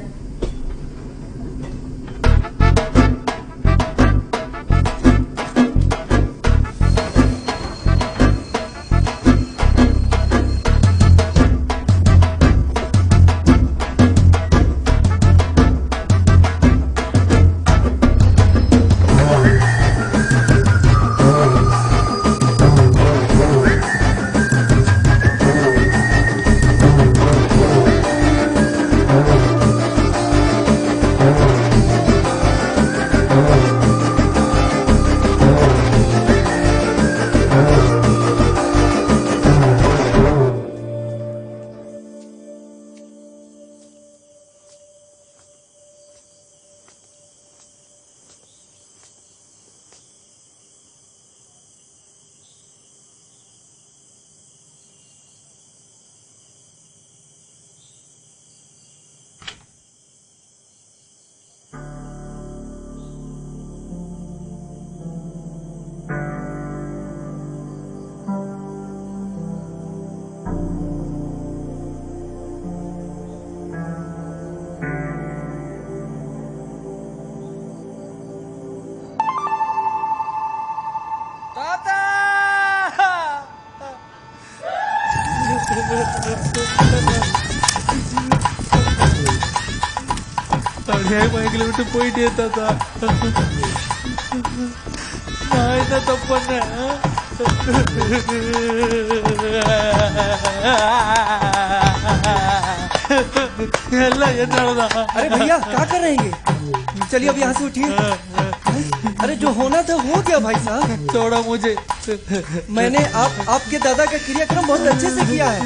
எங்களை விட்டு போயிட்டே தாத்தா. நான் என்ன தப்பு பண்ணேன்? எல்லாம் என்னாலதான். अरे भैया क्या कर रहे हैं? चलिए अब यहाँ से उठिए। अरे जो होना था हो गया भाई साहब। छोड़ो मुझे। मैंने आपके दादा का क्रियाक्रम बहुत अच्छे से किया है।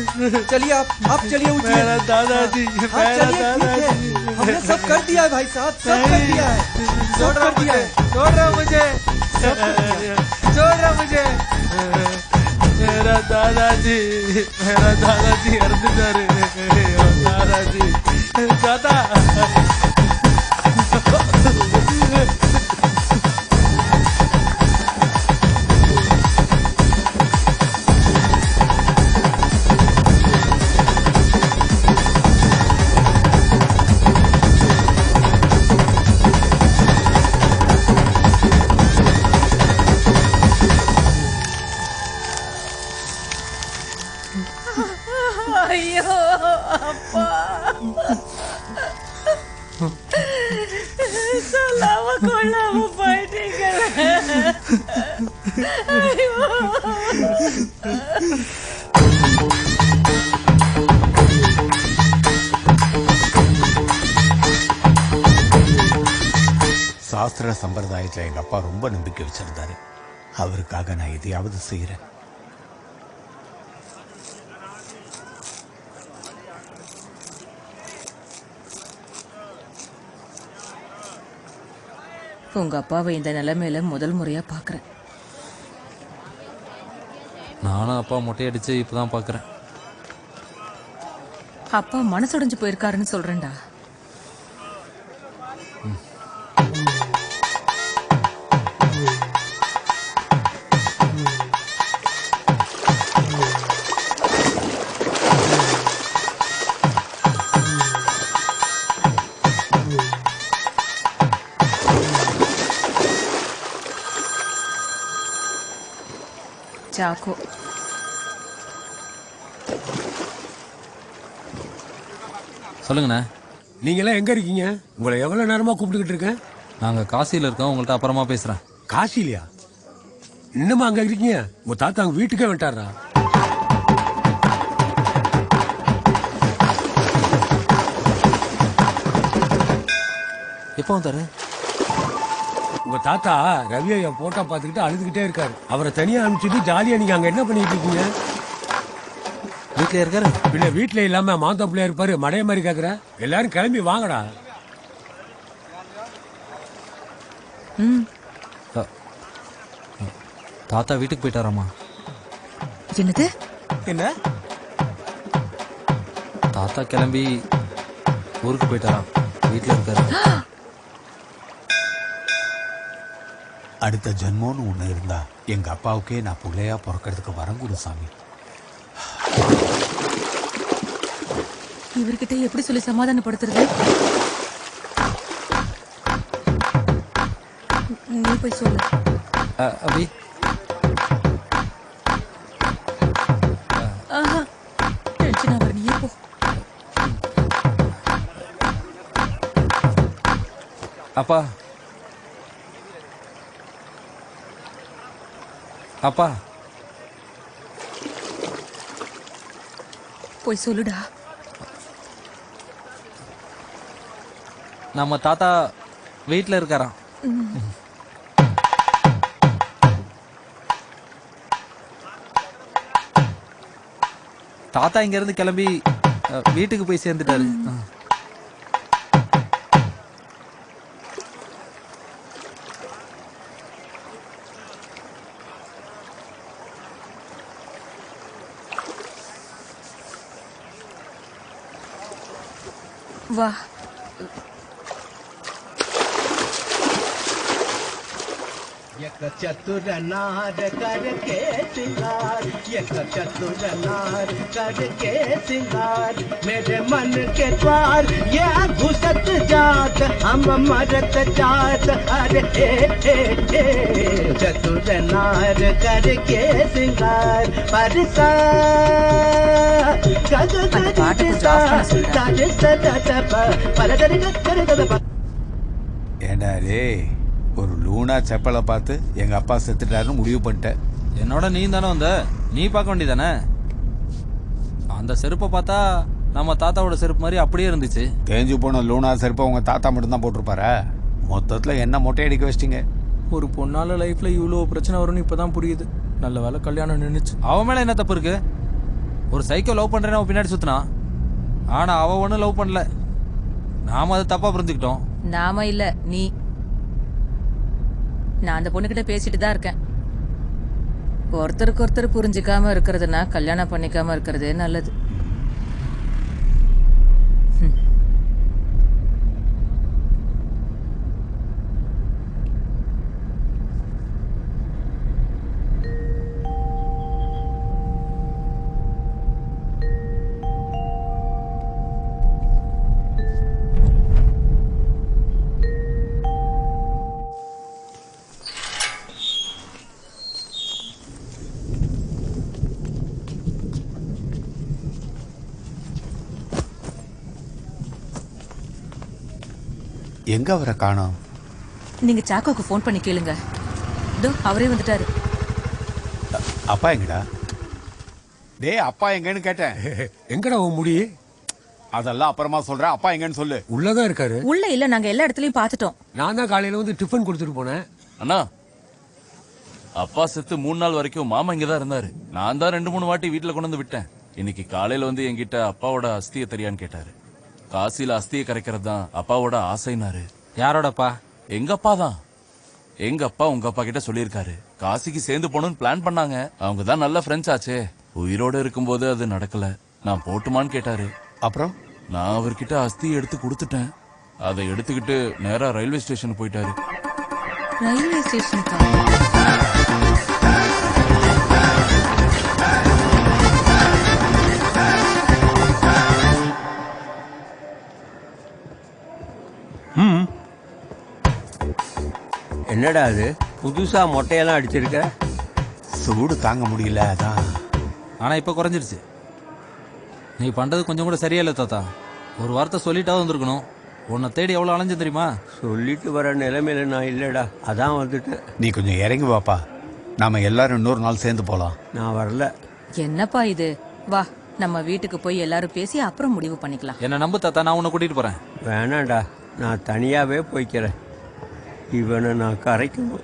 चलिए आप चलिए उठिए। मेरा दादाजी, मेरा दादाजी। हमने सब कर दिया है भाई साहब, सब कर दिया है, सब कर दिया है। छोड़ रहा मुझे, छोड़ रहा मुझे। मेरा दादाजी अर्धदार दादाजी दादा। ஐயோ அப்பா, சொல்லாம கொள்ளாம போயிட்டீங்க. சாஸ்திர சம்பிரதாயத்தில் எங்கள் அப்பா ரொம்ப நம்பிக்கை வச்சிருந்தாரு. அவருக்காக நான் எதையாவது செய்கிறேன். உங்க அப்பாவை இந்த நிலைமையில முதல் முறையா பாக்குறேன். நானும் அப்பா மொட்டையடிச்சு இப்பதான் பாக்குறேன். அப்பா மனசுடைஞ்சு போயிருக்காருன்னு சொல்றேன்டா. சாக்கோ, சொல்லுங்கண்ணே. நீங்களாம் எங்க இருக்கீங்க? உங்களை எவ்வளவு நேரமா கூப்பிட்டுக்கிட்டு இருக்கேன். நாங்க காசியில இருக்கோம், உங்கள்ட்ட அப்புறமா பேசுறேன். காசிலியா? இன்னுமா அங்க இருக்கீங்க? உங்க தாத்தா அங்க வீட்டுக்கே வந்துட்டாரா? எப்போ வந்தாரு? உங்க தாத்தா ரவி ஐயா போட்டோ பார்த்துக்கிட்டு அழுதுகிட்டே இருக்காரு. அவரை தனியா அனுப்பிச்சுட்டு ஜாலியா நீங்க அங்க என்ன பண்ணிட்டு இருக்கீங்க? வீட்டுல இருக்காரு? இல்ல வீட்டுல இல்லாம மாந்தோப்புல இருப்பாரு. மடைய மாதிரி கேக்குற. எல்லாரும் கிளம்பி வாங்கடா. தாத்தா வீட்டுக்கு போயிட்டாராமா? என்னது? என்ன? தாத்தா கிளம்பி ஊருக்கு போயிட்டாராம். வீட்டுல இருக்காரு. அடுத்த ஜென்மம்னு ஒண்ணு இருந்தா எங்க அப்பாவுக்கே நான் பிள்ளையா பிறக்கிறதுக்கு வரம் கொடு சாமி. இவர்கிட்ட எப்படி சொல்லி சமாதானப்படுத்துறது? நீ போய் சொல்லு. அபி, டென்ஷன் ஆவற நீ போ. அப்பா, அப்பா போய் சொல்லுடா. நம்ம தாத்தா வீட்டுல இருக்காராம். தாத்தா இங்க இருந்து கிளம்பி வீட்டுக்கு போய் சேர்ந்துட்டாரு. வா. चतुर नार करके सिंगार, चतुर नार करके सिंगार, मेरे मन के द्वार ये घुसत जात, हम मरत जात, अरे चतुर नार करके सिंगार परसा என்னடே ஒரு லூனா செப்பலை பார்த்து எங்க அப்பா செத்துட்டாருன்னு முடிவு பண்ணிட்டேன். என்னோட நீ தானே வந்த, நீ பார்க்க வேண்டியதானே? அந்த செருப்பை பார்த்தா நம்ம தாத்தாவோட செருப்பு மாதிரி அப்படியே இருந்துச்சு. தேஞ்சு போன லூனா செருப்பை உங்க தாத்தா மட்டும்தான் போட்டிருப்பாரா? மொத்தத்துல என்ன மொட்டை அடிக்க வச்சிட்டீங்க. ஒரு பொண்ணால லைஃப்ல இவ்வளோ பிரச்சனை வரும்னு இப்பதான் புரியுது. நல்ல வேலை கல்யாணம் நின்றுச்சு. அவன் மேல என்ன தப்பு இருக்கு? ஒரு சைக்கோ லவ் பண்றேன்னு அவன் பின்னாடி சுத்தினா, ஆனா அவ ஒன்னும் லவ் பண்ணல. நாம அதை தப்பா புரிஞ்சுக்கிட்டோம். நாம இல்ல, நீ. நான் அந்த பொண்ணுகிட்ட பேசிட்டு தான் இருக்கேன். ஒருத்தருக்கு ஒருத்தர் புரிஞ்சுக்காம இருக்கிறதுனா கல்யாணம் பண்ணிக்காம இருக்கிறதே நல்லது. எங்க அவரை காணோம்? நீங்க சாக்கோக்கு ஃபோன் பண்ணி கேளுங்க. இதோ அவரே வந்துட்டாரு. அப்பா எங்கடா? டேய், அப்பா எங்கன்னு கேட்டேன். எங்கடா உன் முடி? அதெல்லாம் அப்புறமா சொல்றேன். அப்பா எங்கன்னு சொல்லு. உள்ளதான் இருக்காரு. உள்ள இல்ல, நாங்க எல்லா இடத்துலயும் பாத்துட்டோம். நான் தான் காலையில வந்து டிஃபன் கொடுத்துட்டு போனேன். அண்ணா, அப்பா செத்து 3 நாள் வரைக்கும் மாமா இங்கதான் இருந்தாரு. நான் தான் 2-3 வாட்டி வீட்டுல கொண்டு வந்து விட்டேன். இன்னைக்கு காலையில வந்து என்கிட்ட அப்பாவோட அஸ்தியை தெரியான்னு கேட்டாரு. காசில அஸ்தியை கரைக்கிறது தான் அப்பாவோட ஆசைனாரு. யாரோடப்பா? எங்க அப்பா தான். எங்க அப்பா உங்க அப்பா கிட்ட சொல்லியிருக்காரு, காசிக்கு சேர்ந்து போகணும்னு பிளான் பண்ணாங்க. அவங்க தான் நல்ல ஃப்ரெண்ட்ஸ் ஆச்சே. உயிரோட இருக்கும்போது அது நடக்கல. நான் போட்டுமான்னு கேட்டாரு. அப்புறம் நான் அவர்கிட்ட அஸ்தி எடுத்து கொடுத்துட்டேன். அதை எடுத்துக்கிட்டு நேரா ரயில்வே ஸ்டேஷன் போயிட்டாரு. ரயில்வே ஸ்டேஷனுக்கா? என்னடா அது புதுசா மொட்டையெல்லாம் அடிச்சிருக்க? சூடு தாங்க முடியல அதான். ஆனா இப்ப குறைஞ்சிருச்சு. நீ பண்றது கொஞ்சம் கூட சரியா இல்லை தாத்தா. ஒரு வார்த்தை சொல்லிட்டாவது வந்திருக்கணும். உன்னை தேடி எவ்வளவு அலைஞ்சு தெரியுமா? சொல்லிட்டு வர நிலைமையில நான் இல்லடா, அதான் வந்துட்டேன். நீ கொஞ்சம் இறங்கி வாப்பா, நாம எல்லாரும் இன்னொரு நாள் சேர்ந்து போலாம். நான் வரல. என்னப்பா இது? வா, நம்ம வீட்டுக்கு போய் எல்லாரும் பேசி அப்புறம் முடிவு பண்ணிக்கலாம். என்ன நம்பு தாத்தா, நான் உன்னை கூட்டிட்டு போறேன். வேணாண்டா, நான் தனியாவே போய்க்கிறேன். இவனை நான் கரைக்கணும்.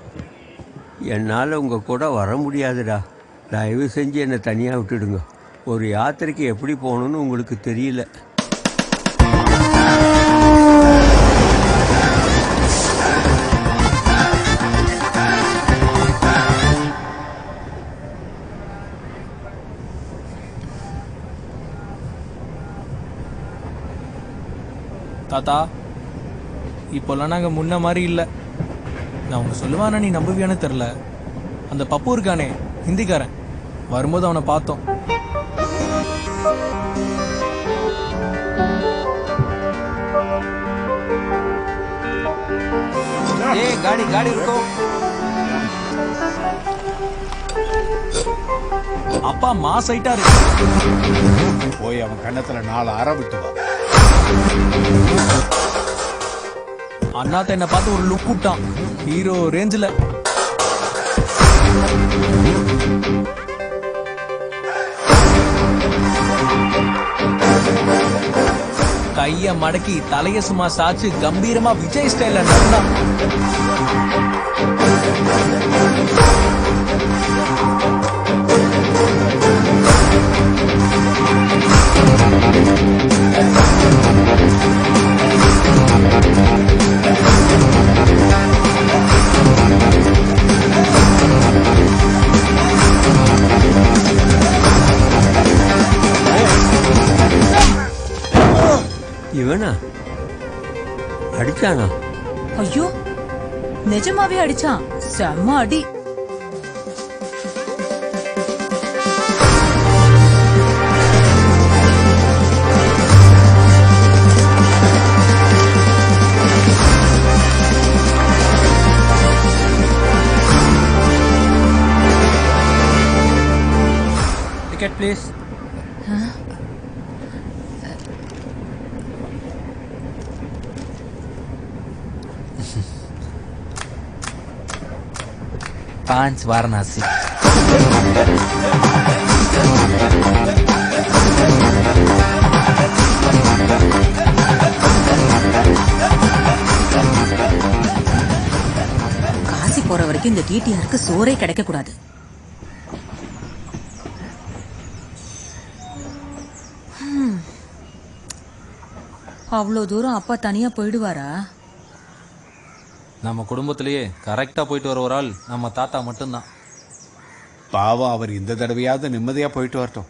என்னால் உங்கள் கூட வர முடியாதுடா. தயவு செஞ்சு என்னை தனியாக விட்டுடுங்க. ஒரு யாத்திரைக்கு எப்படி போகணுன்னு உங்களுக்கு தெரியல. தாத்தா, இப்போல்லாம் நாங்க முன்ன மாதிரி இல்ல. நான் உனக்கு சொல்லுவானா நீ நம்புவியானு தெரியல. அந்த பப்பு இருக்கானே ஹிந்திக்காரன், வரும்போது அவனை பார்த்தோம். गाड़ी गाड़ी रुको. அப்பா மாஸ் ஆயிட்டாரு. போய் அவன் கண்ணத்துல 4 அறை விட்டு வா. அண்ணாத்த என்ன பார்த்து ஒரு லுக் விட்டான், ஹீரோ ரேஞ்சில். கைய மடக்கி தலைய சும்மா சாச்சு கம்பீரமா விஜய் ஸ்டைல நடந்தான். இவனா அடிச்சானா? ஐயோ, நிஜமாவே அடிச்சான். செம்ம அடி. Ticket please. पांच वाराणसी. காசி போற வரைக்கும் இந்த டிடிஆருக்கு சோறே கிடைக்க கூடாது. அவ்வளோ தூரம் அப்பா தனியா போயிடுவாரா? நம்ம குடும்பத்திலேயே கரெக்டா போயிட்டு வர ஒரு ஆள் நம்ம தாத்தா மட்டும்தான். பாவம், அவர் இந்த தடவையாவது நிம்மதியா போயிட்டு வரட்டும்.